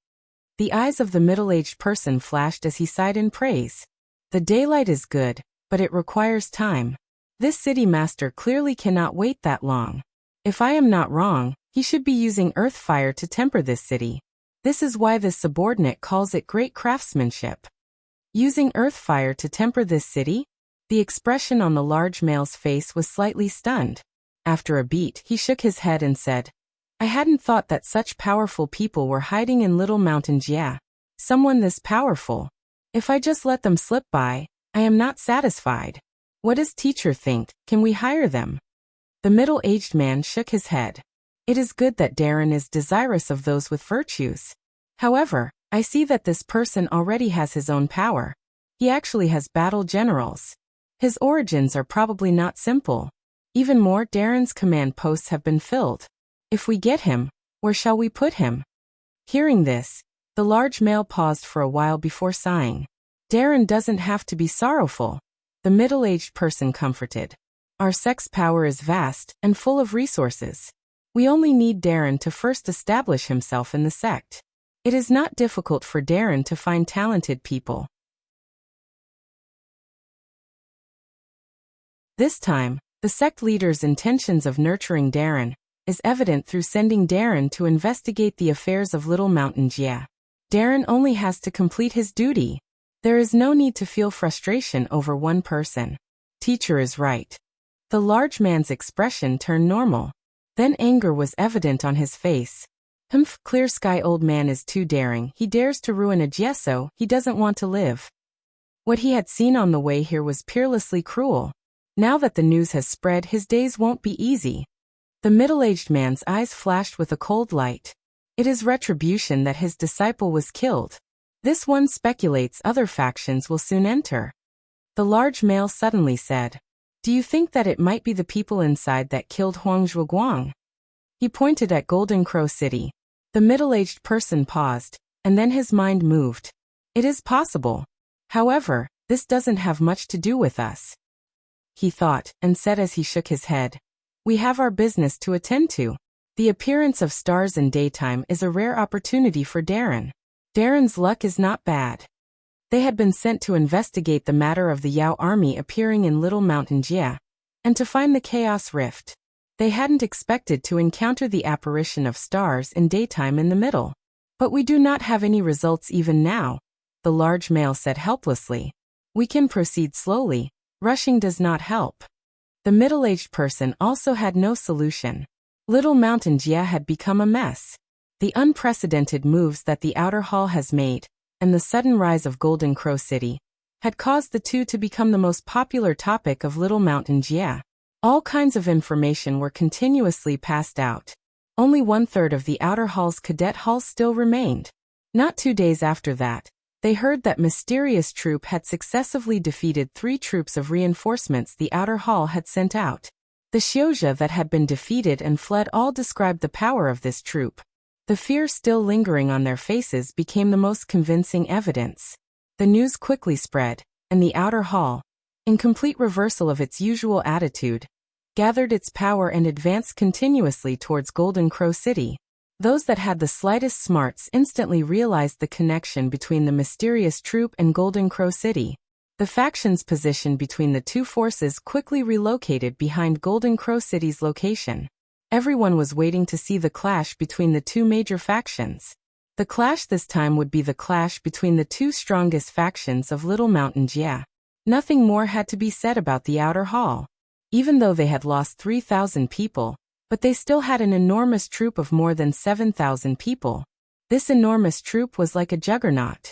The eyes of the middle-aged person flashed as he sighed in praise. The daylight is good, but it requires time. This city master clearly cannot wait that long. If I am not wrong, he should be using earth fire to temper this city. This is why this subordinate calls it great craftsmanship. Using earth fire to temper this city? The expression on the large male's face was slightly stunned. After a beat, he shook his head and said, I hadn't thought that such powerful people were hiding in Little Mountain Jia. Someone this powerful. If I just let them slip by, I am not satisfied. What does teacher think? Can we hire them? The middle-aged man shook his head. It is good that Darren is desirous of those with virtues. However, I see that this person already has his own power. He actually has battle generals. His origins are probably not simple. Even more, Darren's command posts have been filled. If we get him, where shall we put him? Hearing this, the large male paused for a while before sighing. Darren doesn't have to be sorrowful. The middle-aged person comforted. Our sex power is vast and full of resources. We only need Darren to first establish himself in the sect. It is not difficult for Darren to find talented people. This time, the sect leader's intentions of nurturing Darren is evident through sending Darren to investigate the affairs of Little Mountain Jia. Darren only has to complete his duty. There is no need to feel frustration over one person. Teacher is right. The large man's expression turned normal. Then anger was evident on his face. Humph, clear sky old man is too daring. He dares to ruin a Jieso. He doesn't want to live. What he had seen on the way here was peerlessly cruel. Now that the news has spread, his days won't be easy. The middle-aged man's eyes flashed with a cold light. It is retribution that his disciple was killed. This one speculates other factions will soon enter. The large male suddenly said, Do you think that it might be the people inside that killed Huang Zhuguang? He pointed at Golden Crow City. The middle-aged person paused, and then his mind moved. It is possible. However, this doesn't have much to do with us. He thought, and said as he shook his head. We have our business to attend to. The appearance of stars in daytime is a rare opportunity for Darren. Darren's luck is not bad. They had been sent to investigate the matter of the Yao army appearing in Little Mountain Jia, and to find the Chaos Rift. They hadn't expected to encounter the apparition of stars in daytime in the middle. But we do not have any results even now, the large male said helplessly. We can proceed slowly. Rushing does not help. The middle-aged person also had no solution. Little Mountain Jia had become a mess. The unprecedented moves that the outer hall has made, and the sudden rise of Golden Crow City, had caused the two to become the most popular topic of Little Mountain Jia. All kinds of information were continuously passed out. Only 1/3 of the outer hall's cadet hall still remained. Not 2 days after that, they heard that mysterious troop had successively defeated 3 troops of reinforcements the outer hall had sent out. The Xiozha that had been defeated and fled all described the power of this troop. The fear still lingering on their faces became the most convincing evidence. The news quickly spread, and the outer hall, in complete reversal of its usual attitude, gathered its power and advanced continuously towards Golden Crow City. Those that had the slightest smarts instantly realized the connection between the mysterious troop and Golden Crow City. The factions positioned between the two forces quickly relocated behind Golden Crow City's location. Everyone was waiting to see the clash between the two major factions. The clash this time would be the clash between the two strongest factions of Little Mountain Jia. Nothing more had to be said about the outer hall. Even though they had lost 3,000 people, but they still had an enormous troop of more than 7,000 people. This enormous troop was like a juggernaut.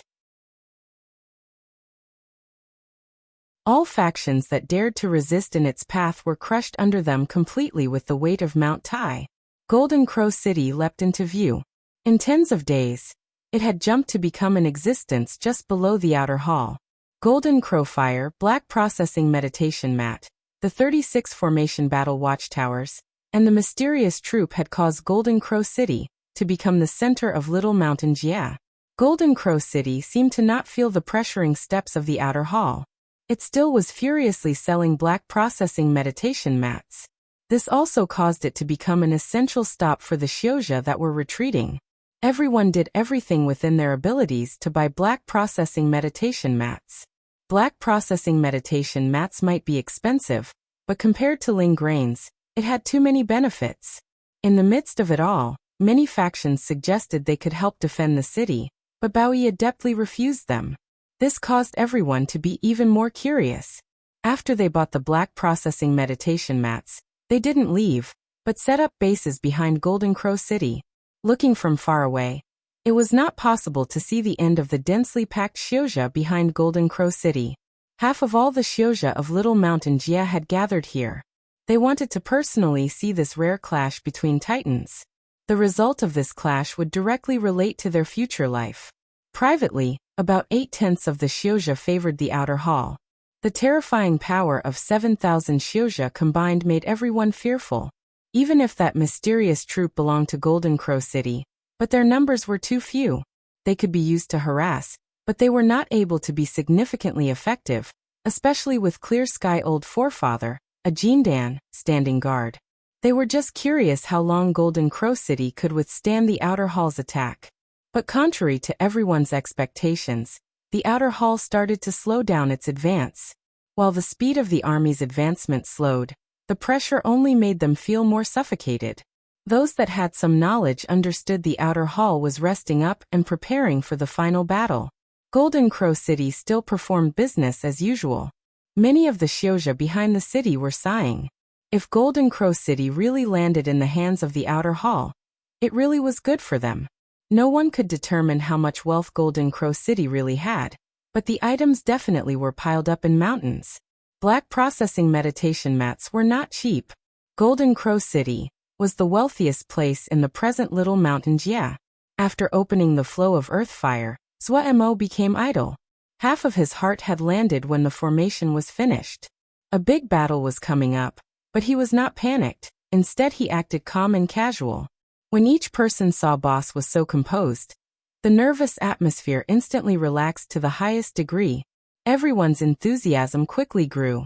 All factions that dared to resist in its path were crushed under them completely with the weight of Mount Tai. Golden Crow City leapt into view. In tens of days, it had jumped to become an existence just below the outer hall. Golden Crow Fire, Black Processing Meditation Mat, the 36 Formation Battle Watchtowers, and the mysterious troop had caused Golden Crow City to become the center of Little Mountain Jia. Golden Crow City seemed to not feel the pressuring steps of the outer hall. It still was furiously selling black processing meditation mats. This also caused it to become an essential stop for the Xiozha that were retreating. Everyone did everything within their abilities to buy black processing meditation mats. Black processing meditation mats might be expensive, but compared to Ling grains, it had too many benefits. In the midst of it all, many factions suggested they could help defend the city, but Baoyi adeptly refused them. This caused everyone to be even more curious. After they bought the black processing meditation mats, they didn't leave, but set up bases behind Golden Crow City. Looking from far away, it was not possible to see the end of the densely packed Xiozha behind Golden Crow City. Half of all the Xiozha of Little Mountain Jia had gathered here. They wanted to personally see this rare clash between titans. The result of this clash would directly relate to their future life. Privately, about 8/10 of the Xiozha favored the outer hall. The terrifying power of 7,000 Xiozha combined made everyone fearful. Even if that mysterious troop belonged to Golden Crow City, but their numbers were too few. They could be used to harass, but they were not able to be significantly effective, especially with Clear Sky Old Forefather, a Jindan, standing guard. They were just curious how long Golden Crow City could withstand the outer hall's attack. But contrary to everyone's expectations, the outer hall started to slow down its advance. While the speed of the army's advancement slowed, the pressure only made them feel more suffocated. Those that had some knowledge understood the outer hall was resting up and preparing for the final battle. Golden Crow City still performed business as usual. Many of the Xiozha behind the city were sighing. If Golden Crow City really landed in the hands of the outer hall, it really was good for them. No one could determine how much wealth Golden Crow City really had, but the items definitely were piled up in mountains. Black processing meditation mats were not cheap. Golden Crow City was the wealthiest place in the present Little Mountain Jia. After opening the flow of earth fire, Swordsmanship became idle. Half of his heart had landed when the formation was finished. A big battle was coming up, but he was not panicked. Instead he acted calm and casual. When each person saw Boss was so composed, the nervous atmosphere instantly relaxed to the highest degree. Everyone's enthusiasm quickly grew.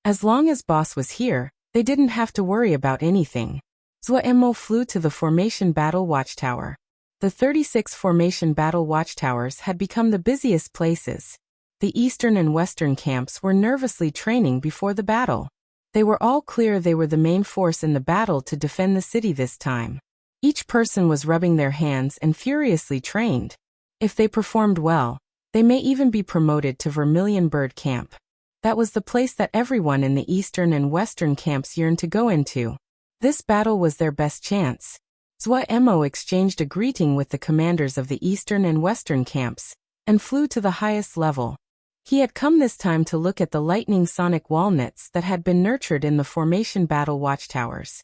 As long as Boss was here, they didn't have to worry about anything. Swordsmanship flew to the Formation Battle Watchtower. The 36 Formation Battle Watchtowers had become the busiest places. The eastern and western camps were nervously training before the battle. They were all clear they were the main force in the battle to defend the city this time. Each person was rubbing their hands and furiously trained. If they performed well, they may even be promoted to Vermilion Bird Camp. That was the place that everyone in the eastern and western camps yearned to go into. This battle was their best chance. Swordsmanship exchanged a greeting with the commanders of the eastern and western camps, and flew to the highest level. He had come this time to look at the lightning sonic walnuts that had been nurtured in the Formation Battle Watchtowers.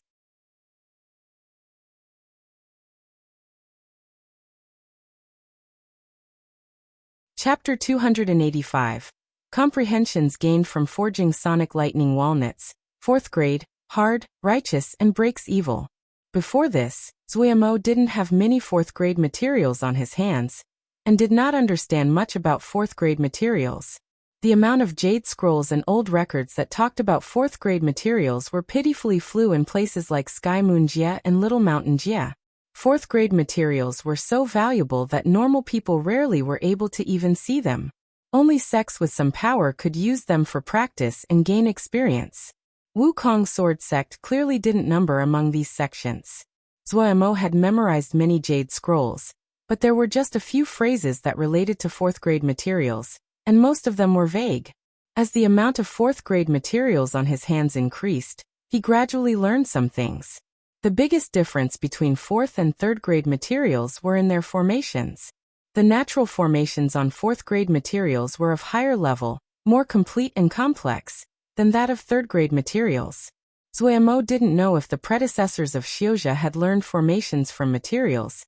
Chapter 285. Comprehensions gained from forging sonic lightning walnuts. 4th grade, hard, righteous, and breaks evil. Before this, Zuemo didn't have many 4th grade materials on his hands, and did not understand much about 4th grade materials. The amount of jade scrolls and old records that talked about 4th grade materials were pitifully few in places like Sky Moon Jia and Little Mountain Jia. 4th grade materials were so valuable that normal people rarely were able to even see them. Only sects with some power could use them for practice and gain experience. Wukong Sword Sect clearly didn't number among these sections. Zuemo had memorized many jade scrolls, but there were just a few phrases that related to 4th grade materials, and most of them were vague. As the amount of 4th grade materials on his hands increased, he gradually learned some things. The biggest difference between 4th and 3rd grade materials were in their formations. The natural formations on 4th grade materials were of higher level, more complete and complex, than that of 3rd grade materials. Zuemo didn't know if the predecessors of Xiuzha had learned formations from materials,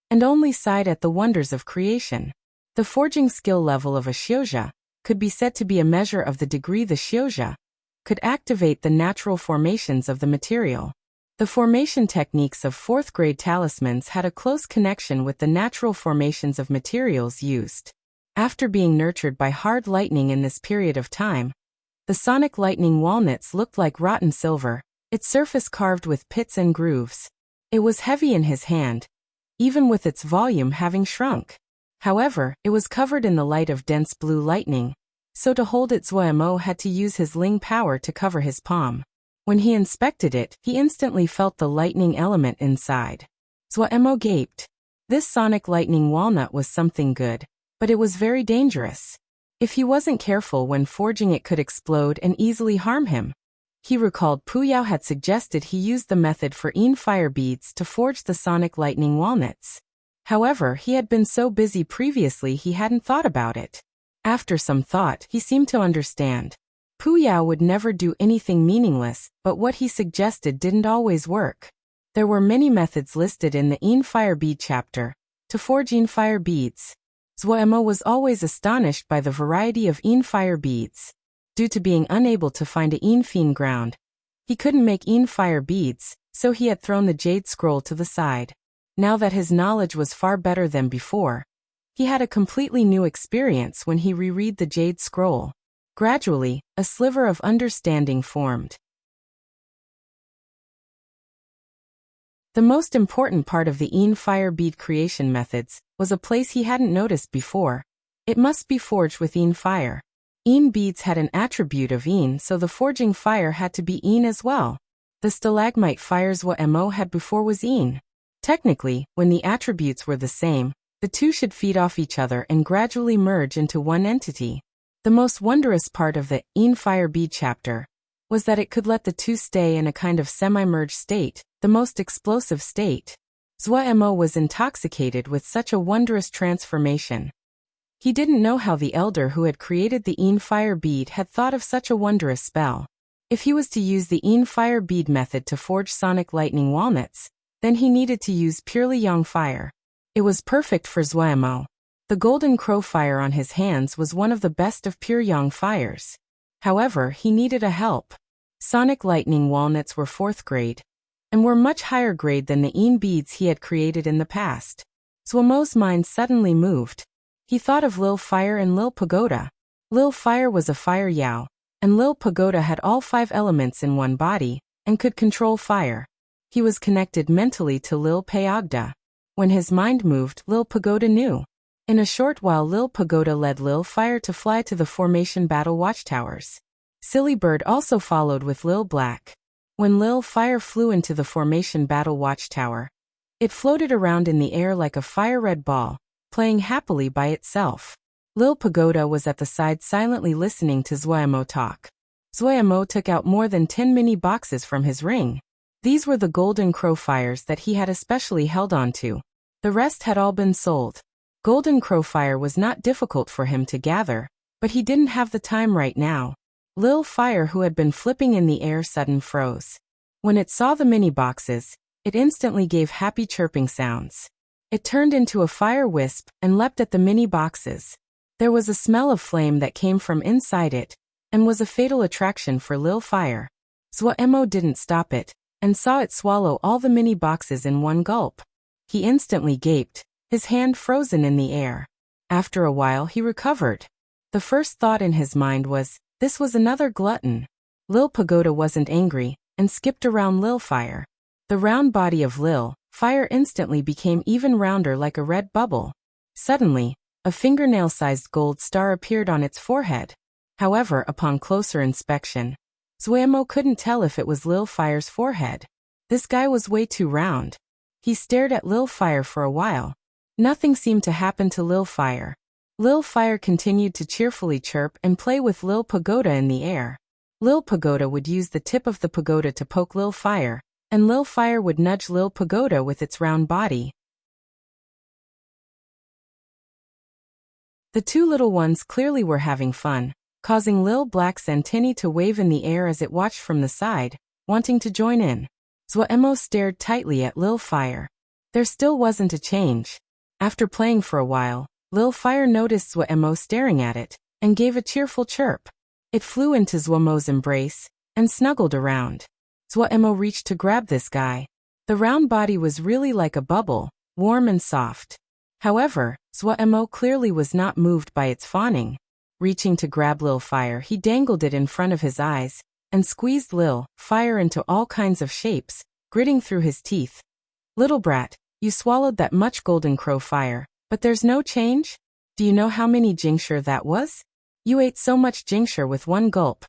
and only sighed at the wonders of creation. The forging skill level of a Xiuzha could be said to be a measure of the degree the Xiuzha could activate the natural formations of the material. The formation techniques of 4th grade talismans had a close connection with the natural formations of materials used. After being nurtured by hard lightning in this period of time, the sonic lightning walnuts looked like rotten silver, its surface carved with pits and grooves. It was heavy in his hand, even with its volume having shrunk. However, it was covered in the light of dense blue lightning, so to hold it Zuemo had to use his Ling power to cover his palm. When he inspected it, he instantly felt the lightning element inside. Zuemo gaped. This sonic lightning walnut was something good, but it was very dangerous. If he wasn't careful when forging, it could explode and easily harm him. He recalled Puyao had suggested he use the method for fire beads to forge the sonic lightning walnuts. However, he had been so busy previously he hadn't thought about it. After some thought, he seemed to understand. Puyao would never do anything meaningless, but what he suggested didn't always work. There were many methods listed in the fire bead chapter to forge fire beads. Zuemo was always astonished by the variety of fire beads. Due to being unable to find a fiend ground, he couldn't make fire beads, so he had thrown the jade scroll to the side. Now that his knowledge was far better than before, he had a completely new experience when he reread the jade scroll. Gradually, a sliver of understanding formed. The most important part of the fire bead creation methods was a place he hadn't noticed before. It must be forged with fire. Beads had an attribute of so the forging fire had to be as well. The stalagmite fires Zuemo had before was Technically, when the attributes were the same, the two should feed off each other and gradually merge into one entity. The most wondrous part of the fire bead chapter was that it could let the two stay in a kind of semi-merged state, the most explosive state. Zuemo was intoxicated with such a wondrous transformation. He didn't know how the elder who had created the fire bead had thought of such a wondrous spell. If he was to use the fire bead method to forge sonic lightning walnuts, then he needed to use purely yang fire. It was perfect for Zuemo. The golden crow fire on his hands was one of the best of pure yang fires. However, he needed a help. Sonic lightning walnuts were 4th grade, and were much higher grade than the beads he had created in the past. Zuemo's mind suddenly moved. He thought of Lil Fire and Lil Pagoda. Lil Fire was a fire Yao, and Lil Pagoda had all 5 elements in one body, and could control fire. He was connected mentally to Lil Paogda. When his mind moved, Lil Pagoda knew. In a short while Lil Pagoda led Lil Fire to fly to the formation battle watchtowers. Silly Bird also followed with Lil Black. When Lil Fire flew into the formation battle watchtower, it floated around in the air like a fire-red ball, playing happily by itself. Lil Pagoda was at the side silently listening to Zuemo talk. Zuemo took out more than 10 mini boxes from his ring. These were the golden crow fires that he had especially held on to. The rest had all been sold. Golden crow fire was not difficult for him to gather, but he didn't have the time right now. Lil Fire, who had been flipping in the air, suddenly froze. When it saw the mini boxes, it instantly gave happy chirping sounds. It turned into a fire wisp and leapt at the mini boxes. There was a smell of flame that came from inside it, and was a fatal attraction for Lil Fire. Zhuemo didn't stop it, and saw it swallow all the mini boxes in one gulp. He instantly gaped, his hand frozen in the air. After a while he recovered. The first thought in his mind was, this was another glutton. Lil Pagoda wasn't angry, and skipped around Lil Fire. The round body of Lil Fire instantly became even rounder like a red bubble. Suddenly, a fingernail-sized gold star appeared on its forehead. However, upon closer inspection, Zhuemo couldn't tell if it was Lil Fire's forehead. This guy was way too round. He stared at Lil Fire for a while. Nothing seemed to happen to Lil Fire. Lil Fire continued to cheerfully chirp and play with Lil Pagoda in the air. Lil Pagoda would use the tip of the pagoda to poke Lil Fire, and Lil Fire would nudge Lil Pagoda with its round body. The two little ones clearly were having fun, causing Lil Black's antennae to wave in the air as it watched from the side, wanting to join in. Zhuemo stared tightly at Lil Fire. There still wasn't a change. After playing for a while, Lil Fire noticed Zhuemo staring at it, and gave a cheerful chirp. It flew into Zhuemo's embrace, and snuggled around. Zhuemo reached to grab this guy. The round body was really like a bubble, warm and soft. However, Zhuemo clearly was not moved by its fawning. Reaching to grab Lil Fire, he dangled it in front of his eyes, and squeezed Lil Fire into all kinds of shapes, gritting through his teeth. Little brat, you swallowed that much golden crow fire, but there's no change? Do you know how many jingsher that was? You ate so much jingsher with one gulp.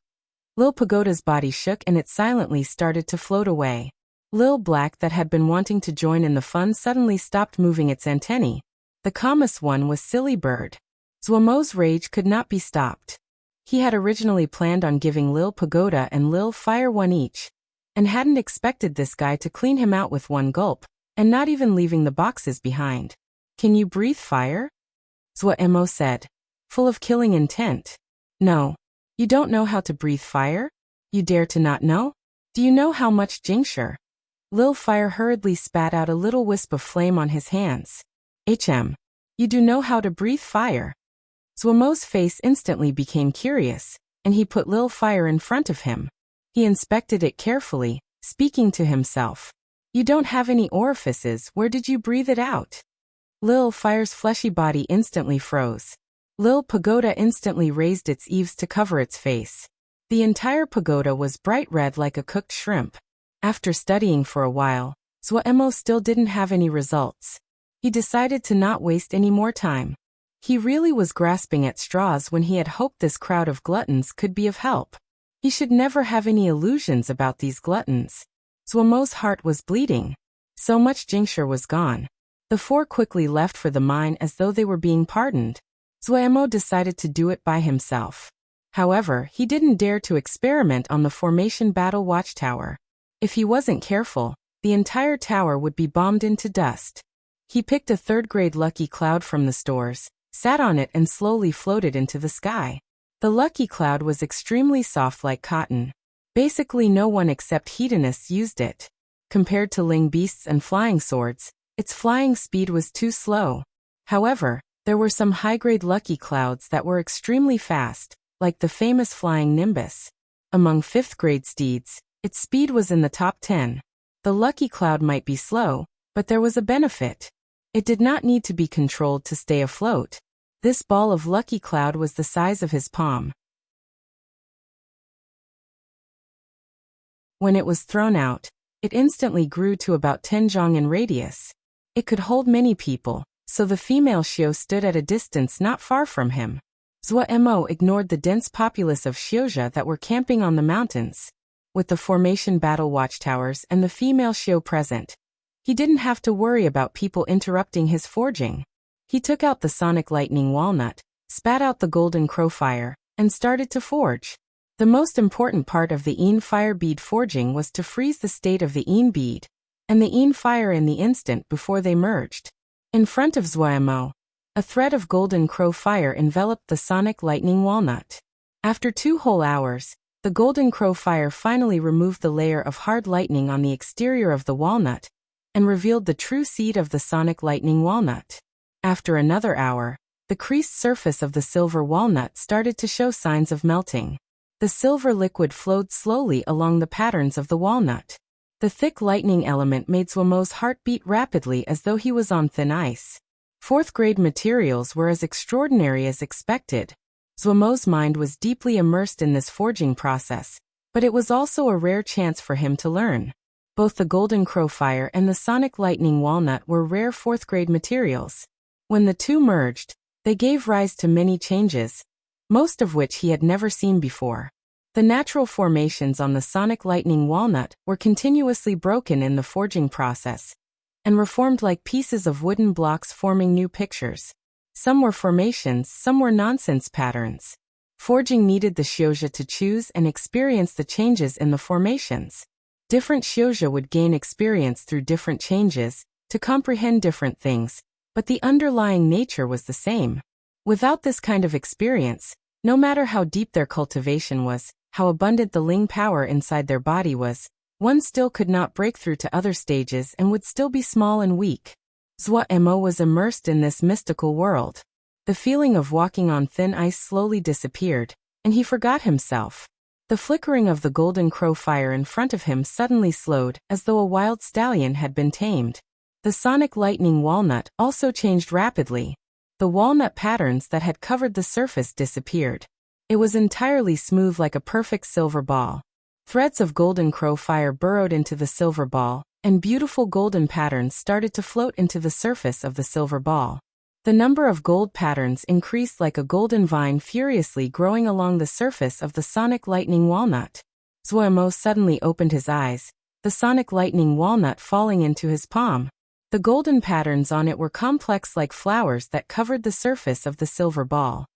Lil Pagoda's body shook and it silently started to float away. Lil Black, that had been wanting to join in the fun, suddenly stopped moving its antennae. The calmest one was Silly Bird. Zhuemo's rage could not be stopped. He had originally planned on giving Lil Pagoda and Lil Fire one each, and hadn't expected this guy to clean him out with one gulp, and not even leaving the boxes behind. Can you breathe fire? Zhuemo said, full of killing intent. No. You don't know how to breathe fire? You dare to not know? Do you know how much jingsher? Lil Fire hurriedly spat out a little wisp of flame on his hands. You do know how to breathe fire. Zhuemo's face instantly became curious, and he put Lil Fire in front of him. He inspected it carefully, speaking to himself. You don't have any orifices, where did you breathe it out? Lil Fire's fleshy body instantly froze. Lil Pagoda instantly raised its eaves to cover its face. The entire pagoda was bright red like a cooked shrimp. After studying for a while, Zhuemo still didn't have any results. He decided to not waste any more time. He really was grasping at straws when he had hoped this crowd of gluttons could be of help. He should never have any illusions about these gluttons. Zhuemo's heart was bleeding. So much jingsher was gone. The four quickly left for the mine as though they were being pardoned. Zhuemo decided to do it by himself. However, he didn't dare to experiment on the formation battle watchtower. If he wasn't careful, the entire tower would be bombed into dust. He picked a third-grade lucky cloud from the stores, sat on it and slowly floated into the sky. The lucky cloud was extremely soft like cotton. Basically no one except hedonists used it. Compared to ling beasts and flying swords, its flying speed was too slow. However, there were some high-grade lucky clouds that were extremely fast, like the famous flying nimbus. Among 5th-grade steeds, its speed was in the top 10. The lucky cloud might be slow, but there was a benefit. It did not need to be controlled to stay afloat. This ball of lucky cloud was the size of his palm. When it was thrown out, it instantly grew to about 10 zhong in radius. It could hold many people, so the female Xiao stood at a distance not far from him. Zhuemo ignored the dense populace of Xiaozha that were camping on the mountains. With the formation battle watchtowers and the female Xiao present, he didn't have to worry about people interrupting his forging. He took out the sonic lightning walnut, spat out the golden crow fire, and started to forge. The most important part of the Yin fire bead forging was to freeze the state of the Yin bead, and the Yin fire in the instant before they merged. In front of Zhuemo, a thread of golden crow fire enveloped the sonic lightning walnut. After 2 whole hours, the golden crow fire finally removed the layer of hard lightning on the exterior of the walnut, and revealed the true seed of the sonic lightning walnut. After another hour, the creased surface of the silver walnut started to show signs of melting. The silver liquid flowed slowly along the patterns of the walnut. The thick lightning element made Zhuomo's heart beat rapidly as though he was on thin ice. Fourth-grade materials were as extraordinary as expected. Zhuomo's mind was deeply immersed in this forging process, but it was also a rare chance for him to learn. Both the golden crowfire and the sonic lightning walnut were rare fourth-grade materials. When the two merged, they gave rise to many changes, most of which he had never seen before. The natural formations on the sonic lightning walnut were continuously broken in the forging process, and reformed like pieces of wooden blocks forming new pictures. Some were formations, some were nonsense patterns. Forging needed the Xiuzhe to choose and experience the changes in the formations. Different Xiuzhe would gain experience through different changes, to comprehend different things, but the underlying nature was the same. Without this kind of experience, no matter how deep their cultivation was, how abundant the Ling power inside their body was, one still could not break through to other stages and would still be small and weak. Zhuo was immersed in this mystical world. The feeling of walking on thin ice slowly disappeared, and he forgot himself. The flickering of the golden crow fire in front of him suddenly slowed, as though a wild stallion had been tamed. The sonic lightning walnut also changed rapidly. The walnut patterns that had covered the surface disappeared. It was entirely smooth like a perfect silver ball. Threads of golden crow fire burrowed into the silver ball, and beautiful golden patterns started to float into the surface of the silver ball. The number of gold patterns increased like a golden vine furiously growing along the surface of the sonic lightning walnut. Zhuo suddenly opened his eyes, the sonic lightning walnut falling into his palm. The golden patterns on it were complex like flowers that covered the surface of the silver ball.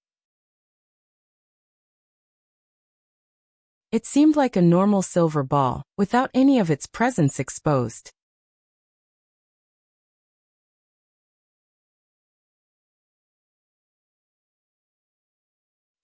It seemed like a normal silver ball, without any of its presence exposed.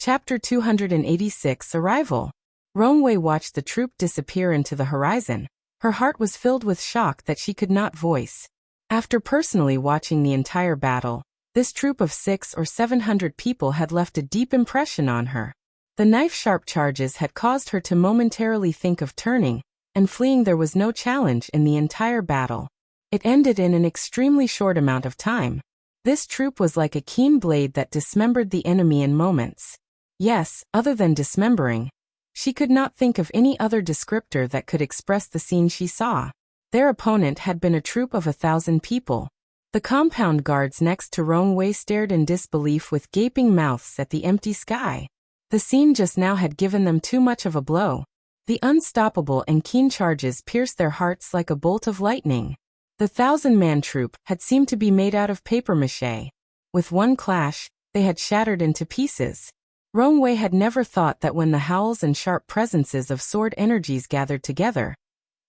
Chapter 286 Arrival. Rongwei watched the troop disappear into the horizon. Her heart was filled with shock that she could not voice. After personally watching the entire battle, this troop of 600 or 700 people had left a deep impression on her. The knife-sharp charges had caused her to momentarily think of turning and fleeing. There was no challenge in the entire battle. It ended in an extremely short amount of time. This troop was like a keen blade that dismembered the enemy in moments. Yes, other than dismembering. She could not think of any other descriptor that could express the scene she saw. Their opponent had been a troop of 1,000 people. The compound guards next to Rongwei stared in disbelief with gaping mouths at the empty sky. The scene just now had given them too much of a blow. The unstoppable and keen charges pierced their hearts like a bolt of lightning. The 1,000-man troop had seemed to be made out of papier-mâché. With one clash, they had shattered into pieces. Rongwei had never thought that when the howls and sharp presences of sword energies gathered together,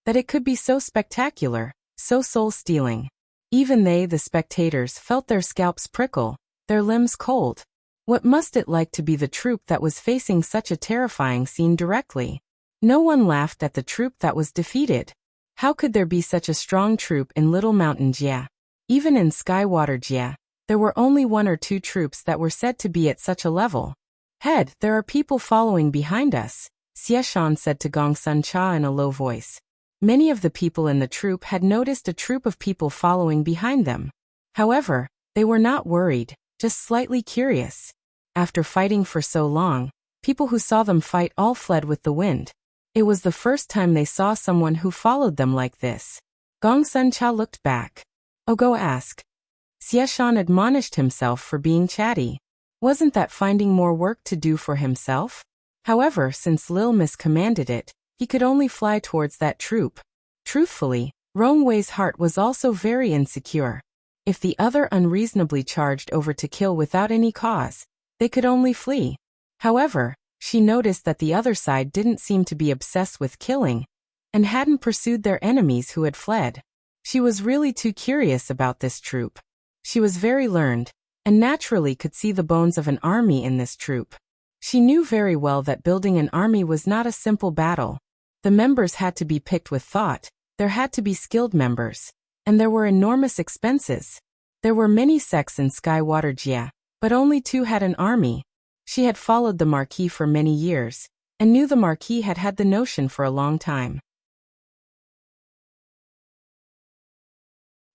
that it could be so spectacular, so soul-stealing. Even they, the spectators, felt their scalps prickle, their limbs cold. What must it like to be the troop that was facing such a terrifying scene directly? No one laughed at the troop that was defeated. How could there be such a strong troop in Little Mountain Jia? Even in Skywater Jia, there were only 1 or 2 troops that were said to be at such a level. Head, there are people following behind us, Xieshan said to Gongsun Cha in a low voice. Many of the people in the troop had noticed a troop of people following behind them. However, they were not worried, just slightly curious. After fighting for so long, people who saw them fight all fled with the wind. It was the first time they saw someone who followed them like this. Gongsun Cha looked back. Oh, go ask. Xieshan admonished himself for being chatty. Wasn't that finding more work to do for himself? However, since Lil Miss commanded it, he could only fly towards that troop. Truthfully, Rongwei's heart was also very insecure. If the other unreasonably charged over to kill without any cause, they could only flee. However, she noticed that the other side didn't seem to be obsessed with killing, and hadn't pursued their enemies who had fled. She was really too curious about this troop. She was very learned, and naturally could see the bones of an army in this troop. She knew very well that building an army was not a simple battle. The members had to be picked with thought, there had to be skilled members, and there were enormous expenses. There were many sects in Skywater Jia, But only two had an army. She had followed the Marquis for many years, and knew the Marquis had had the notion for a long time.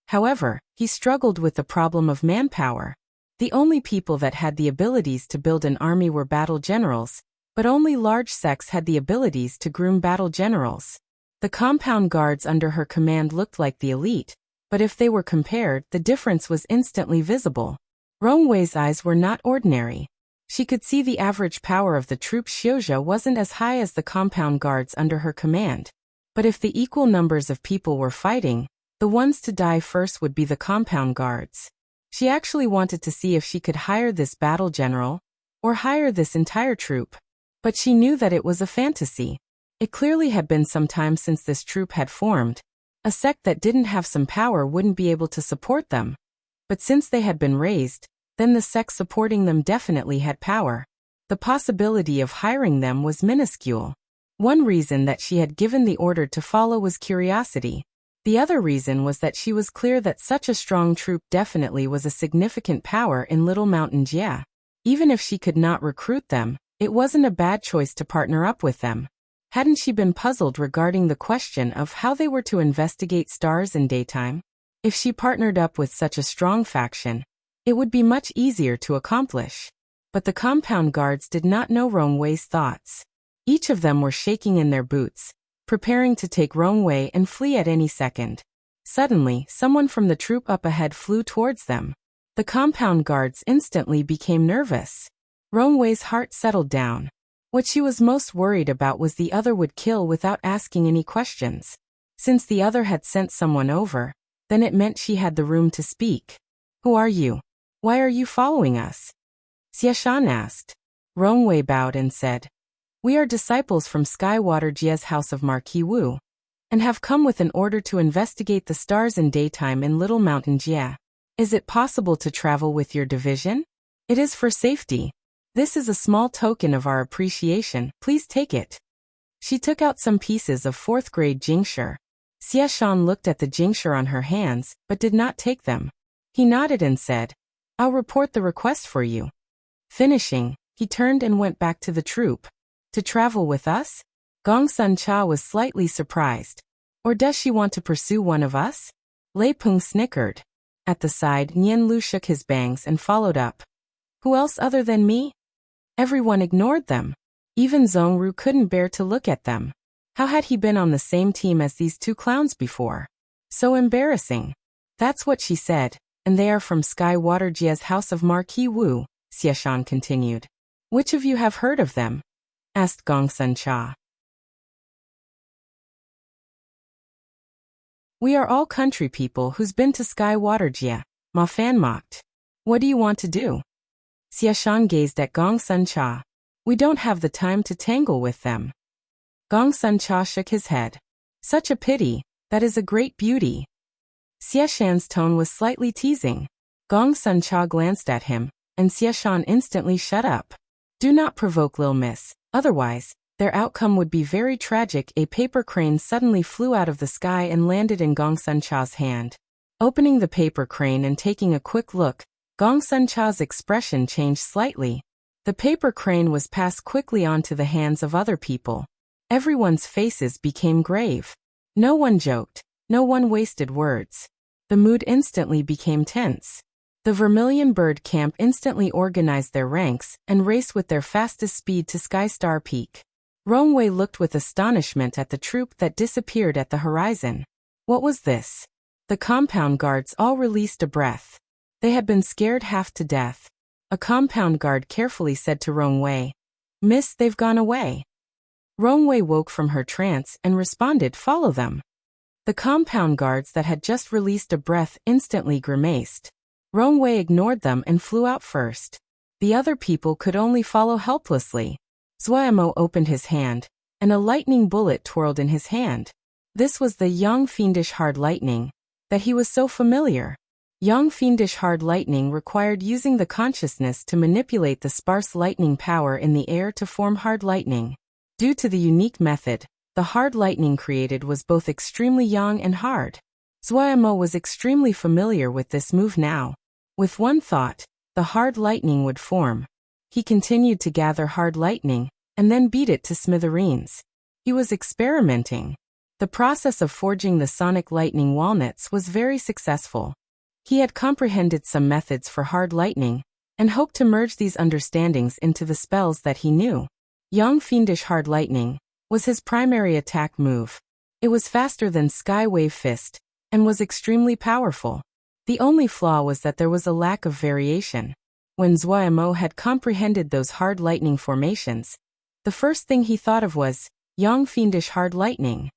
However, he struggled with the problem of manpower. The only people that had the abilities to build an army were battle generals, but only large sects had the abilities to groom battle generals. The compound guards under her command looked like the elite, but if they were compared, the difference was instantly visible. Rongwei's eyes were not ordinary. She could see the average power of the troop Xiuzhe wasn't as high as the compound guards under her command. But if the equal numbers of people were fighting, the ones to die first would be the compound guards. She actually wanted to see if she could hire this battle general, or hire this entire troop. But she knew that it was a fantasy. It clearly had been some time since this troop had formed. A sect that didn't have some power wouldn't be able to support them. But since they had been raised, then the sect supporting them definitely had power. The possibility of hiring them was minuscule. One reason that she had given the order to follow was curiosity. The other reason was that she was clear that such a strong troop definitely was a significant power in Little Mountain Jia. Even if she could not recruit them, it wasn't a bad choice to partner up with them. Hadn't she been puzzled regarding the question of how they were to investigate stars in daytime? If she partnered up with such a strong faction, it would be much easier to accomplish. But the compound guards did not know Rongwei's thoughts. Each of them were shaking in their boots, preparing to take Rongwei and flee at any second. Suddenly, someone from the troop up ahead flew towards them. The compound guards instantly became nervous. Rongwei's heart settled down. What she was most worried about was the other would kill without asking any questions. Since the other had sent someone over, then it meant she had the room to speak. "Who are you? Why are you following us?" Xieshan asked. Rongwei bowed and said, "We are disciples from Skywater Jia's house of Marquis Wu, and have come with an order to investigate the stars in daytime in Little Mountain Jia. Is it possible to travel with your division? It is for safety. This is a small token of our appreciation, please take it." She took out some pieces of 4th grade Jingshi. Xieshan looked at the Jingshi on her hands, but did not take them. He nodded and said, "I'll report the request for you." Finishing, he turned and went back to the troop. "To travel with us?" Gongsun Cha was slightly surprised. "Or does she want to pursue one of us?" Lei Peng snickered. At the side, Nian Lu shook his bangs and followed up. "Who else other than me?" Everyone ignored them. Even Zhongru couldn't bear to look at them. How had he been on the same team as these two clowns before? So embarrassing. "That's what she said, and they are from Skywater Jia's house of Marquis Wu," Xieshan continued. "Which of you have heard of them?" asked Gongsun Cha. "We are all country people who's been to Skywater Jia," Ma Fan mocked. "What do you want to do?" Xieshan gazed at Gongsun Cha. "We don't have the time to tangle with them." Gongsun Cha shook his head. "Such a pity, that is a great beauty." Xieshan's tone was slightly teasing. Gongsun Cha glanced at him, and Xieshan instantly shut up. "Do not provoke Lil Miss, otherwise, their outcome would be very tragic." A paper crane suddenly flew out of the sky and landed in Gongsun Cha's hand. Opening the paper crane and taking a quick look, Gongsun Cha's expression changed slightly. The paper crane was passed quickly onto the hands of other people. Everyone's faces became grave. No one joked. No one wasted words. The mood instantly became tense. The Vermilion Bird Camp instantly organized their ranks and raced with their fastest speed to Sky Star Peak. Rongwei looked with astonishment at the troop that disappeared at the horizon. What was this? The compound guards all released a breath. They had been scared half to death. A compound guard carefully said to Rongwei, "Miss, they've gone away." Rongwei woke from her trance and responded, "Follow them." The compound guards that had just released a breath instantly grimaced. Rongwei ignored them and flew out first. The other people could only follow helplessly. Zuomo opened his hand, and a lightning bullet twirled in his hand. This was the Yang Fiendish Hard Lightning, that he was so familiar. Yang Fiendish Hard Lightning required using the consciousness to manipulate the sparse lightning power in the air to form hard lightning. Due to the unique method, the hard lightning created was both extremely young and hard. Zuomo was extremely familiar with this move now. With one thought, the hard lightning would form. He continued to gather hard lightning, and then beat it to smithereens. He was experimenting. The process of forging the sonic lightning walnuts was very successful. He had comprehended some methods for hard lightning, and hoped to merge these understandings into the spells that he knew. Young Fiendish Hard Lightning was his primary attack move. It was faster than Sky Wave Fist, and was extremely powerful. The only flaw was that there was a lack of variation. When Zuo had comprehended those hard lightning formations, the first thing he thought of was Young Fiendish Hard Lightning.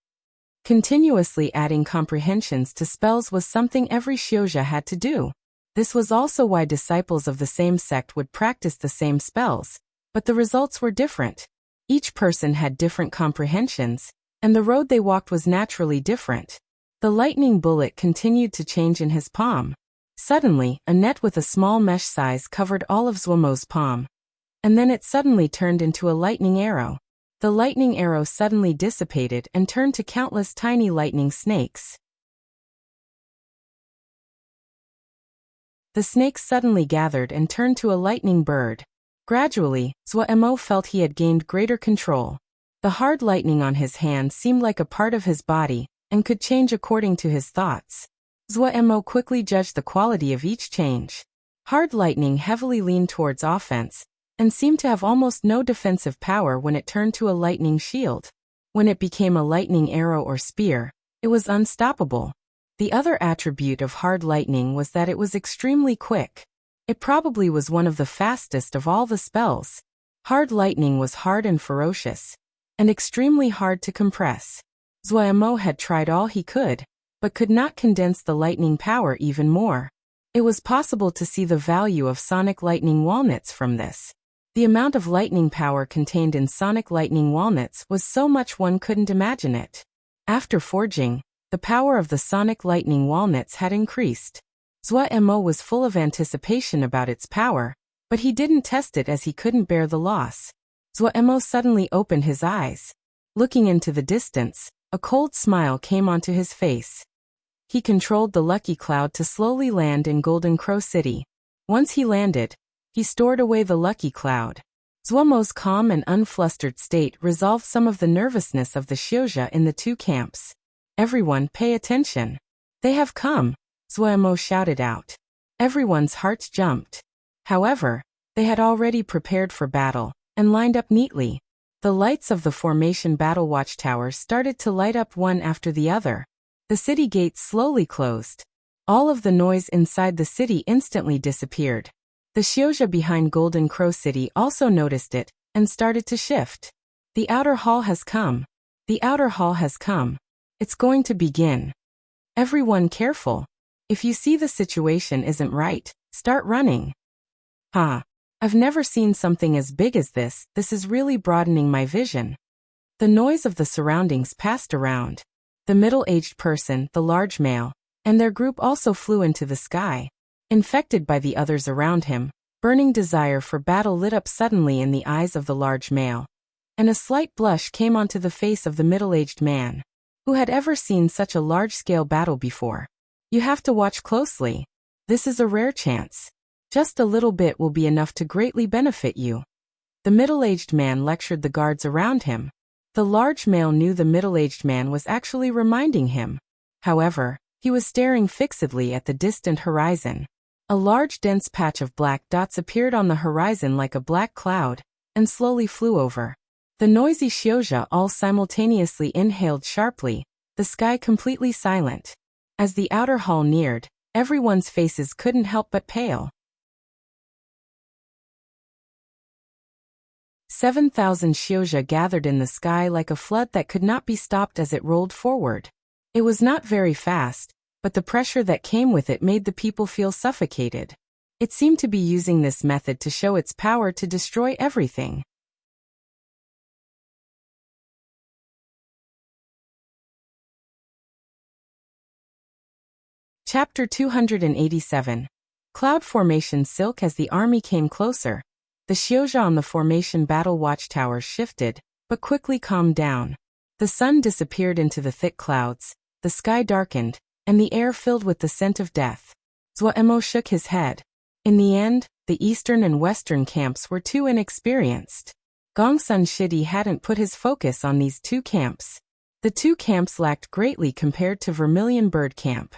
Continuously adding comprehensions to spells was something every Xiuzha had to do. This was also why disciples of the same sect would practice the same spells, but the results were different. Each person had different comprehensions, and the road they walked was naturally different. The lightning bullet continued to change in his palm. Suddenly, a net with a small mesh size covered all of Zuomo's palm. And then it suddenly turned into a lightning arrow. The lightning arrow suddenly dissipated and turned to countless tiny lightning snakes. The snakes suddenly gathered and turned to a lightning bird. Gradually, Zuo felt he had gained greater control. The hard lightning on his hand seemed like a part of his body, and could change according to his thoughts. Zuo quickly judged the quality of each change. Hard lightning heavily leaned towards offense, and seemed to have almost no defensive power when it turned to a lightning shield. When it became a lightning arrow or spear, it was unstoppable. The other attribute of hard lightning was that it was extremely quick. It probably was one of the fastest of all the spells. Hard lightning was hard and ferocious, and extremely hard to compress. Zuo had tried all he could, but could not condense the lightning power even more. It was possible to see the value of sonic lightning walnuts from this. The amount of lightning power contained in sonic lightning walnuts was so much one couldn't imagine it. After forging, the power of the sonic lightning walnuts had increased. Zuo was full of anticipation about its power, but he didn't test it as he couldn't bear the loss. Zuo suddenly opened his eyes. Looking into the distance, a cold smile came onto his face. He controlled the lucky cloud to slowly land in Golden Crow City. Once he landed, he stored away the lucky cloud. Zuomo's calm and unflustered state resolved some of the nervousness of the Xiuzha in the two camps. Everyone pay attention. They have come, Zuo shouted out. Everyone's hearts jumped. However, they had already prepared for battle, and lined up neatly. The lights of the formation battle watchtowers started to light up one after the other. The city gates slowly closed. All of the noise inside the city instantly disappeared. The Xiuzha behind Golden Crow City also noticed it, and started to shift. The outer hall has come. The outer hall has come. It's going to begin. Everyone careful. If you see the situation isn't right, start running. I've never seen something as big as this. This is really broadening my vision. The noise of the surroundings passed around. The middle-aged person, the large male, and their group also flew into the sky. Infected by the others around him, burning desire for battle lit up suddenly in the eyes of the large male, and a slight blush came onto the face of the middle-aged man. Who had ever seen such a large-scale battle before? You have to watch closely. This is a rare chance. Just a little bit will be enough to greatly benefit you. The middle-aged man lectured the guards around him. The large male knew the middle-aged man was actually reminding him. However, he was staring fixedly at the distant horizon. A large dense patch of black dots appeared on the horizon like a black cloud, and slowly flew over. The noisy Xiuzha all simultaneously inhaled sharply, the sky completely silent. As the outer hall neared, everyone's faces couldn't help but pale. 7,000 Xiuzha gathered in the sky like a flood that could not be stopped as it rolled forward. It was not very fast, but the pressure that came with it made the people feel suffocated. It seemed to be using this method to show its power to destroy everything. Chapter 287. Cloud Formation Silk. As the army came closer, the Xiuzha on the formation battle watchtowers shifted, but quickly calmed down. The sun disappeared into the thick clouds, the sky darkened, and the air filled with the scent of death. Zuo shook his head. In the end, the eastern and western camps were too inexperienced. Gongsun Shidi hadn't put his focus on these two camps. The two camps lacked greatly compared to Vermilion Bird Camp.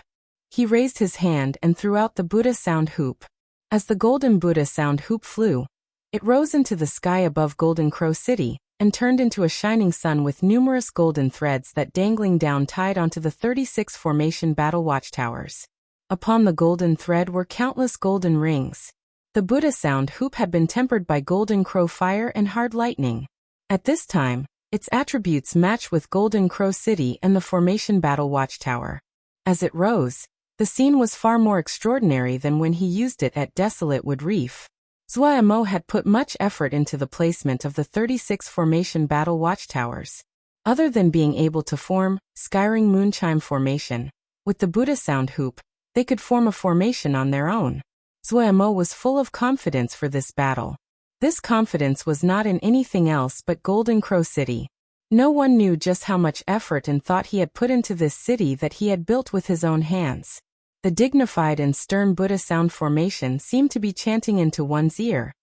He raised his hand and threw out the Buddha sound hoop. As the golden Buddha sound hoop flew, it rose into the sky above Golden Crow City and turned into a shining sun with numerous golden threads that dangling down tied onto the 36 formation battle watchtowers. Upon the golden thread were countless golden rings. The Buddha sound hoop had been tempered by Golden Crow fire and hard lightning. At this time, its attributes matched with Golden Crow City and the formation battle watchtower. As it rose, the scene was far more extraordinary than when he used it at Desolate Wood Reef. Zuomo had put much effort into the placement of the 36 formation battle watchtowers. Other than being able to form Skyring Moonchime formation with the Buddha sound hoop, they could form a formation on their own. Zuomo was full of confidence for this battle. This confidence was not in anything else but Golden Crow City. No one knew just how much effort and thought he had put into this city that he had built with his own hands. The dignified and stern Buddha sound formation seemed to be chanting into one's ear,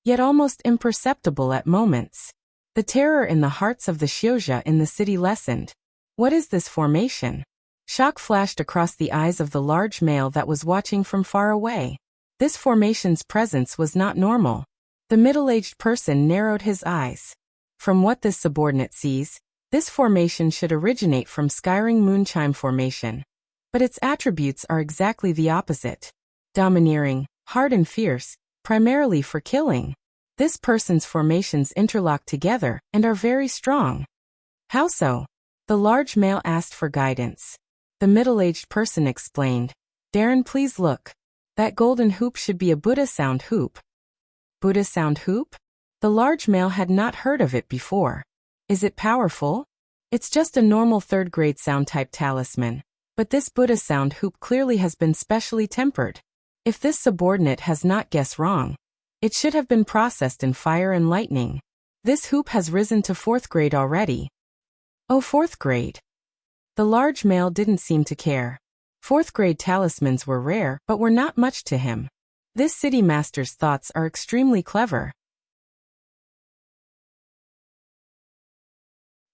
yet almost imperceptible at moments. The terror in the hearts of the Xiuzha in the city lessened. What is this formation? Shock flashed across the eyes of the large male that was watching from far away. This formation's presence was not normal. The middle-aged person narrowed his eyes. From what this subordinate sees, this formation should originate from Skyring Moonchime formation. But its attributes are exactly the opposite. Domineering, hard and fierce, primarily for killing. This person's formations interlock together and are very strong. How so? The large male asked for guidance. The middle-aged person explained. Darren, please look. That golden hoop should be a Buddha sound hoop. Buddha sound hoop? The large male had not heard of it before. Is it powerful? It's just a normal third-grade sound-type talisman. But this Buddha sound hoop clearly has been specially tempered. If this subordinate has not guessed wrong, it should have been processed in fire and lightning. This hoop has risen to 4th grade already. Oh, 4th grade. The large male didn't seem to care. 4th grade talismans were rare but were not much to him. This city master's thoughts are extremely clever.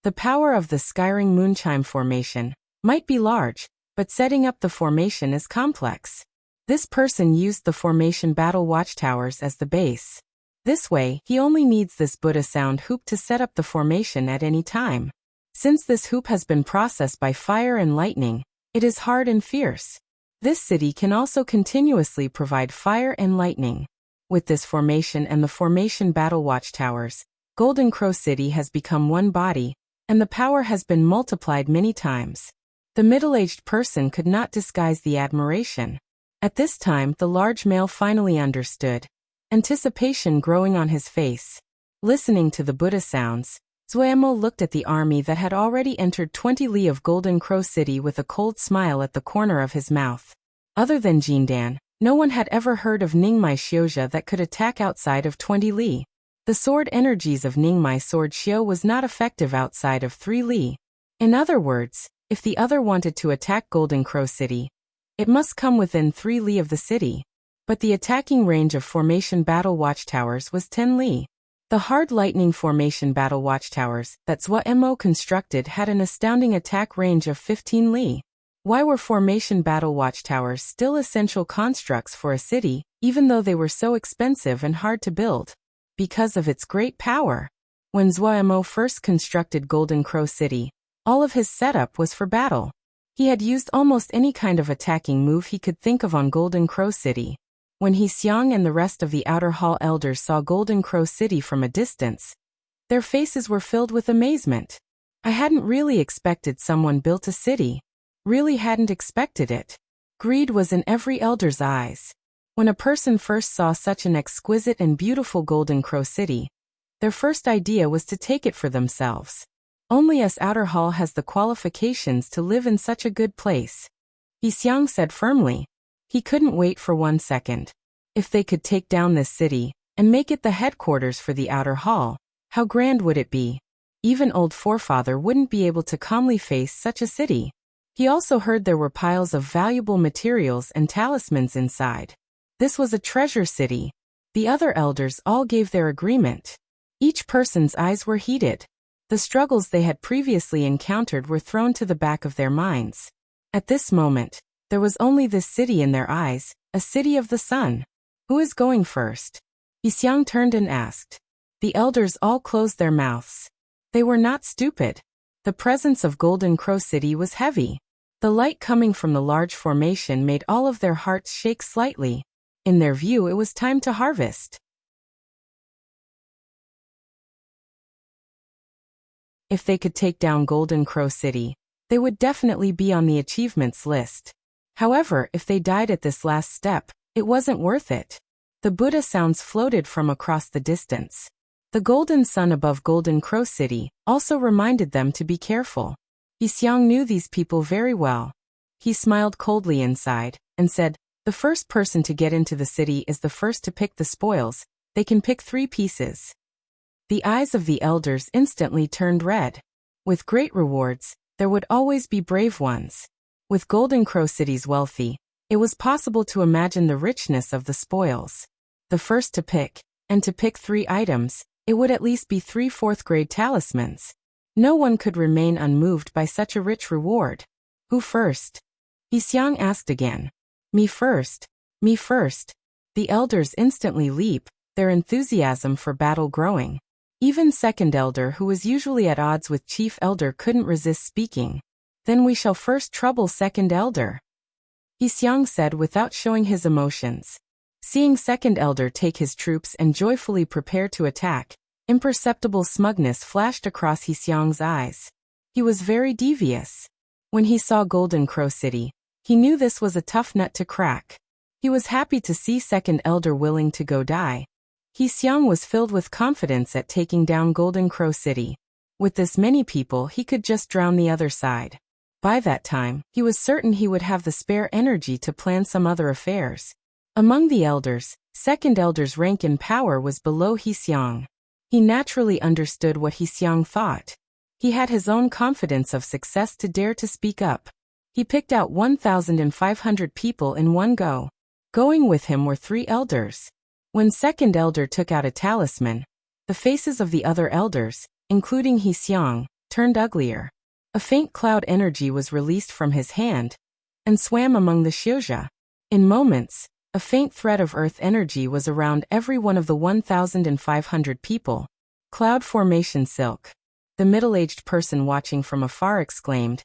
The power of the Skyring Moonchime formation might be large, but setting up the formation is complex. This person used the formation battle watchtowers as the base. This way, he only needs this Buddha sound hoop to set up the formation at any time. Since this hoop has been processed by fire and lightning, it is hard and fierce. This city can also continuously provide fire and lightning. With this formation and the formation battle watchtowers, Golden Crow City has become one body, and the power has been multiplied many times. The middle-aged person could not disguise the admiration. At this time, the large male finally understood, anticipation growing on his face. Listening to the Buddha sounds, Zuomo looked at the army that had already entered 20 li of Golden Crow City with a cold smile at the corner of his mouth. Other than Jindan, no one had ever heard of Ningmai Xiuzha that could attack outside of 20 li. The sword energies of Ningmai Sword Xiu was not effective outside of 3 li. In other words, if the other wanted to attack Golden Crow City, it must come within 3 li of the city. But the attacking range of formation battle watchtowers was 10 li. The hard lightning formation battle watchtowers that Zuomo constructed had an astounding attack range of 15 li. Why were formation battle watchtowers still essential constructs for a city, even though they were so expensive and hard to build? Because of its great power. When Zuomo first constructed Golden Crow City, all of his setup was for battle. He had used almost any kind of attacking move he could think of on Golden Crow City. When He Xiang and the rest of the Outer Hall elders saw Golden Crow City from a distance, their faces were filled with amazement. I hadn't really expected someone built a city. Really hadn't expected it. Greed was in every elder's eyes. When a person first saw such an exquisite and beautiful Golden Crow City, their first idea was to take it for themselves. Only us Outer Hall has the qualifications to live in such a good place. He Xiang said firmly. He couldn't wait for 1 second. If they could take down this city, and make it the headquarters for the Outer Hall, how grand would it be? Even old forefather wouldn't be able to calmly face such a city. He also heard there were piles of valuable materials and talismans inside. This was a treasure city. The other elders all gave their agreement. Each person's eyes were heated. The struggles they had previously encountered were thrown to the back of their minds. At this moment, there was only this city in their eyes, a city of the sun. Who is going first? Yixiang turned and asked. The elders all closed their mouths. They were not stupid. The presence of Golden Crow City was heavy. The light coming from the large formation made all of their hearts shake slightly. In their view, it was time to harvest. If they could take down Golden Crow City, they would definitely be on the achievements list. However, if they died at this last step, it wasn't worth it. The Buddha sounds floated from across the distance. The golden sun above Golden Crow City also reminded them to be careful. Yixiang knew these people very well. He smiled coldly inside and said, the first person to get into the city is the first to pick the spoils. They can pick 3 pieces. The eyes of the elders instantly turned red. With great rewards, there would always be brave ones. With Golden Crow City's wealthy, it was possible to imagine the richness of the spoils. The first to pick, and to pick 3 items, it would at least be 3 4th-grade talismans. No one could remain unmoved by such a rich reward. Who first? Yixiang asked again. Me first. Me first. The elders instantly leap, their enthusiasm for battle growing. Even second elder, who was usually at odds with chief elder, couldn't resist speaking. Then we shall first trouble second elder, Yixiang said without showing his emotions. Seeing second elder take his troops and joyfully prepare to attack, imperceptible smugness flashed across Yixiang's eyes. He was very devious. When he saw Golden Crow City, he knew this was a tough nut to crack. He was happy to see second elder willing to go die. Yixiang was filled with confidence at taking down Golden Crow City. With this many people, he could just drown the other side. By that time, he was certain he would have the spare energy to plan some other affairs. Among the elders, second elder's rank and power was below Yixiang. He naturally understood what Yixiang thought. He had his own confidence of success to dare to speak up. He picked out 1,500 people in one go. Going with him were 3 elders. When second elder took out a talisman, the faces of the other elders, including Yixiang, turned uglier. A faint cloud energy was released from his hand and swam among the Xiuzha. In moments, a faint thread of earth energy was around every one of the 1,500 people. Cloud formation silk. The middle-aged person watching from afar exclaimed,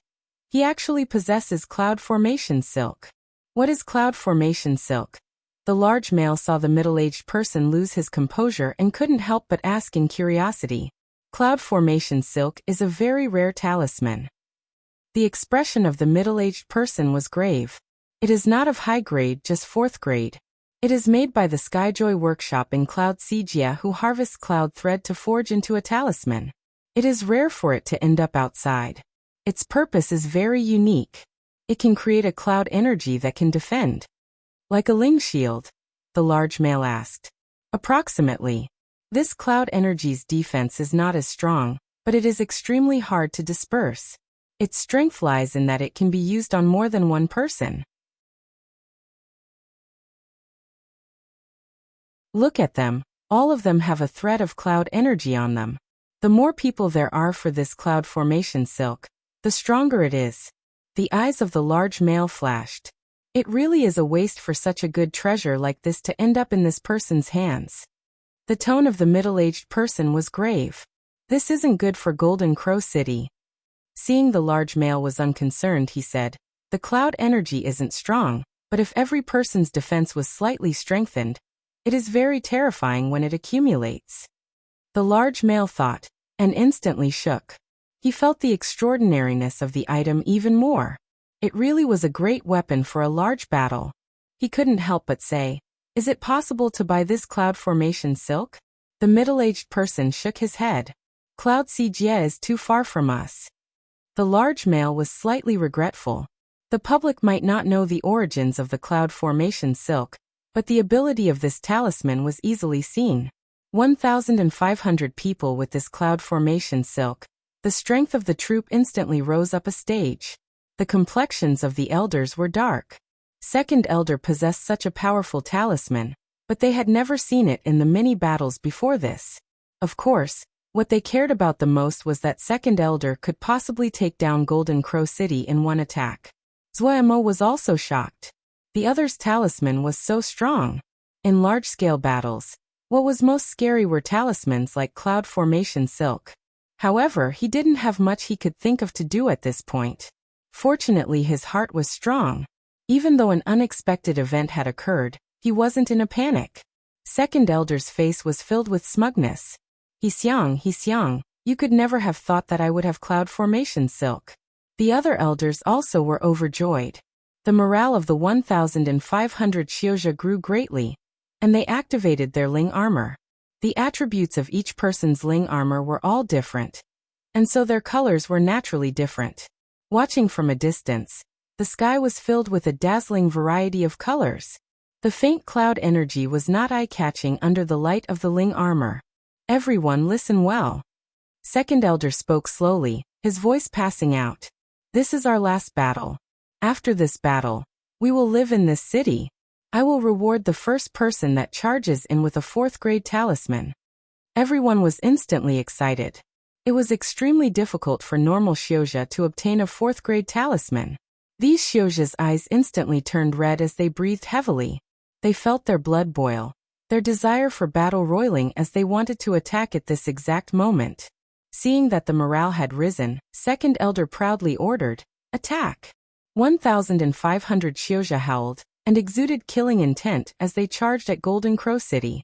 he actually possesses cloud formation silk. What is cloud formation silk? The large male saw the middle-aged person lose his composure and couldn't help but ask in curiosity. Cloud formation silk is a very rare talisman. The expression of the middle-aged person was grave. It is not of high grade, just 4th grade. It is made by the Skyjoy workshop in Cloud Sijia, who harvests cloud thread to forge into a talisman. It is rare for it to end up outside. Its purpose is very unique. It can create a cloud energy that can defend. Like a Ling shield? The large male asked. Approximately. This cloud energy's defense is not as strong, but it is extremely hard to disperse. Its strength lies in that it can be used on more than one person. Look at them, all of them have a thread of cloud energy on them. The more people there are for this cloud formation silk, the stronger it is. The eyes of the large male flashed. It really is a waste for such a good treasure like this to end up in this person's hands. The tone of the middle-aged person was grave. This isn't good for Golden Crow City. Seeing the large male was unconcerned, he said, the cloud energy isn't strong, but if every person's defense was slightly strengthened, it is very terrifying when it accumulates. The large male thought, and instantly shook. He felt the extraordinariness of the item even more. It really was a great weapon for a large battle. He couldn't help but say, is it possible to buy this cloud formation silk? The middle-aged person shook his head. Cloud Sijie is too far from us. The large male was slightly regretful. The public might not know the origins of the cloud formation silk, but the ability of this talisman was easily seen. 1,500 people with this cloud formation silk. The strength of the troop instantly rose up a stage. The complexions of the elders were dark. Second elder possessed such a powerful talisman. but they had never seen it in the many battles before this. Of course, what they cared about the most was that Second Elder could possibly take down Golden Crow City in one attack. Zuemo was also shocked. The other's talisman was so strong. In large-scale battles, what was most scary were talismans like Cloud Formation Silk. However, he didn't have much he could think of to do at this point. Fortunately, his heart was strong. Even though an unexpected event had occurred, he wasn't in a panic. Second Elder's face was filled with smugness. He-xiang, you could never have thought that I would have Cloud Formation Silk. The other elders also were overjoyed. The morale of the 1,500 Xiozha grew greatly, and they activated their Ling armor. The attributes of each person's Ling armor were all different, and so their colors were naturally different. Watching from a distance, the sky was filled with a dazzling variety of colors. The faint cloud energy was not eye-catching under the light of the Ling armor. Everyone listen well. Second Elder spoke slowly, his voice passing out. This is our last battle. After this battle, we will live in this city. I will reward the first person that charges in with a 4th grade talisman. Everyone was instantly excited. It was extremely difficult for normal Xiozha to obtain a 4th grade talisman. These Xiozha's eyes instantly turned red as they breathed heavily. They felt their blood boil, their desire for battle roiling as they wanted to attack at this exact moment. Seeing that the morale had risen, Second Elder proudly ordered, "Attack!" 1,500 Xiozha howled and exuded killing intent as they charged at Golden Crow City.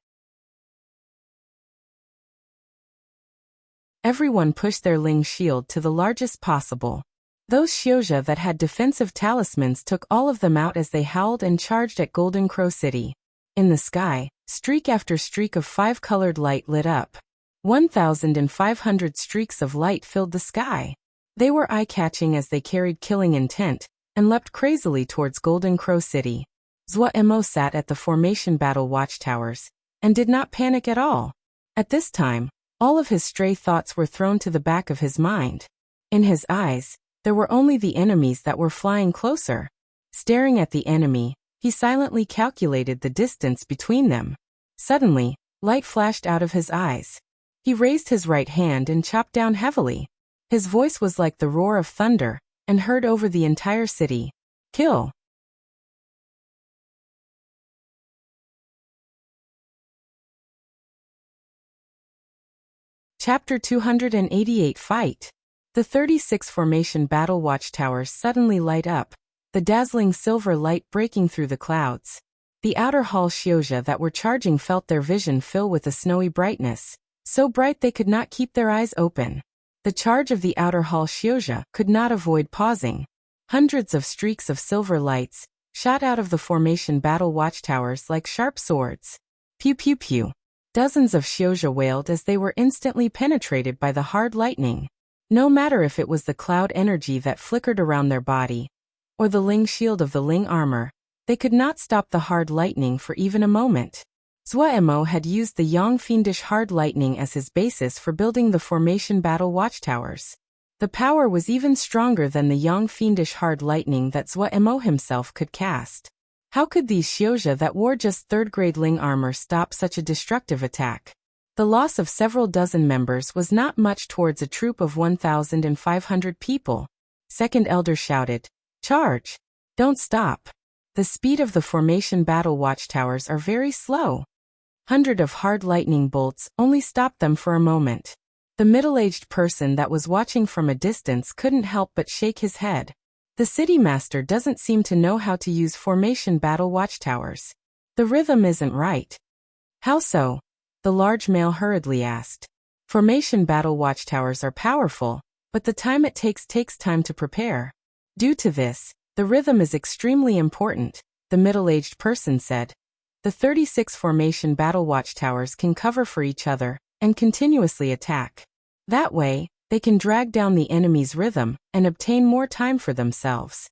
Everyone pushed their Ling shield to the largest possible. Those Xiozha that had defensive talismans took all of them out as they howled and charged at Golden Crow City. In the sky, streak after streak of 5-colored light lit up. 1,500 streaks of light filled the sky. They were eye-catching as they carried killing intent and leapt crazily towards Golden Crow City. Zuemo sat at the formation battle watchtowers and did not panic at all. At this time, all of his stray thoughts were thrown to the back of his mind. In his eyes, there were only the enemies that were flying closer. Staring at the enemy, he silently calculated the distance between them. Suddenly, light flashed out of his eyes. He raised his right hand and chopped down heavily. His voice was like the roar of thunder and heard over the entire city. Kill! Chapter 288 Fight. The 36 formation battle watchtowers suddenly light up, the dazzling silver light breaking through the clouds. The outer hall Xiozha that were charging felt their vision fill with a snowy brightness, so bright they could not keep their eyes open. The charge of the outer hall Xiozha could not avoid pausing. Hundreds of streaks of silver lights shot out of the formation battle watchtowers like sharp swords. Pew pew pew. Dozens of Xiozha wailed as they were instantly penetrated by the hard lightning. No matter if it was the cloud energy that flickered around their body, or the Ling shield of the Ling armor, they could not stop the hard lightning for even a moment. Zuemo had used the Yang Fiendish hard lightning as his basis for building the formation battle watchtowers. The power was even stronger than the Yang Fiendish hard lightning that Zuemo himself could cast. How could these Xiozha that wore just 3rd grade Ling armor stop such a destructive attack? The loss of several dozen members was not much towards a troop of 1,500 people. Second Elder shouted, "Charge! Don't stop!" The speed of the formation battle watchtowers are very slow. Hundreds of hard lightning bolts only stopped them for a moment. The middle-aged person that was watching from a distance couldn't help but shake his head. The city master doesn't seem to know how to use formation battle watchtowers. The rhythm isn't right. How so? The large male hurriedly asked. Formation battle watchtowers are powerful, but the time it takes time to prepare. Due to this, the rhythm is extremely important, the middle-aged person said. The 36 formation battle watchtowers can cover for each other and continuously attack. That way, they can drag down the enemy's rhythm and obtain more time for themselves.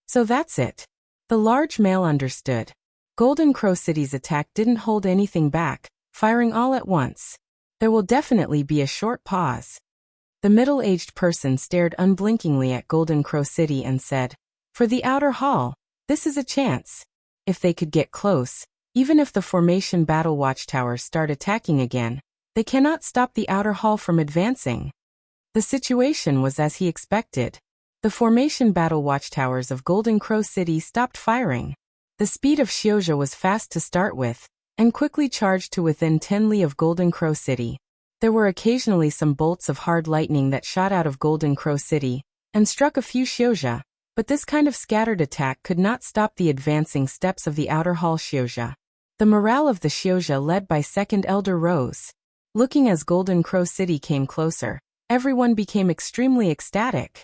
So that's it. The large male understood. Golden Crow City's attack didn't hold anything back, firing all at once. There will definitely be a short pause. The middle-aged person stared unblinkingly at Golden Crow City and said, "For the outer hall, this is a chance. If they could get close, Even if the formation battle watchtowers start attacking again, they cannot stop the outer hall from advancing. The situation was as he expected. The formation battle watchtowers of Golden Crow City stopped firing. The speed of Xiuzha was fast to start with, and quickly charged to within 10 li of Golden Crow City. There were occasionally some bolts of hard lightning that shot out of Golden Crow City and struck a few Xiuzha, but this kind of scattered attack could not stop the advancing steps of the outer hall Xiuzha. The morale of the Xiuzha led by Second Elder rose. Looking as Golden Crow City came closer, everyone became extremely ecstatic.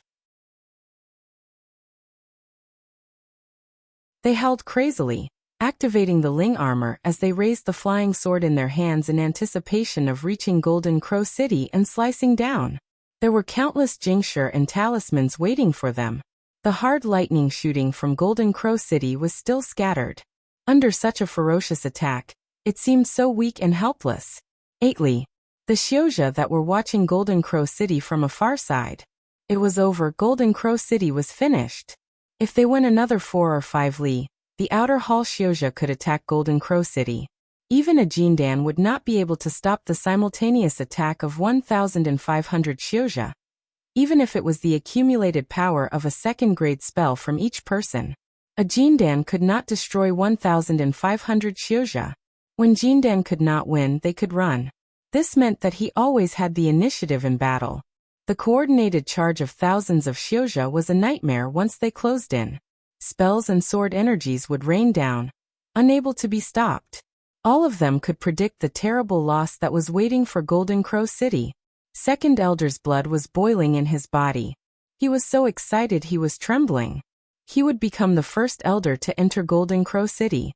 They howled crazily, activating the Ling armor as they raised the flying sword in their hands in anticipation of reaching Golden Crow City and slicing down. There were countless Jingshi and talismans waiting for them. The hard lightning shooting from Golden Crow City was still scattered. Under such a ferocious attack, it seemed so weak and helpless. 8 li. The Xiuzha that were watching Golden Crow City from a far side. It was over. Golden Crow City was finished. If they went another 4 or 5 li, the outer hall Xiuzha could attack Golden Crow City. Even a Jindan would not be able to stop the simultaneous attack of 1,500 Xiuzha. Even if it was the accumulated power of a second-grade spell from each person. A Jindan could not destroy 1,500 Xiuzha. When Jindan could not win, they could run. This meant that he always had the initiative in battle. The coordinated charge of thousands of Xiuzha was a nightmare once they closed in. Spells and sword energies would rain down, unable to be stopped. All of them could predict the terrible loss that was waiting for Golden Crow City. Second Elder's blood was boiling in his body. He was so excited he was trembling. He would become the first Elder to enter Golden Crow City.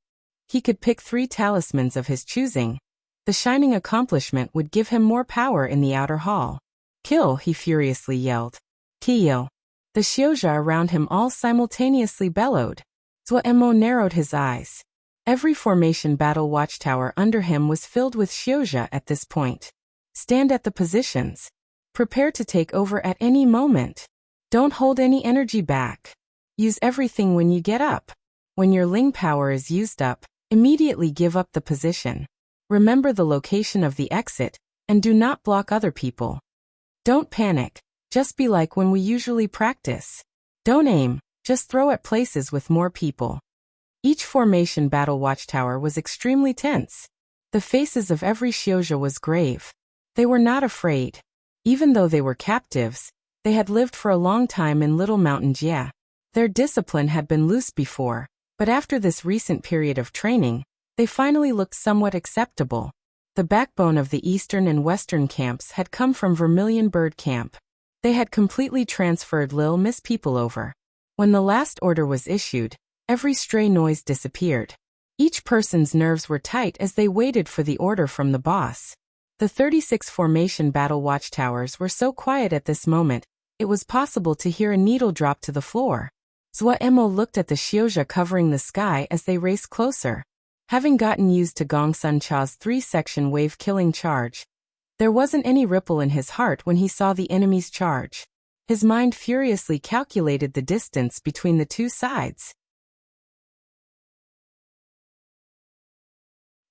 He could pick 3 talismans of his choosing. The shining accomplishment would give him more power in the outer hall. Kill, he furiously yelled. Kill. The Xiuzha around him all simultaneously bellowed. Zuo narrowed his eyes. Every formation battle watchtower under him was filled with Xiuzha at this point. Stand at the positions. Prepare to take over at any moment. Don't hold any energy back. Use everything when you get up. When your Ling power is used up, immediately give up the position. Remember the location of the exit, and do not block other people. Don't panic, just be like when we usually practice. Don't aim, just throw at places with more people. Each formation battle watchtower was extremely tense. The faces of every Xiuzha was grave. They were not afraid. Even though they were captives, they had lived for a long time in Little Mountain Jia. Their discipline had been loose before, but after this recent period of training, they finally looked somewhat acceptable. The backbone of the eastern and western camps had come from Vermilion Bird Camp. They had completely transferred Lil Miss people over. When the last order was issued, every stray noise disappeared. Each person's nerves were tight as they waited for the order from the boss. The 36 formation battle watchtowers were so quiet at this moment, it was possible to hear a needle drop to the floor. Zuo looked at the Xiuzha covering the sky as they raced closer. Having gotten used to Gong Sun Cha's 3-section wave-killing charge, there wasn't any ripple in his heart when he saw the enemy's charge. His mind furiously calculated the distance between the two sides.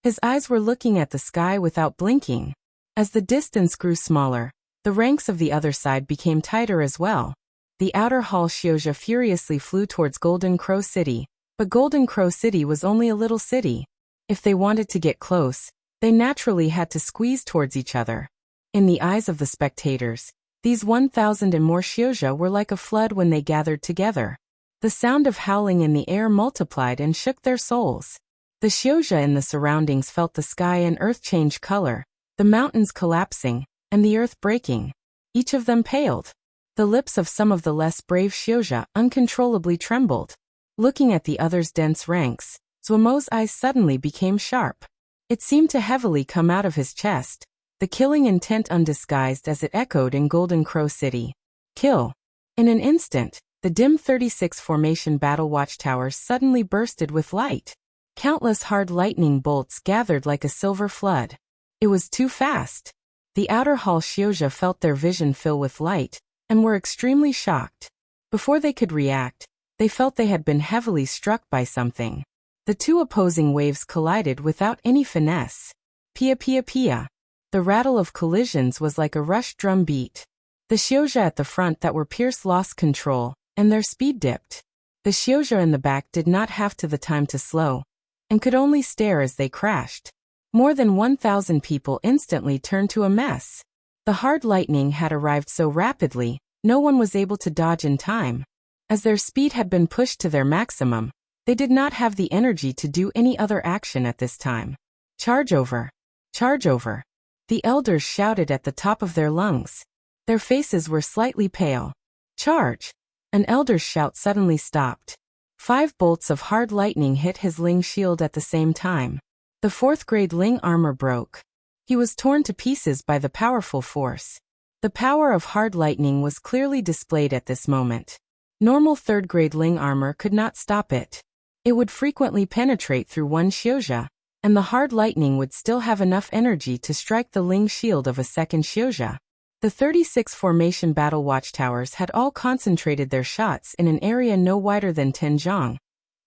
His eyes were looking at the sky without blinking. As the distance grew smaller, the ranks of the other side became tighter as well. The outer hall Xiuzha furiously flew towards Golden Crow City, but Golden Crow City was only a little city. If they wanted to get close, they naturally had to squeeze towards each other. In the eyes of the spectators, these 1,000 and more Xiuzha were like a flood when they gathered together. The sound of howling in the air multiplied and shook their souls. The Xiuzha in the surroundings felt the sky and earth change color, the mountains collapsing, and the earth breaking. Each of them paled. The lips of some of the less brave Xiuzha uncontrollably trembled. Looking at the others' dense ranks, Zuomo's eyes suddenly became sharp. It seemed to heavily come out of his chest, the killing intent undisguised as it echoed in Golden Crow City. Kill. In an instant, the dim 36 formation battle watchtowers suddenly bursted with light. Countless hard lightning bolts gathered like a silver flood. It was too fast. The outer hall Xiuzha felt their vision fill with light, and were extremely shocked. Before they could react, they felt they had been heavily struck by something. The two opposing waves collided without any finesse. Pia pia pia. The rattle of collisions was like a rush drum beat. The Xiuzha at the front that were pierced lost control, and their speed dipped. The Xiuzha in the back did not have the time to slow, and could only stare as they crashed. More than 1,000 people instantly turned to a mess. The hard lightning had arrived so rapidly, no one was able to dodge in time. As their speed had been pushed to their maximum, they did not have the energy to do any other action at this time. Charge over! Charge over! The elders shouted at the top of their lungs. Their faces were slightly pale. Charge! An elder's shout suddenly stopped. 5 bolts of hard lightning hit his Ling shield at the same time. The 4th grade Ling armor broke. He was torn to pieces by the powerful force. The power of hard lightning was clearly displayed at this moment. Normal 3rd grade Ling armor could not stop it. It would frequently penetrate through one Xiuzha, and the hard lightning would still have enough energy to strike the Ling shield of a second Xiuzha. The 36 formation battle watchtowers had all concentrated their shots in an area no wider than 10 zhang,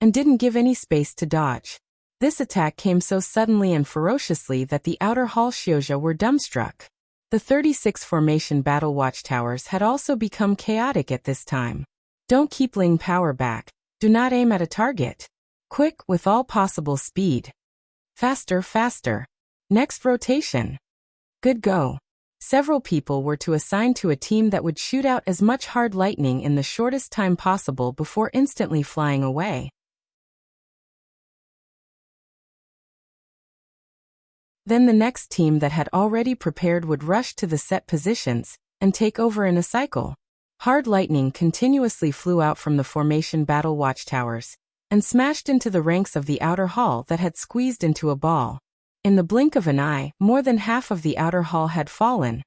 and didn't give any space to dodge. This attack came so suddenly and ferociously that the outer hall Xiuzha were dumbstruck. The 36 formation battle watchtowers had also become chaotic at this time. Don't keep Ling power back. Do not aim at a target. Quick, with all possible speed. Faster, faster. Next rotation. Good go. Several people were to assign to a team that would shoot out as much hard lightning in the shortest time possible before instantly flying away. Then the next team that had already prepared would rush to the set positions and take over in a cycle. Hard lightning continuously flew out from the formation battle watchtowers and smashed into the ranks of the outer hall that had squeezed into a ball. In the blink of an eye, more than half of the outer hall had fallen,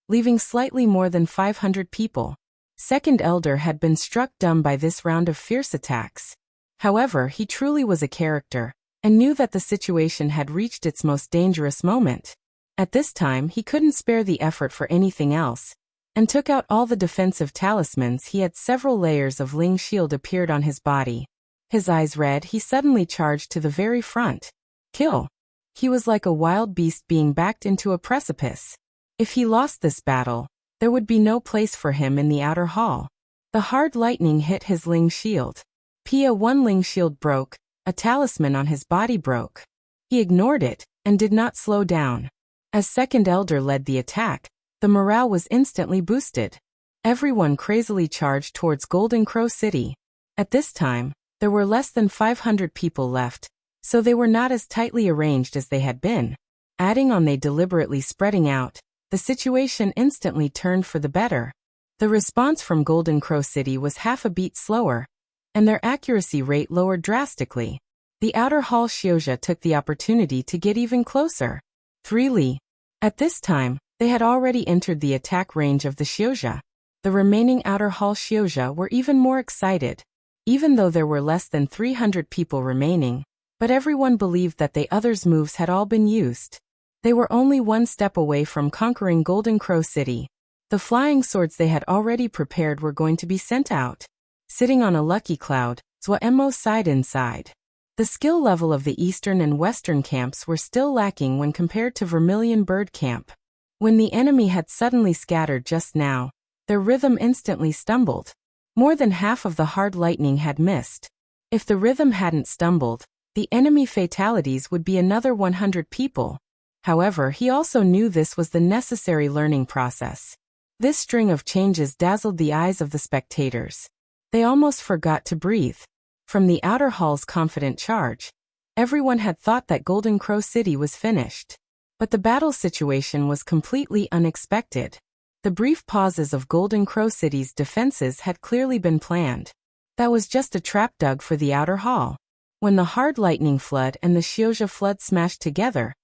leaving slightly more than 500 people. Second Elder had been struck dumb by this round of fierce attacks. However, he truly was a character, and knew that the situation had reached its most dangerous moment. At this time, he couldn't spare the effort for anything else, and took out all the defensive talismans. He had several layers of Ling shield appeared on his body. His eyes red, he suddenly charged to the very front. Kill! He was like a wild beast being backed into a precipice. If he lost this battle, there would be no place for him in the outer hall. The hard lightning hit his Ling shield. Pia 1 Ling shield broke, a talisman on his body broke. He ignored it, and did not slow down. As Second Elder led the attack, the morale was instantly boosted. Everyone crazily charged towards Golden Crow City. At this time, there were less than 500 people left, so they were not as tightly arranged as they had been. Adding on they deliberately spreading out, the situation instantly turned for the better. The response from Golden Crow City was half a beat slower, and their accuracy rate lowered drastically. The outer hall Xiuzha took the opportunity to get even closer. 3 Li. At this time, they had already entered the attack range of the Xiuzha. The remaining outer hall Xiuzha were even more excited, even though there were less than 300 people remaining. But everyone believed that the others' moves had all been used. They were only one step away from conquering Golden Crow City. The flying swords they had already prepared were going to be sent out. Sitting on a lucky cloud, Zhuemo sighed inside. The skill level of the eastern and western camps were still lacking when compared to Vermilion Bird Camp. When the enemy had suddenly scattered just now, their rhythm instantly stumbled. More than half of the hard lightning had missed. If the rhythm hadn't stumbled, the enemy fatalities would be another 100 people. However, he also knew this was the necessary learning process. This string of changes dazzled the eyes of the spectators. They almost forgot to breathe. From the outer hall's confident charge, everyone had thought that Golden Crow City was finished. But the battle situation was completely unexpected. The brief pauses of Golden Crow City's defenses had clearly been planned. That was just a trap dug for the outer hall. When the hard lightning flood and the Xiuzha flood smashed together,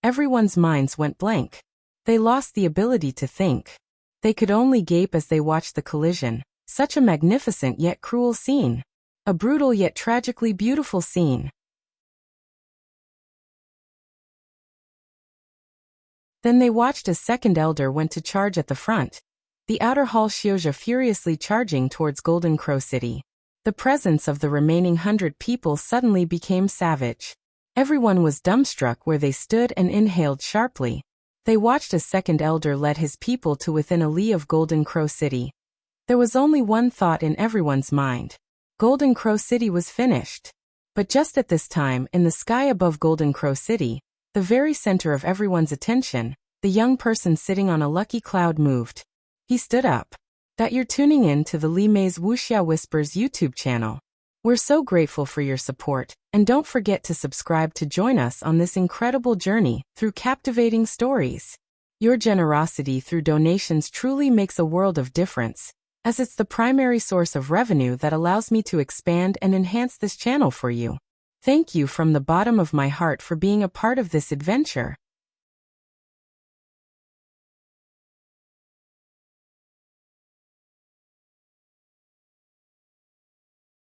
everyone's minds went blank. They lost the ability to think. They could only gape as they watched the collision. Such a magnificent yet cruel scene. A brutal yet tragically beautiful scene. Then they watched as Second Elder went to charge at the front. The outer hall Xiuzha furiously charging towards Golden Crow City. The presence of the remaining 100 people suddenly became savage. Everyone was dumbstruck where they stood and inhaled sharply. They watched as Second Elder led his people to within a li of Golden Crow City. There was only one thought in everyone's mind. Golden Crow City was finished. But just at this time, in the sky above Golden Crow City, the very center of everyone's attention, the young person sitting on a lucky cloud moved. He stood up. That you're tuning in to the Li Mei's Wuxia Whispers YouTube channel. We're so grateful for your support, and don't forget to subscribe to join us on this incredible journey through captivating stories. Your generosity through donations truly makes a world of difference, as it's the primary source of revenue that allows me to expand and enhance this channel for you. Thank you from the bottom of my heart for being a part of this adventure.